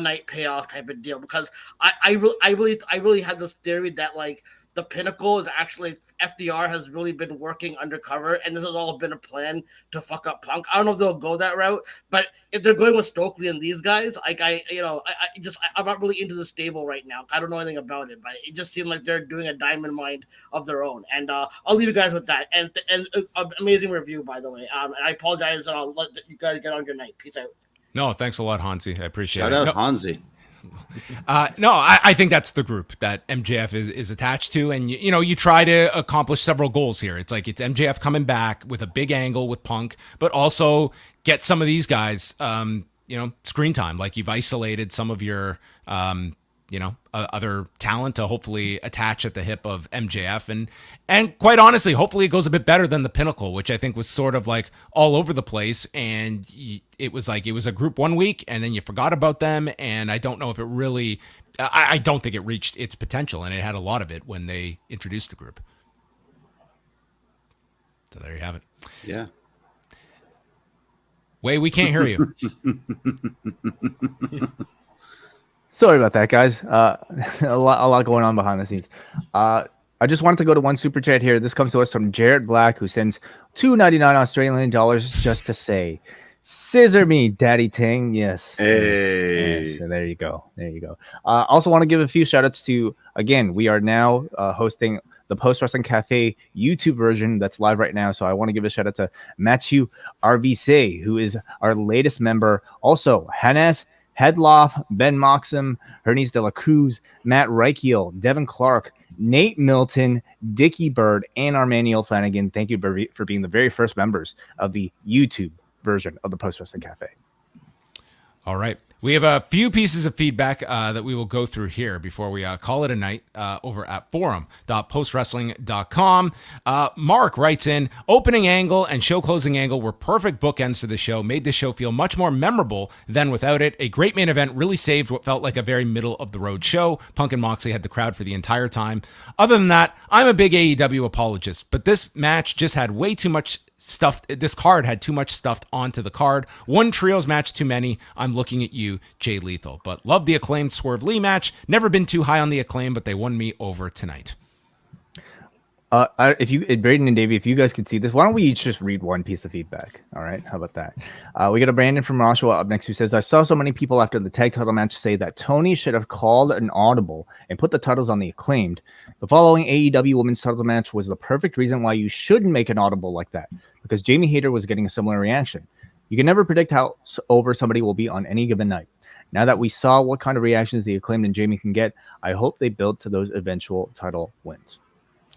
night payoff type of deal? Because I really had this theory that like the Pinnacle is actually FDR has really been working undercover, and this has all been a plan to fuck up Punk. I don't know if they'll go that route, but if they're going with Stokely and these guys, like I'm not really into the stable right now. I don't know anything about it, but it just seemed like they're doing a diamond mine of their own. And I'll leave you guys with that. And amazing review, by the way. And I apologize, and I'll let you guys get on your night. Peace out. No, thanks a lot, Hansi. I appreciate it. Shout out Hansi. No, I think that's the group that MJF is attached to, and you try to accomplish several goals here. It's like it's MJF coming back with a big angle with Punk, but also get some of these guys, screen time. Like you've isolated some of your, other talent to hopefully attach at the hip of MJF, and quite honestly, hopefully it goes a bit better than the Pinnacle, which I think was sort of like all over the place, and it was a group 1 week, and then you forgot about them, and I don't know if it really, I don't think it reached its potential, and it had a lot of it when they introduced the group. So there you have it. Yeah. Wei, we can't hear you. Sorry about that, guys. A lot going on behind the scenes. I just wanted to go to one super chat here. This comes to us from Jared Black, who sends $2.99 Australian dollars just to say, "Scissor me, Daddy Ting." Yes. Hey. Yes. So there you go. Also want to give a few shout outs to, again, we are now hosting the Post Wrestling Cafe YouTube version that's live right now. So I want to give a shout out to Matthew RVC, who is our latest member. Also, Hannes Headloff, Ben Moxham, Hernes de la Cruz, Matt Reichiel, Devin Clark, Nate Milton, Dickie Bird, and Armaniel Flanagan. Thank you for being the very first members of the YouTube version of the Post Wrestling Cafe. All right. We have a few pieces of feedback that we will go through here before we call it a night over at forum.postwrestling.com. Mark writes in, opening angle and show closing angle were perfect bookends to the show, made the show feel much more memorable than without it. A great main event really saved what felt like a very middle of the road show. Punk and Moxley had the crowd for the entire time. Other than that, I'm a big AEW apologist, but this match just had way too much stuff. This card had too much stuffed onto the card. One trios match too many. I'm looking at you, Jay Lethal. But love the Acclaimed Swerve Lee match. Never been too high on the Acclaim, but they won me over tonight. Braden and Davey, if you guys could see this, why don't we each just read one piece of feedback? All right, how about that? We got a Brandon from Oshawa up next who says, I saw so many people after the tag title match say that Toni should have called an audible and put the titles on the Acclaimed. The following AEW Women's title match was the perfect reason why you shouldn't make an audible like that, because Jamie Hayter was getting a similar reaction. You can never predict how over somebody will be on any given night. Now that we saw what kind of reactions the Acclaimed and Jamie can get, I hope they build to those eventual title wins.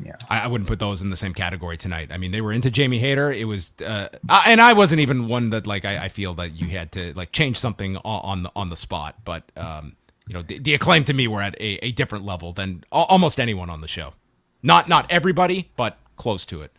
Yeah, I wouldn't put those in the same category tonight. I mean, they were into Jamie Hayter. It was, and I wasn't even one that like I feel that you had to like change something on the spot. But the Acclaim to me were at a different level than almost anyone on the show. Not everybody, but close to it.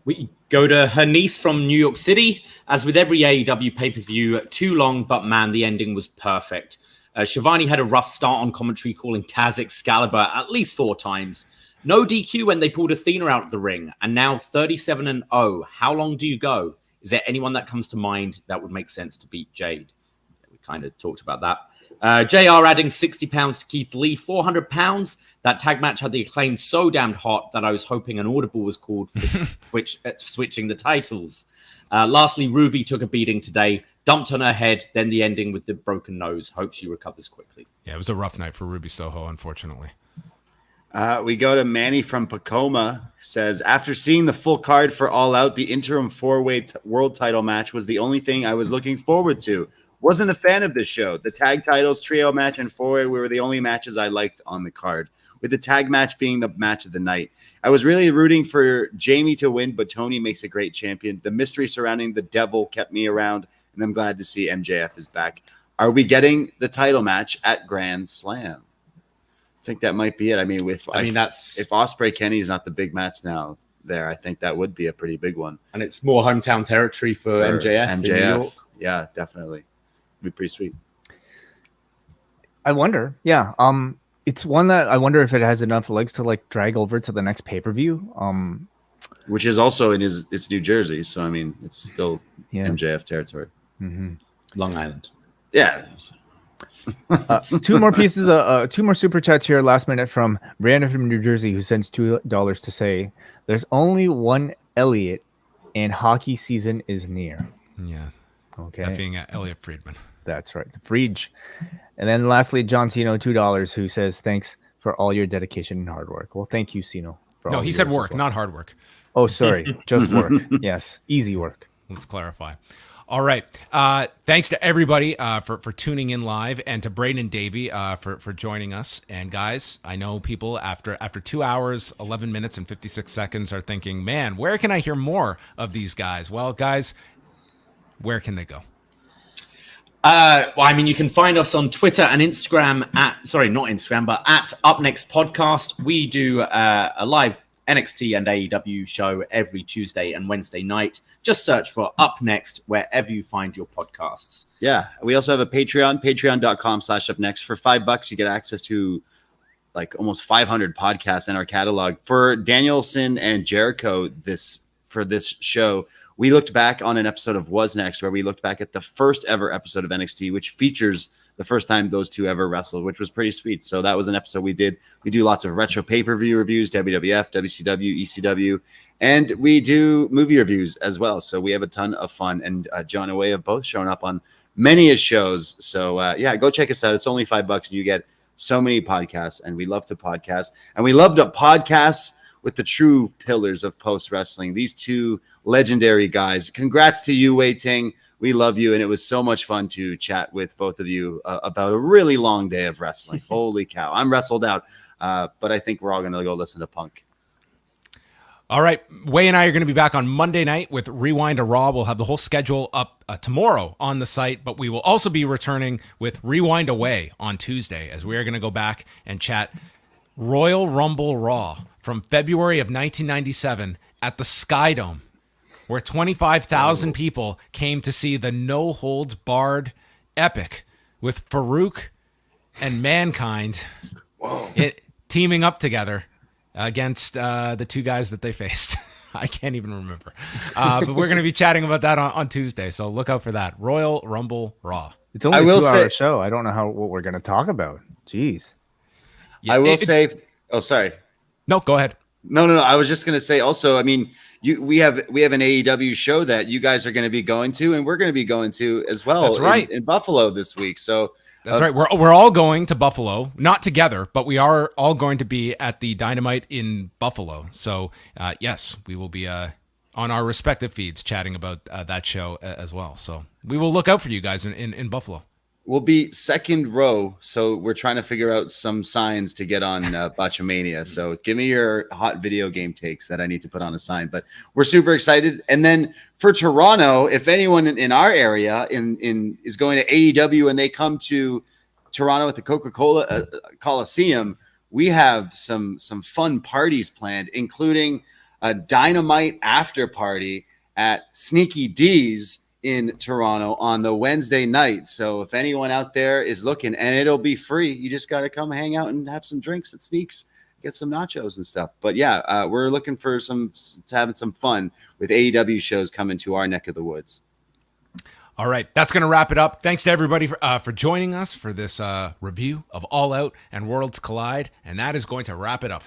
We go to her niece from New York City. As with every AEW pay-per-view, too long, but man, the ending was perfect. Shivani had a rough start on commentary, calling Taz Excalibur at least 4 times. No DQ when they pulled Athena out of the ring, and now 37-0. How long do you go? Is there anyone that comes to mind that would make sense to beat Jade? We kind of talked about that. JR adding £60 to Keith Lee, £400. That tag match had the Acclaimed so damned hot that I was hoping an audible was called for switching the titles. Lastly, Ruby took a beating today, dumped on her head, then the ending with the broken nose. Hope she recovers quickly. Yeah, it was a rough night for Ruby Soho, unfortunately. We go to Manny from Pacoma, says, after seeing the full card for All Out, the interim four-way world title match was the only thing I was looking forward to. Wasn't a fan of this show. The tag titles, trio match, and four-way were the only matches I liked on the card, with the tag match being the match of the night. I was really rooting for Jamie to win, but Toni makes a great champion. The mystery surrounding the Devil kept me around, and I'm glad to see MJF is back. Are we getting the title match at Grand Slam? I think that might be it. I mean, if Ospreay Kenny is not the big match now there, I think that would be a pretty big one. And it's more hometown territory for MJF. In New York. Yeah, definitely. It'd be pretty sweet. I wonder. Yeah. It's one that I wonder if it has enough legs to like drag over to the next pay-per-view. Which is also in it's New Jersey, so I mean it's still MJF territory. Mm-hmm. Long Island. Yeah. Two more super chats here last minute from Brandon from New Jersey, who sends $2 to say there's only one Elliot and hockey season is near. Yeah. Okay. That being Elliot Friedman. That's right. The Friedge. And then lastly, John Cino, $2, who says thanks for all your dedication and hard work. Well, thank you, Cino. No, he said work, not hard work. Oh, sorry. Just work. Yes. Easy work. Let's clarify. All right. Thanks to everybody for tuning in live, and to Braden and Davey for joining us. And guys, I know people after 2 hours, 11 minutes, and 56 seconds are thinking, man, where can I hear more of these guys? Well, guys, where can they go? You can find us on Twitter and Instagram at Up Next Podcast. We do a live NXT and AEW show every Tuesday and Wednesday night. Just search for Up Next wherever you find your podcasts. Yeah. We also have a Patreon, patreon.com/upnext. For $5, you get access to like almost 500 podcasts in our catalog. For Danielson and Jericho for this show, we looked back on an episode of Was Next, where we looked back at the first ever episode of NXT, which features the first time those two ever wrestled, which was pretty sweet. So that was an episode we did. We do lots of retro pay-per-view reviews, WWF, WCW, ECW, and we do movie reviews as well. So we have a ton of fun, and John and Way have both shown up on many of shows. So go check us out. It's only $5 and you get so many podcasts, and we love to podcast, and we love to podcast with the true pillars of post wrestling. These two legendary guys. Congrats to you, Wei Ting. We love you, and it was so much fun to chat with both of you about a really long day of wrestling. Holy cow. I'm wrestled out, but I think we're all going to go listen to Punk. All right. Wei and I are going to be back on Monday night with Rewind to Raw. We'll have the whole schedule up tomorrow on the site, but we will also be returning with Rewind Away on Tuesday, as we are going to go back and chat Royal Rumble Raw from February of 1997 at the Sky Dome, where 25,000 people came to see the no-holds-barred epic with Farouk and Mankind teaming up together against the two guys that they faced. I can't even remember. But we're going to be chatting about that on Tuesday, so look out for that. Royal Rumble Raw. It's only a 2-hour show. I don't know what we're going to talk about. Jeez. Yeah, I will say... Oh, sorry. No, go ahead. No. I was just going to say also, I mean, we have an AEW show that you guys are going to be going to, and we're going to be going to as well. That's right. In Buffalo this week. So that's right. We're all going to Buffalo, not together, but we are all going to be at the Dynamite in Buffalo. So yes, we will be on our respective feeds chatting about that show as well. So we will look out for you guys in Buffalo. We'll be second row, so we're trying to figure out some signs to get on Botchamania. So give me your hot video game takes that I need to put on a sign. But we're super excited. And then for Toronto, if anyone in our area is going to AEW and they come to Toronto at the Coca-Cola Coliseum, we have some fun parties planned, including a Dynamite after party at Sneaky D's in Toronto on the Wednesday night. So if anyone out there is looking, and it'll be free, you just got to come hang out and have some drinks at Sneaks, get some nachos and stuff. But yeah, we're looking for having some fun with AEW shows coming to our neck of the woods. All right, that's going to wrap it up. Thanks to everybody for joining us for this review of All Out and Worlds Collide, and that is going to wrap it up.